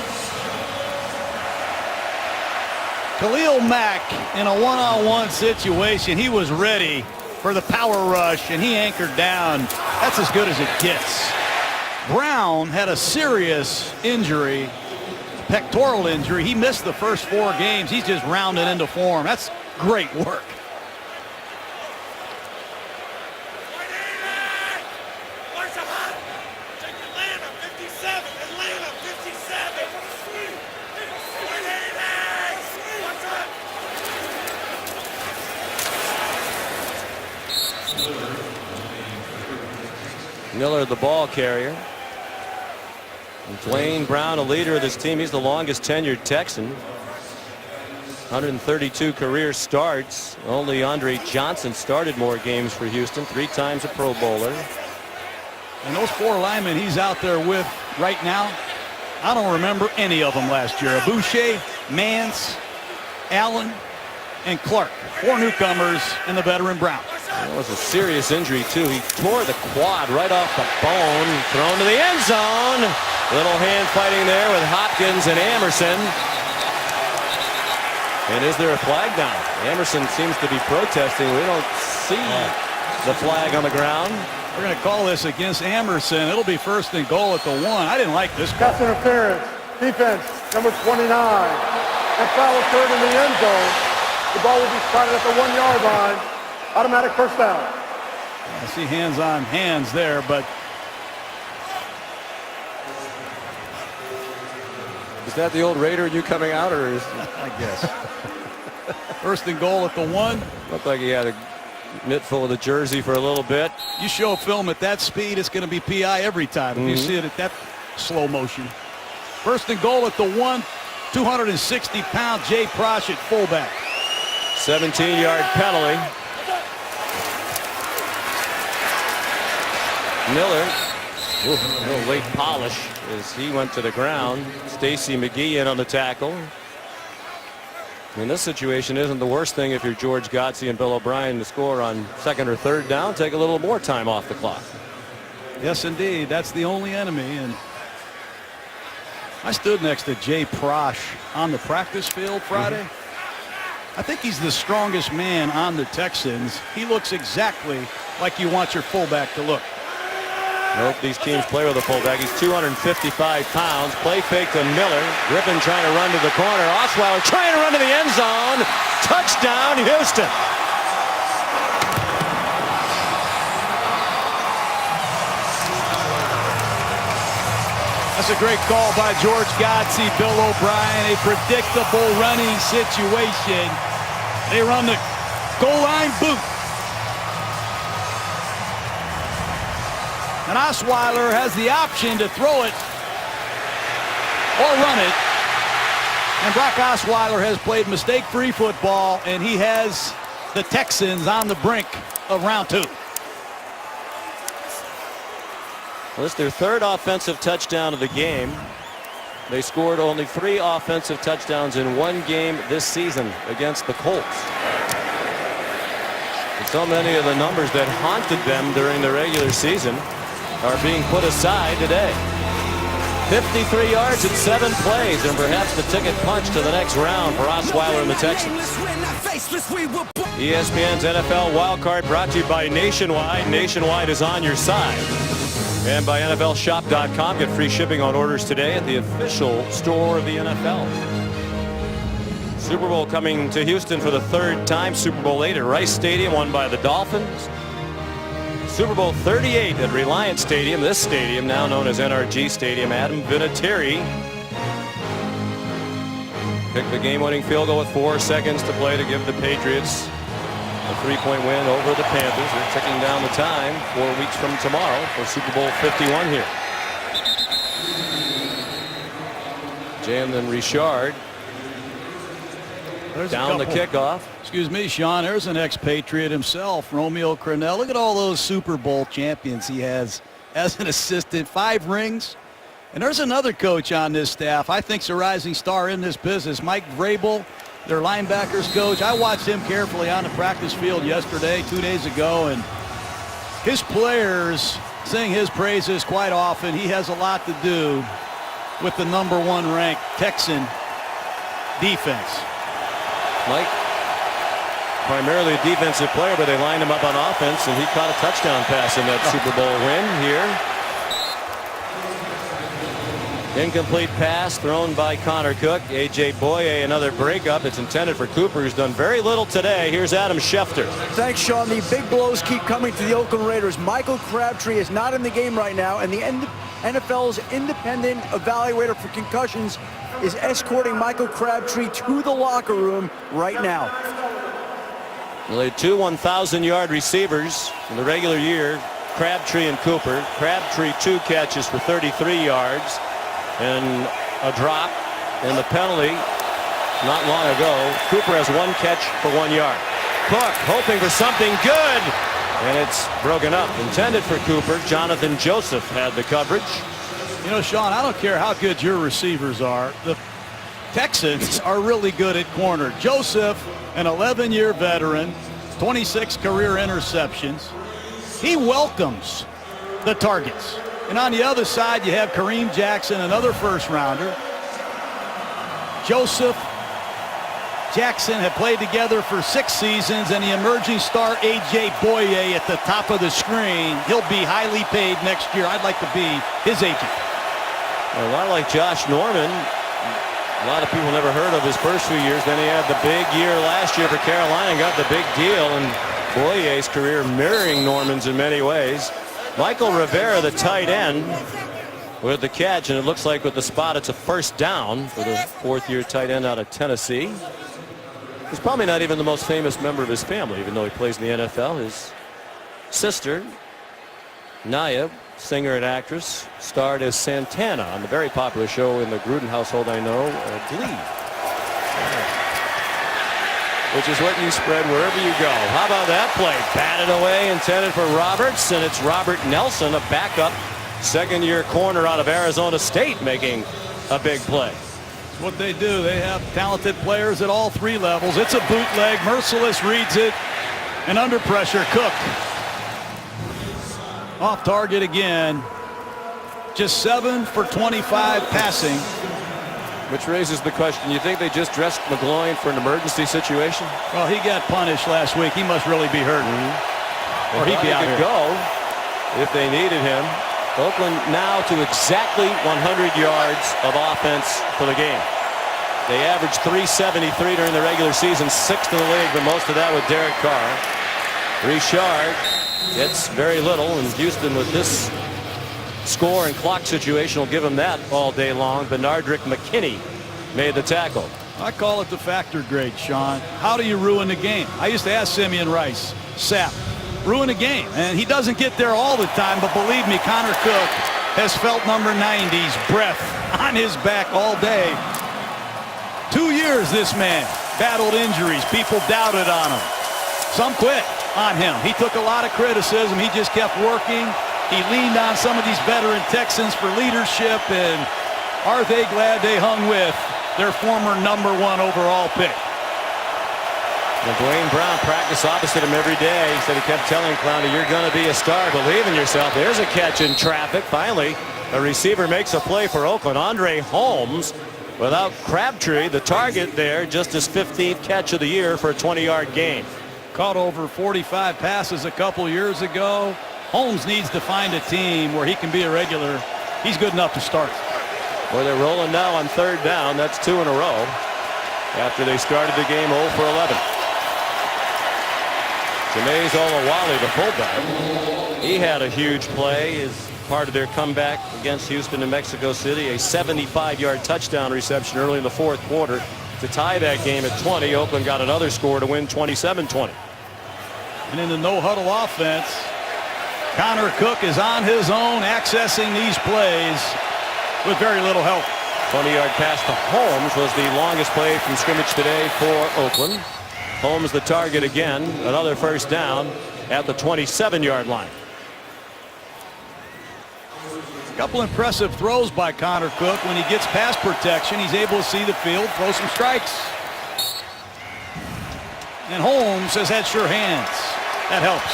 Khalil Mack in a one-on-one situation. He was ready for the power rush, and he anchored down. That's as good as it gets. Brown had a serious injury, pectoral injury. He missed the first 4 games. He's just rounded into form. That's great work. Miller, the ball carrier. And Dwayne Brown, a leader of this team. He's the longest tenured Texan. 132 career starts. Only Andre Johnson started more games for Houston. 3 times a Pro Bowler. And those 4 linemen he's out there with right now, I don't remember any of them last year. Boucher, Mance, Allen, and Clark. 4 newcomers and the veteran Brown. That was a serious injury, too. He tore the quad right off the bone. Thrown to the end zone. Little hand fighting there with Hopkins and Emerson. And is there a flag down? Emerson seems to be protesting. We don't see the flag on the ground. We're going to call this against Emerson. It'll be 1st and goal at the 1. I didn't like this call. Pass interference. Defense, number 29. That foul occurred in the end zone. The ball will be spotted at the 1-yard line. Automatic first down. I see hands on hands there, but is that the old Raider you coming out, or is I guess 1st and goal at the 1. Looked like he had a mitt full of the jersey for a little bit. You show film at that speed, it's going to be PI every time. If you see it at that slow motion. 1st and goal at the 1. 260-pound Jay Prosh at fullback. 17-yard penalty. Miller, a little late polish as he went to the ground. Stacy McGee in on the tackle. I mean, this situation isn't the worst thing if you're George Godsey and Bill O'Brien to score on 2nd or 3rd down. Take a little more time off the clock. Yes, indeed. That's the only enemy. And I stood next to Jay Prosh on the practice field Friday. I think he's the strongest man on the Texans. He looks exactly like you want your fullback to look. Nope, these teams play with a fullback. He's 255 pounds. Play fake to Miller. Griffin trying to run to the corner. Osweiler trying to run to the end zone. Touchdown, Houston. That's a great call by George Godsey, Bill O'Brien. A predictable running situation. They run the goal line boot. And Osweiler has the option to throw it or run it. And Brock Osweiler has played mistake-free football, and he has the Texans on the brink of round 2. Well, it's their 3rd offensive touchdown of the game. They scored only 3 offensive touchdowns in 1 game this season against the Colts. And so many of the numbers that haunted them during the regular season are being put aside today. 53 yards in 7 plays, and perhaps the ticket punch to the next round for Osweiler and the Texans. ESPN's NFL Wildcard brought to you by Nationwide. Nationwide is on your side. And by NFLshop.com. Get free shipping on orders today at the official store of the NFL. Super Bowl coming to Houston for the 3rd time. Super Bowl 8 at Rice Stadium, won by the Dolphins. Super Bowl 38 at Reliant Stadium. This stadium, now known as NRG Stadium. Adam Vinatieri picked the game-winning field goal with 4 seconds to play to give the Patriots a 3-point win over the Panthers. They're ticking down the time 4 weeks from tomorrow for Super Bowl 51 here. Jam then Richard. There's down the kickoff. Excuse me, Sean. There's an expatriate himself, Romeo Crennel. Look at all those Super Bowl champions he has as an assistant. 5 rings. And there's another coach on this staff. I think's a rising star in this business. Mike Vrabel, their linebackers coach. I watched him carefully on the practice field yesterday, 2 days ago, and his players sing his praises quite often. He has a lot to do with the #1 ranked Texan defense. Mike, primarily a defensive player, but they lined him up on offense, and he caught a touchdown pass in that Super Bowl win here. Incomplete pass thrown by Connor Cook. A.J. Boye, another breakup. It's intended for Cooper, who's done very little today. Here's Adam Schefter. Thanks, Sean. The big blows keep coming to the Oakland Raiders. Michael Crabtree is not in the game right now, and the NFL's independent evaluator for concussions is escorting Michael Crabtree to the locker room right now. Well, they had 2 1,000-yard receivers in the regular year, Crabtree and Cooper. Crabtree 2 catches for 33 yards. And a drop and the penalty not long ago. Cooper has 1 catch for 1 yard. Cook hoping for something good, and it's broken up. Intended for Cooper. Jonathan Joseph had the coverage. You know, Sean, I don't care how good your receivers are. The Texans are really good at corner. Joseph, an 11-year veteran, 26 career interceptions. He welcomes the targets. And on the other side, you have Kareem Jackson, another first-rounder. Joseph, Jackson have played together for 6 seasons, and the emerging star A.J. Boye at the top of the screen. He'll be highly paid next year. I'd like to be his agent. A lot like Josh Norman. A lot of people never heard of his first few years. Then he had the big year last year for Carolina and got the big deal. And Boye's career mirroring Norman's in many ways. Michael Rivera, the tight end, with the catch, and it looks like with the spot it's a first down for the 4th-year tight end out of Tennessee. He's probably not even the most famous member of his family, even though he plays in the NFL. His sister, Naya, singer and actress, starred as Santana on the very popular show in the Gruden household I know, Glee. Which is what you spread wherever you go. How about that play? Batted away, intended for Roberts, and it's Robert Nelson, a backup 2nd-year corner out of Arizona State, making a big play. It's what they do. They have talented players at all 3 levels. It's a bootleg. Merciless reads it, and under pressure, Cook. Off target again. Just 7 for 25 passing. Which raises the question, you think they just dressed McGloin for an emergency situation? Well, he got punished last week. He must really be hurt. Or he'd be out here. Go if they needed him. Oakland now to exactly 100 yards of offense for the game. They averaged 373 during the regular season, 6th in the league, but most of that with Derek Carr. Richard gets very little, and Houston with this score and clock situation will give him that all day long. Bernardrick McKinney made the tackle. I call it the factor grade, Sean. How do you ruin the game? I used to ask Simeon Rice, Sap, ruin a game. And he doesn't get there all the time, but believe me, Connor Cook has felt number 90's breath on his back all day. 2 years this man battled injuries. People doubted on him. Some quit on him. He took a lot of criticism. He just kept working. He leaned on some of these veteran Texans for leadership, and are they glad they hung with their former #1 overall pick? And Dwayne Brown practiced opposite him every day. He said he kept telling Clowney, you're going to be a star. Believe in yourself. There's a catch in traffic. Finally, a receiver makes a play for Oakland. Andre Holmes, without Crabtree, the target there, just his 15th catch of the year for a 20-yard gain. Caught over 45 passes a couple years ago. Holmes needs to find a team where he can be a regular. He's good enough to start. Well, they're rolling now on 3rd down. That's 2 in a row after they started the game 0 for 11. Jamaze Olawale, the fullback, he had a huge play as part of their comeback against Houston and Mexico City. A 75-yard touchdown reception early in the 4th quarter to tie that game at 20. Oakland got another score to win 27-20. And in the no-huddle offense, Connor Cook is on his own, accessing these plays with very little help. 20-yard pass to Holmes was the longest play from scrimmage today for Oakland. Holmes the target again. Another 1st down at the 27-yard line. A couple impressive throws by Connor Cook. When he gets pass protection, he's able to see the field, throw some strikes. And Holmes has had sure hands. That helps.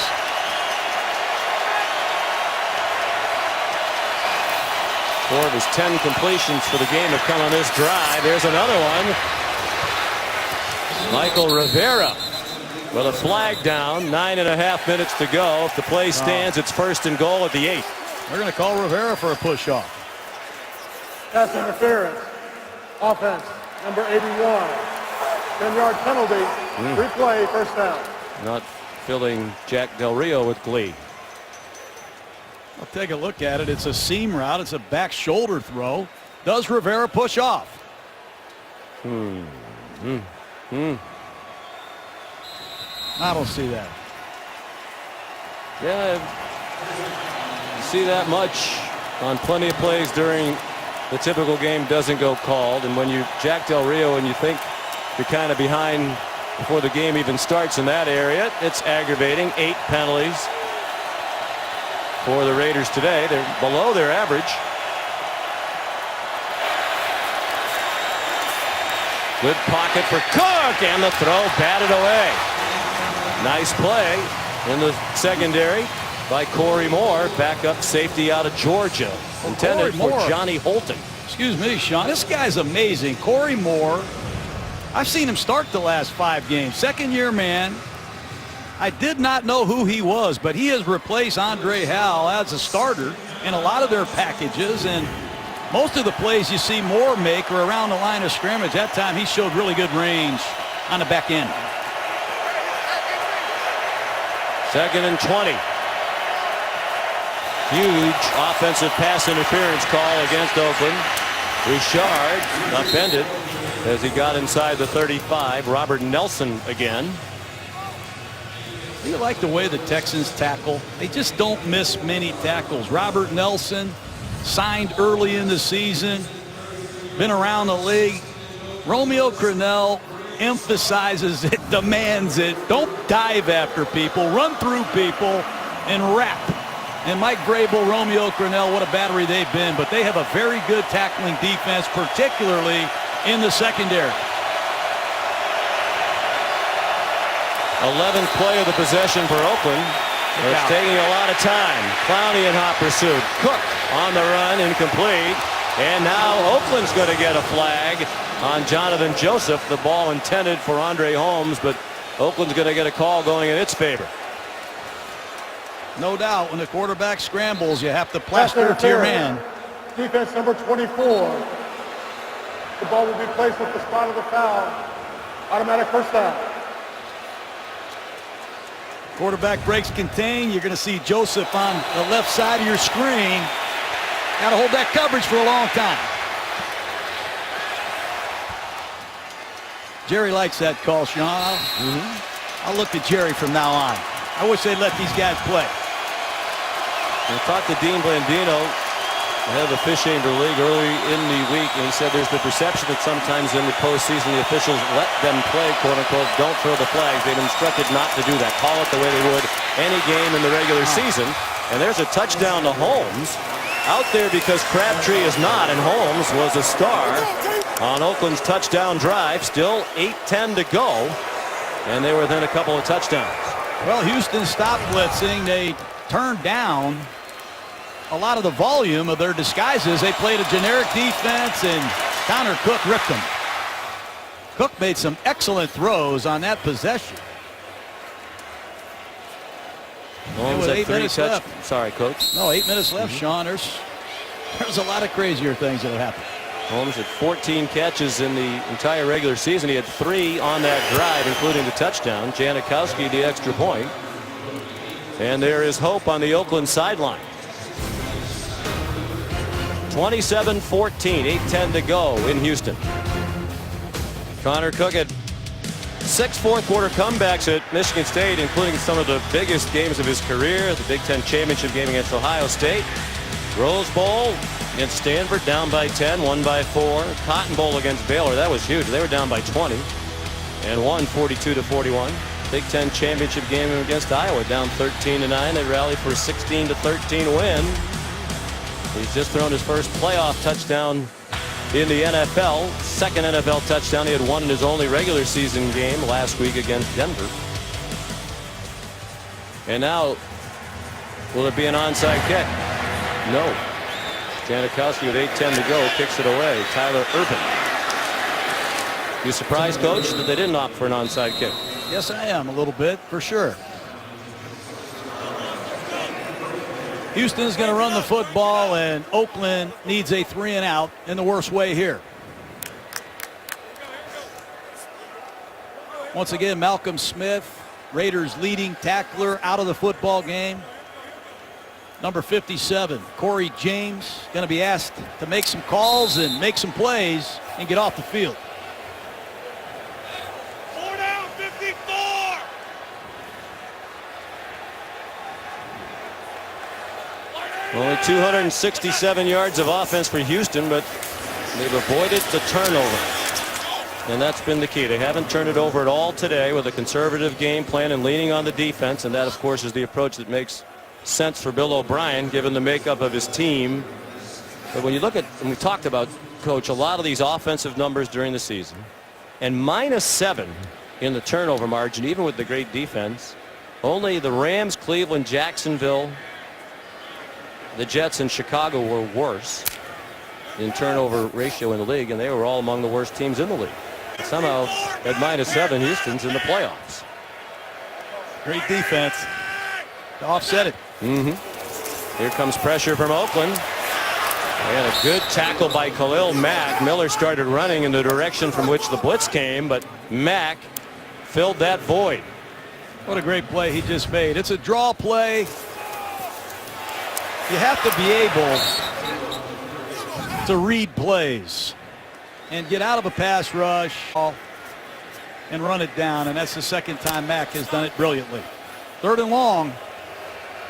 Four of his 10 completions for the game have come on this drive. There's another one. Michael Rivera with a flag down. 9.5 minutes to go. If the play stands, it's 1st and goal at the 8. We're going to call Rivera for a push-off. Pass interference. Offense, number 81. 10-yard penalty. Replay, 1st down. Not filling Jack Del Rio with glee. I'll take a look at it. It's a seam route. It's a back shoulder throw. Does Rivera push off? I don't see that. Yeah, you see that much on plenty of plays during the typical game doesn't go called. And when you Jack Del Rio and you think you're kind of behind before the game even starts in that area, it's aggravating. 8 penalties for the Raiders today. They're below their average. Good pocket for Cook, and the throw batted away. Nice play in the secondary by Corey Moore, backup safety out of Georgia, intended for Johnny Holton. Excuse me, Sean. This guy's amazing. Corey Moore. I've seen him start the last 5 games. Second-year man. I did not know who he was, but he has replaced Andre Howell as a starter in a lot of their packages, and most of the plays you see Moore make are around the line of scrimmage. That time he showed really good range on the back end. 2nd and 20. Huge offensive pass interference call against Oakland. Richard upended as he got inside the 35. Robert Nelson again. Do you like the way the Texans tackle? They just don't miss many tackles. Robert Nelson signed early in the season, been around the league. Romeo Crennel emphasizes it, demands it. Don't dive after people, run through people, and wrap. And Mike Vrabel, Romeo Crennel, what a battery they've been, but they have a very good tackling defense, particularly in the secondary. 11th play of the possession for Oakland. It's taking a lot of time. Clowney in hot pursuit. Cook on the run, incomplete. And now Oakland's going to get a flag on Jonathan Joseph. The ball intended for Andre Holmes, but Oakland's going to get a call going in its favor. No doubt, when the quarterback scrambles, you have to plaster it to your man. Defense number 24. The ball will be placed at the spot of the foul. Automatic 1st down. Quarterback breaks contain. You're going to see Joseph on the left side of your screen. Got to hold that coverage for a long time. Jerry likes that call, Sean. I'll look at Jerry from now on. I wish they'd let these guys play. I talked to Dean Blandino, the head of the Fish-Chamber League, early in the week, and he said there's the perception that sometimes in the postseason the officials let them play, quote-unquote, don't throw the flags. They've instructed not to do that. Call it the way they would any game in the regular season. And there's a touchdown to Holmes. Out there because Crabtree is not, and Holmes was a star on Oakland's touchdown drive. Still 8:10 to go. and they were within a couple of touchdowns. Well, Houston stopped blitzing. They turned down a lot of the volume of their disguises. They played a generic defense, and Connor Cook ripped them. Cook made some excellent throws on that possession. With 8 minutes left. Sorry, Coach. No, 8 minutes left, Sean. There's a lot of crazier things that have happened. Holmes had 14 catches in the entire regular season. He had 3 on that drive, including the touchdown. Janikowski the extra point. And there is hope on the Oakland sideline. 27-14, 8:10 to go in Houston. Connor Cook had 6 fourth-quarter comebacks at Michigan State, including some of the biggest games of his career. The Big Ten championship game against Ohio State. Rose Bowl against Stanford, down by 10, won by 4. Cotton Bowl against Baylor, that was huge. They were down by 20 and won 42-41. Big Ten championship game against Iowa, down 13-9. They rallied for a 16-13 win. He's just thrown his first playoff touchdown in the NFL. Second NFL touchdown. He had one in his only regular season game last week against Denver. And now, will it be an onside kick? No. Janikowski with 8:10 to go kicks it away. Tyler Urban. You surprised, Coach, that they didn't opt for an onside kick? Yes, I am a little bit, for sure. Houston's going to run the football, and Oakland needs a 3-and-out in the worst way here. Once again, Malcolm Smith, Raiders leading tackler, out of the football game. Number 57, Corey James, going to be asked to make some calls and make some plays and get off the field. 4 down, 54. Only 267 yards of offense for Houston, but they've avoided the turnover. And that's been the key. They haven't turned it over at all today with a conservative game plan and leaning on the defense. And that, of course, is the approach that makes sense for Bill O'Brien, given the makeup of his team. But when you look at, and we talked about, Coach, a lot of these offensive numbers during the season, and -7 in the turnover margin, even with the great defense. Only the Rams, Cleveland, Jacksonville, the Jets, and Chicago were worse in turnover ratio in the league, and they were all among the worst teams in the league. But somehow, at -7, Houston's in the playoffs. Great defense to offset it. Here comes pressure from Oakland. And a good tackle by Khalil Mack. Miller started running in the direction from which the blitz came, but Mack filled that void. What a great play he just made. It's a draw play. You have to be able to read plays and get out of a pass rush and run it down, and that's the second time Mack has done it brilliantly. 3rd and long.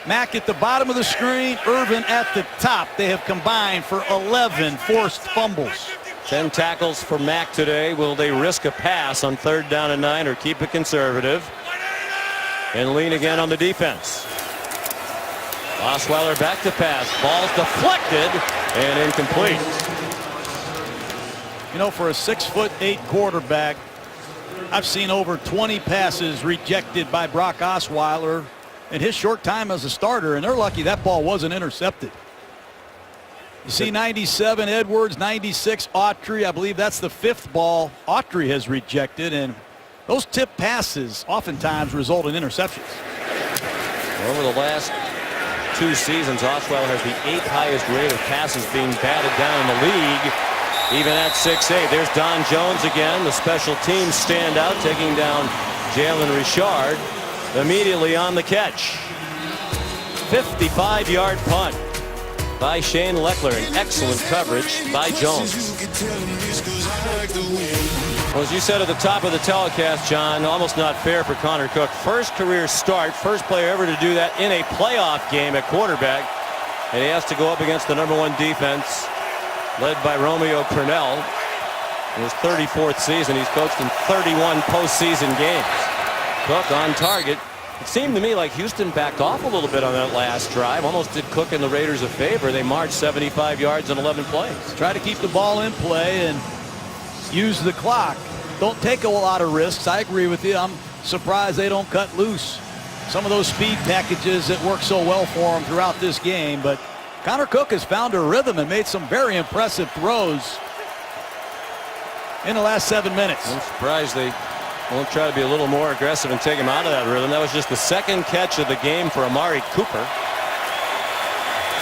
Mack at the bottom of the screen, Irvin at the top. They have combined for 11 forced fumbles. 10 tackles for Mack today. Will they risk a pass on 3rd down and 9 or keep it conservative and lean again on the defense? Osweiler back to pass. Ball's deflected and incomplete. You know, for a 6'8" quarterback, I've seen over 20 passes rejected by Brock Osweiler in his short time as a starter, and they're lucky that ball wasn't intercepted. You see 97 Edwards, 96 Autry. I believe that's the 5th ball Autry has rejected, and those tip passes oftentimes result in interceptions. Over the last 2 seasons, Osweiler has the 8th highest rate of passes being batted down in the league, even at 6'8". There's Don Jones again, the special teams standout, taking down Jalen Richard immediately on the catch. 55-yard punt by Shane Leckler. Excellent coverage by Jones. Well, as you said at the top of the telecast, John, almost not fair for Connor Cook. First career start, first player ever to do that in a playoff game at quarterback. And he has to go up against the #1 defense led by Romeo Crennel. In his 34th season, he's coached in 31 postseason games. Cook on target. It seemed to me like Houston backed off a little bit on that last drive. Almost did Cook and the Raiders a favor. They marched 75 yards in 11 plays. Try to keep the ball in play and use the clock. Don't take a lot of risks. I agree with you. I'm surprised they don't cut loose some of those speed packages that work so well for him throughout this game. But Connor Cook has found a rhythm and made some very impressive throws in the last 7 minutes. I'm surprised they won't try to be a little more aggressive and take him out of that rhythm. That was just the second catch of the game for Amari Cooper.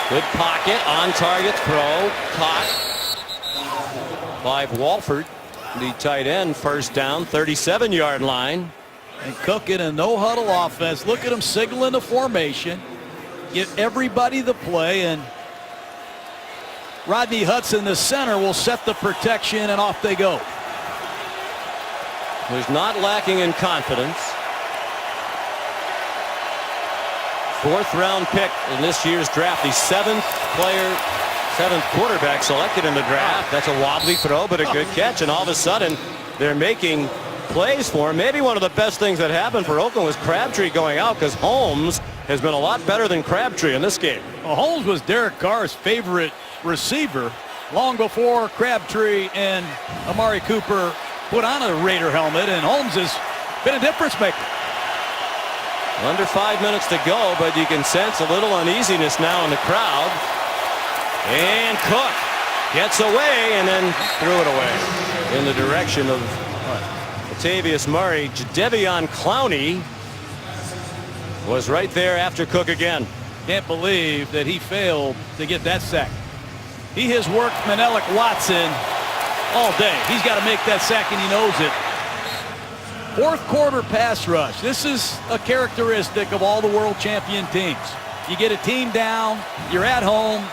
Good pocket, on target throw, caught. Clive Walford, the tight end, first down, 37-yard line. And Cook in a no-huddle offense. Look at him signaling the formation. Give everybody the play, and Rodney Hudson, the center, will set the protection, and off they go. He's not lacking in confidence. Fourth-round pick in this year's draft. The seventh quarterback selected in the draft. That's a wobbly throw, but a good catch. And all of a sudden, they're making plays for him. Maybe one of the best things that happened for Oakland was Crabtree going out, because Holmes has been a lot better than Crabtree in this game. Well, Holmes was Derek Carr's favorite receiver long before Crabtree and Amari Cooper put on a Raider helmet, and Holmes has been a difference maker. Under 5 minutes to go, but you can sense a little uneasiness now in the crowd. And Cook gets away and then threw it away in the direction of Latavius Murray. Jadeveon Clowney was right there after Cook again. Can't believe that he failed to get that sack. He has worked Menelik Watson all day. He's got to make that sack, and he knows it. Fourth quarter pass rush. This is a characteristic of all the world champion teams. You get a team down, you're at home,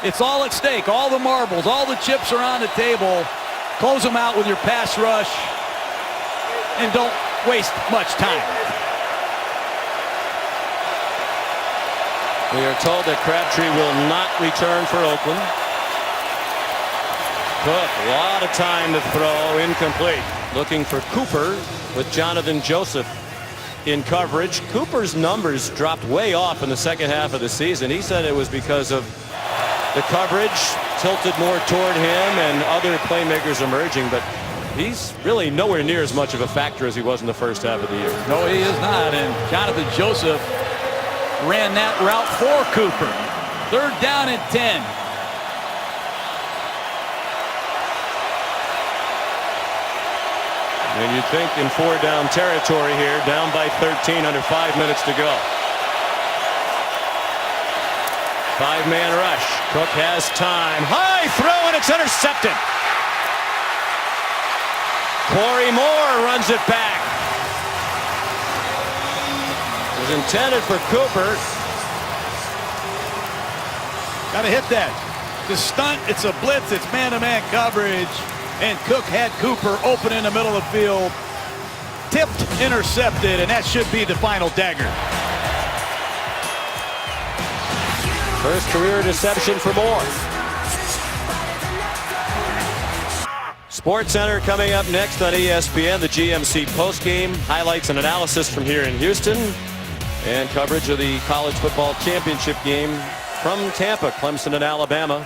it's all at stake. All the marbles, all the chips are on the table. Close them out with your pass rush, and don't waste much time. We are told that Crabtree will not return for Oakland. Cook, a lot of time to throw, incomplete. Looking for Cooper with Jonathan Joseph in coverage. Cooper's numbers dropped way off in the second half of the season. He said it was because of the coverage tilted more toward him and other playmakers emerging, but he's really nowhere near as much of a factor as he was in the first half of the year. No, he is not. And Jonathan Joseph ran that route for Cooper. Third down and 10. And you'd think in 4-down territory here, down by 13, under 5 minutes to go. Five-man rush. Cook has time. High throw, and it's intercepted. Corey Moore runs it back. It was intended for Cooper. Got to hit that. The stunt, it's a blitz, it's man-to-man coverage. And Cook had Cooper open in the middle of the field. Tipped, intercepted, and that should be the final dagger. First career interception for Moore. Sports Center coming up next on ESPN. The GMC postgame highlights and analysis from here in Houston, and coverage of the college football championship game from Tampa, Clemson and Alabama.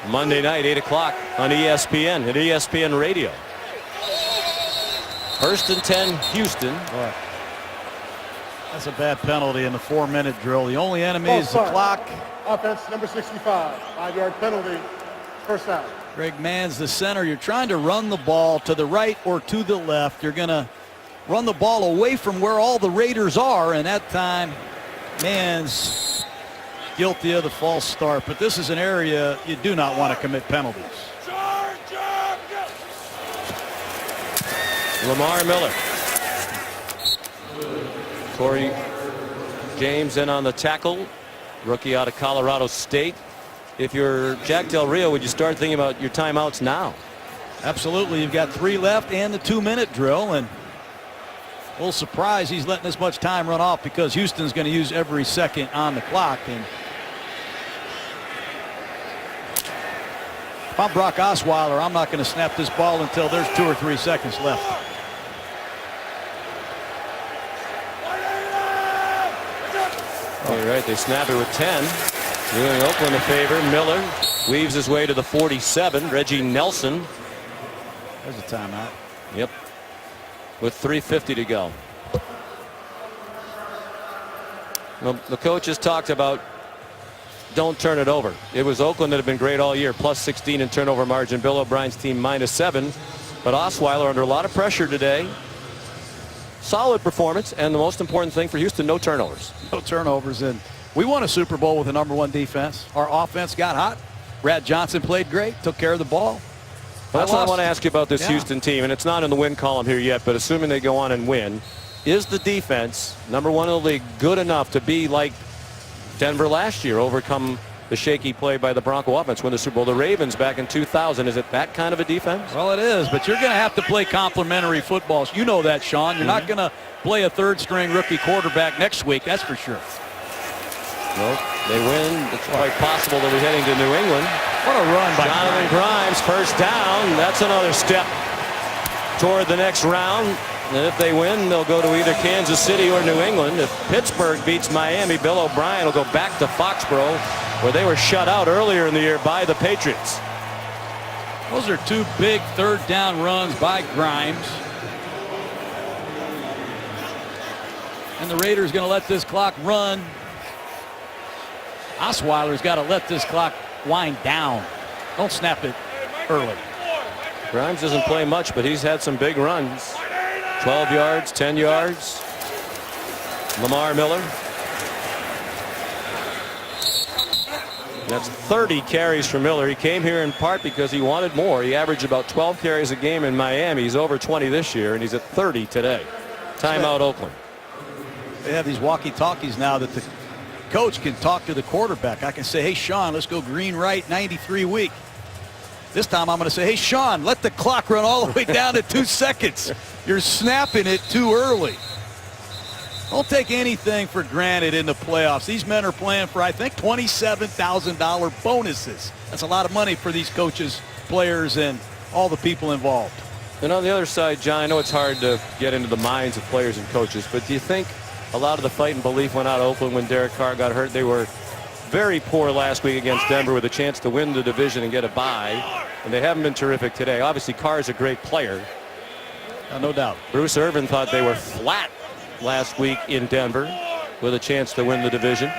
Monday night, 8 o'clock on ESPN and ESPN Radio. First and 10, Houston. Boy, that's a bad penalty in the 4-minute drill. The only enemy is the clock. Offense number 65, 5-yard penalty, first down. Greg Mann's the center. You're trying to run the ball to the right or to the left. You're going to run the ball away from where all the Raiders are, and that time Mann's guilty of the false start. But this is an area you do not want to commit penalties. Lamar Miller. Corey James in on the tackle. Rookie out of Colorado State. If you're Jack Del Rio, would you start thinking about your timeouts now? Absolutely. You've got 3 left and the 2-minute drill, and a little surprised he's letting this much time run off, because Houston's going to use every second on the clock. And if I'm Brock Osweiler, I'm not going to snap this ball until there's 2 or 3 seconds left. All right, they snap it with 10. Doing Oakland a favor. Miller weaves his way to the 47. Reggie Nelson. There's a timeout. Yep. with 3:50 to go. Well, the coach has talked about don't turn it over. It was Oakland that had been great all year, plus 16 in turnover margin. Bill O'Brien's team -7. But Osweiler under a lot of pressure today. Solid performance, and the most important thing for Houston, no turnovers. No turnovers, and we won a Super Bowl with the #1 defense. Our offense got hot. Brad Johnson played great, took care of the ball. Well, that's what I want to ask you about this Houston team, and it's not in the win column here yet, but assuming they go on and win, is the defense, #1 in the league, good enough to be like Denver last year, overcome the shaky play by the Bronco offense, win the Super Bowl? The Ravens back in 2000, is it that kind of a defense? Well, it is, but you're going to have to play complementary football. You know that, Sean. You're not going to play a third-string rookie quarterback next week, that's for sure. Well, they win. It's quite possible they'll be heading to New England. What a run by Jonathan Grimes, first down. That's another step toward the next round. And if they win, they'll go to either Kansas City or New England. If Pittsburgh beats Miami, Bill O'Brien will go back to Foxborough, where they were shut out earlier in the year by the Patriots. Those are two big third-down runs by Grimes. And the Raiders going to let this clock run. Osweiler's got to let this clock wind down. Don't snap it early. Grimes doesn't play much, but he's had some big runs. 12 yards, 10 yards. Lamar Miller. That's 30 carries for Miller. He came here in part because he wanted more. He averaged about 12 carries a game in Miami. He's over 20 this year, and he's at 30 today. Timeout, Oakland. They have these walkie-talkies now that the coach can talk to the quarterback. I can say, hey, Sean, let's go green right 93 week. This time I'm going to say, hey, Sean, let the clock run all the way down to 2 seconds. You're snapping it too early. Don't take anything for granted in the playoffs. These men are playing for, I think, $27,000 bonuses. That's a lot of money for these coaches, players, and all the people involved. And on the other side, John, I know it's hard to get into the minds of players and coaches, but do you think a lot of the fight and belief went out of Oakland when Derek Carr got hurt? They were very poor last week against Denver with a chance to win the division and get a bye, and they haven't been terrific today. Obviously, Carr is a great player. No doubt. Bruce Irvin thought they were flat last week in Denver with a chance to win the division.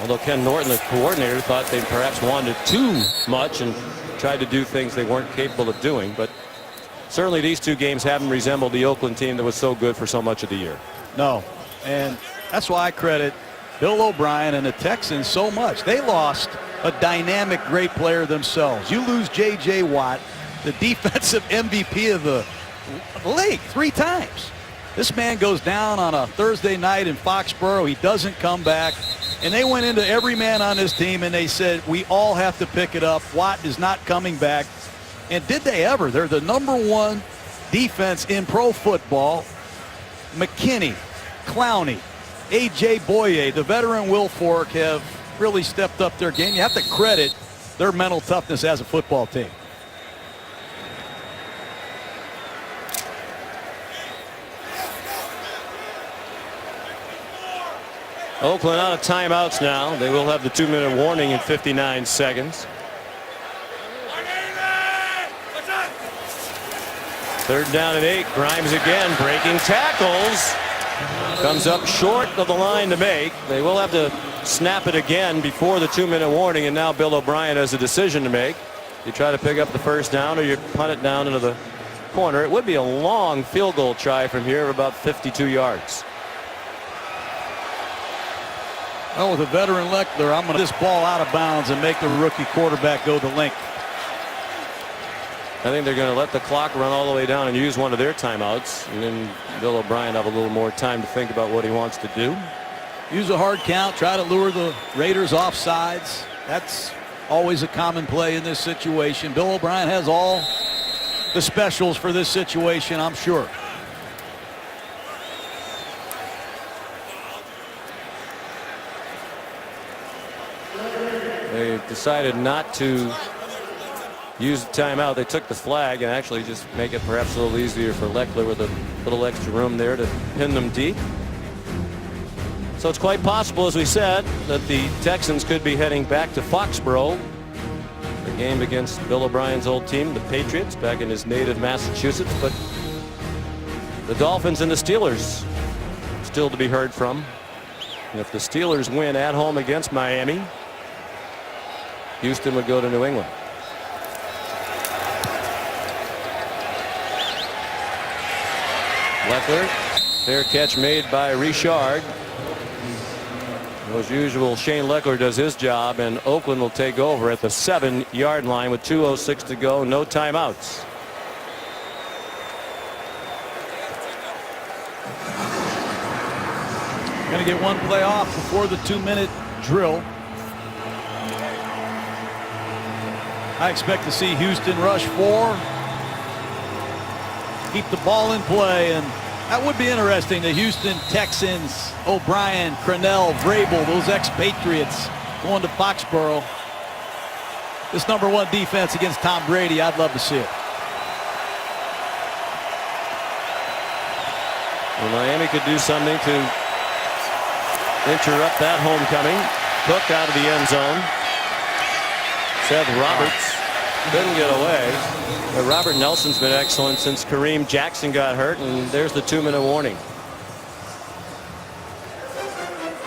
Although Ken Norton, the coordinator, thought they perhaps wanted too much and tried to do things they weren't capable of doing. But certainly these two games haven't resembled the Oakland team that was so good for so much of the year. No, and that's why I credit Bill O'Brien and the Texans so much. They lost a dynamic, great player themselves. You lose J.J. Watt, the defensive MVP of the league, 3 times. This man goes down on a Thursday night in Foxborough. He doesn't come back. And they went into every man on this team and they said, we all have to pick it up. Watt is not coming back. And did they ever? They're the #1 defense in pro football. McKinney, Clowney, A.J. Boye, the veteran Will Fork have really stepped up their game. You have to credit their mental toughness as a football team. Oakland out of timeouts now. They will have the 2-minute warning in 59 seconds. 3rd down and 8. Grimes again breaking tackles. Comes up short of the line to make. They will have to snap it again before the 2-minute warning, and now Bill O'Brien has a decision to make. You try to pick up the 1st down or you punt it down into the corner. It would be a long field goal try from here of about 52 yards. Oh, with a veteran Leckler, I'm going to this ball out of bounds and make the rookie quarterback go the length. I think they're going to let the clock run all the way down and use one of their timeouts, and then Bill O'Brien have a little more time to think about what he wants to do. Use a hard count, try to lure the Raiders off sides. That's always a common play in this situation. Bill O'Brien has all the specials for this situation, I'm sure. They decided not to use the timeout. They took the flag and actually just make it perhaps a little easier for Leckler with a little extra room there to pin them deep. So it's quite possible, as we said, that the Texans could be heading back to Foxborough. The game against Bill O'Brien's old team, the Patriots, back in his native Massachusetts. But The Dolphins and the Steelers still to be heard from. And if the Steelers win at home against Miami, Houston would go to New England. Leckler, fair catch made by Richard. As usual, Shane Leckler does his job, and Oakland will take over at the 7-yard line with 2:06 to go, no timeouts. Going to get one play off before the 2-minute drill. I expect to see Houston rush 4. Keep the ball in play, and that would be interesting. The Houston Texans, O'Brien, Crennel, Vrabel, those ex-Patriots going to Foxborough. This #1 defense against Tom Brady, I'd love to see it. Well, Miami could do something to interrupt that homecoming. Cook out of the end zone. Seth Roberts couldn't get away. But Robert Nelson's been excellent since Kareem Jackson got hurt, and there's the 2-minute warning.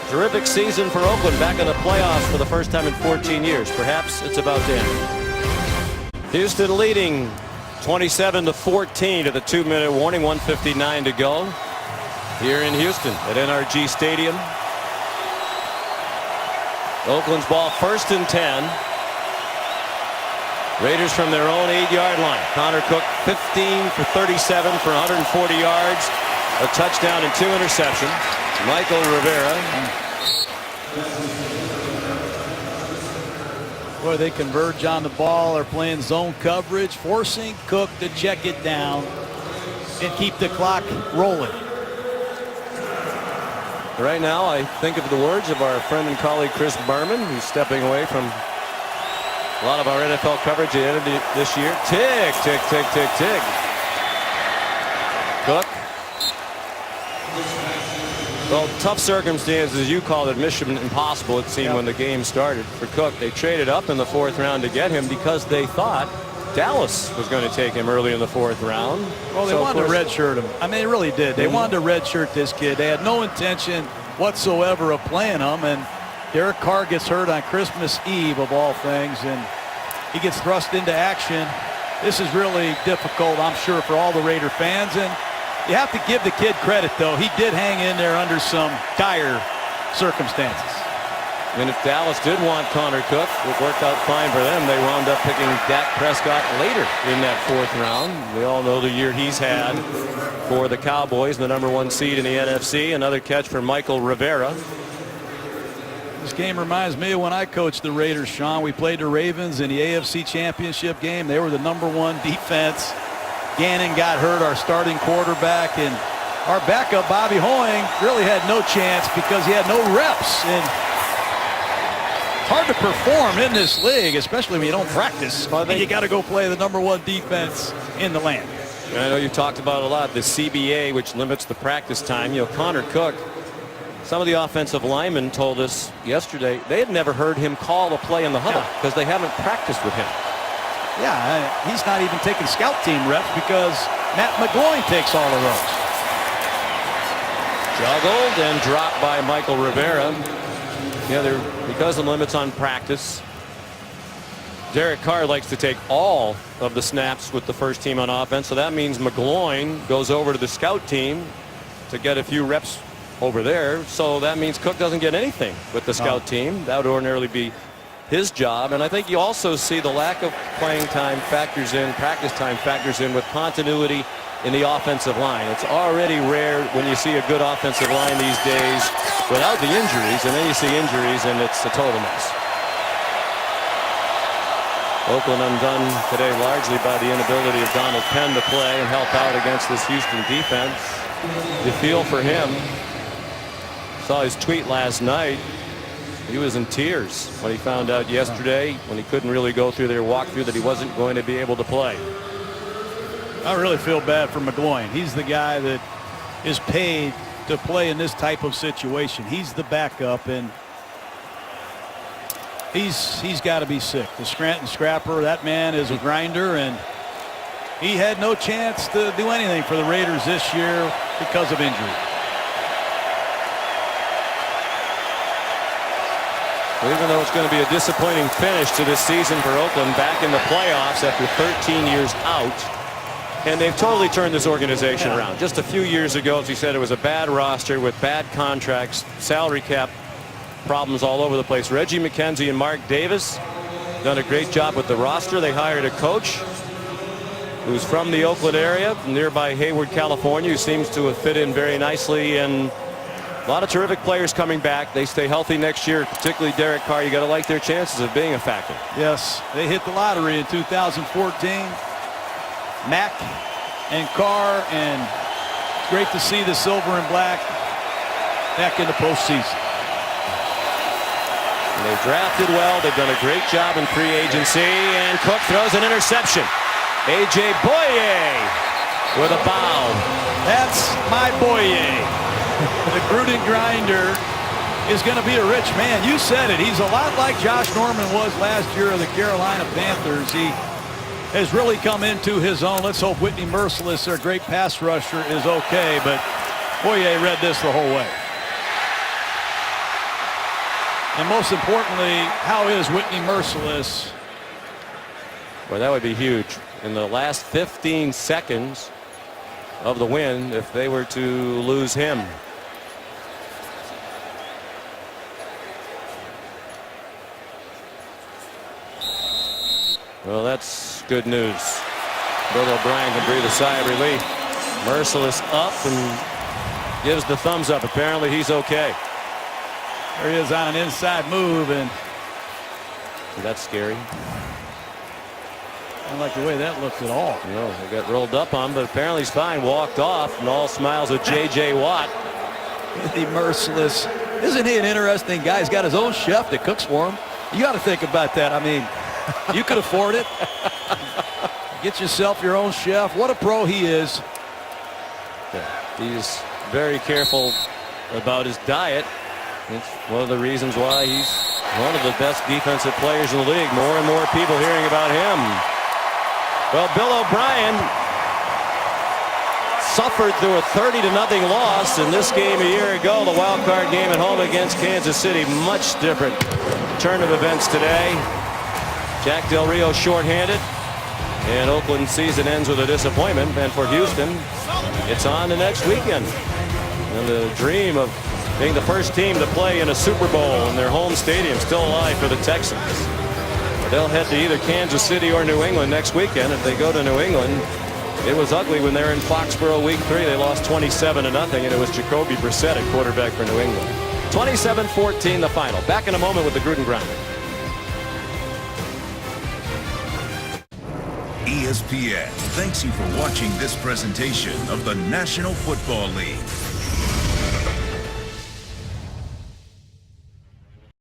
Terrific season for Oakland, back in the playoffs for the first time in 14 years. Perhaps it's about to end. Houston leading 27-14 to the 2-minute warning. 1:59 to go here in Houston at NRG Stadium. Oakland's ball, 1st and 10. Raiders from their own 8-yard line. Connor Cook 15 for 37 for 140 yards, a touchdown and 2 interceptions. Michael Rivera. Boy, they converge on the ball. They're playing zone coverage, forcing Cook to check it down and keep the clock rolling. Right now, I think of the words of our friend and colleague Chris Berman, who's stepping away from a lot of our NFL coverage at the end of this year. Tick, tick, tick, tick, tick. Cook. Well, tough circumstances, you called it, mission impossible, it seemed, when the game started. For Cook, they traded up in the 4th round to get him because they thought Dallas was going to take him early in the 4th round. Well, they wanted to redshirt him. I mean, they really did. They wanted to redshirt this kid. They had no intention whatsoever of playing him, and Derek Carr gets hurt on Christmas Eve, of all things, and he gets thrust into action. This is really difficult, I'm sure, for all the Raider fans, and you have to give the kid credit, though. He did hang in there under some dire circumstances. And if Dallas did want Connor Cook, it worked out fine for them. They wound up picking Dak Prescott later in that 4th round. We all know the year he's had for the Cowboys, the #1 seed in the NFC. Another catch for Michael Rivera. This game reminds me of when I coached the Raiders, Sean. We played the Ravens in the AFC Championship game. They were the #1 defense. Gannon got hurt, our starting quarterback, and our backup, Bobby Hoying, really had no chance because he had no reps. And it's hard to perform in this league, especially when you don't practice. And you got to go play the #1 defense in the land. And I know you talked about a lot, the CBA, which limits the practice time. You know, Connor Cook, some of the offensive linemen told us yesterday they had never heard him call a play in the huddle because they haven't practiced with him. Yeah, he's not even taking scout team reps because Matt McGloin takes all of those. Juggled and dropped by Michael Rivera. Yeah, because of the limits on practice, Derek Carr likes to take all of the snaps with the first team on offense, so that means McGloin goes over to the scout team to get a few reps over there, so that means Cook doesn't get anything with the scout team. That would ordinarily be his job, and I think you also see the lack of playing time factors in, practice time factors in with continuity in the offensive line. It's already rare when you see a good offensive line these days without the injuries, and then you see injuries and it's a total mess. Oakland undone today largely by the inability of Donald Penn to play and help out against this Houston defense. You feel for him. Saw his tweet last night. He was in tears when he found out yesterday, when he couldn't really go through their walkthrough, that he wasn't going to be able to play. I really feel bad for McGloin. He's the guy that is paid to play in this type of situation. He's the backup, and he's got to be sick. The Scranton Scrapper, that man is a grinder, and He had no chance to do anything for the Raiders this year because of injury. Even though it's going to be a disappointing finish to this season for Oakland, back in the playoffs after 13 years out. And they've totally turned this organization around. Just a few years ago, as he said, it was a bad roster with bad contracts, salary cap problems all over the place. Reggie McKenzie and Mark Davis done a great job with the roster. They hired a coach who's from the Oakland area, nearby Hayward, California, who seems to have fit in very nicely. And a lot of terrific players coming back. They stay healthy next year, particularly Derek Carr. You got to like their chances of being a factor. Yes, they hit the lottery in 2014. Mack and Carr, and it's great to see the silver and black back in the postseason. They've drafted well. They've done a great job in free agency. And Cook throws an interception. A.J. Boye with a bow. That's my Boye. The Gruden grinder is going to be a rich man. You said it. He's a lot like Josh Norman was last year of the Carolina Panthers. He has really come into his own. Let's hope Whitney Merciless, their great pass rusher, is okay. But Boye read this the whole way. And most importantly, how is Whitney Merciless? Well, that would be huge. In the last 15 seconds of the win, if they were to lose him. Well, that's good news. Bill O'Brien can breathe a sigh of relief. Merciless up and gives the thumbs up. Apparently he's okay. There he is on an inside move, and that's scary. I don't like the way that looked at all. No, they got rolled up on, but apparently he's fine. Walked off, and all smiles at J.J. Watt. The Merciless. Isn't he an interesting guy? He's got his own chef that cooks for him. You got to think about that. I mean, you could afford it. Get yourself your own chef. What a pro he is. Yeah, he's very careful about his diet. It's one of the reasons why he's one of the best defensive players in the league. More and more people hearing about him. Well, Bill O'Brien suffered through a 30-0 loss in this game a year ago, the wild card game at home against Kansas City. Much different turn of events today. Jack Del Rio shorthanded, and Oakland's season ends with a disappointment. And for Houston, it's on the next weekend. And the dream of being the first team to play in a Super Bowl in their home stadium still alive for the Texans. They'll head to either Kansas City or New England next weekend. If they go to New England, it was ugly when they were in Foxborough week 3. They lost 27-0, and it was Jacoby Brissett at quarterback for New England. 27-14 the final. Back in a moment with the Gruden Grinder. ESPN thanks you for watching this presentation of the National Football League.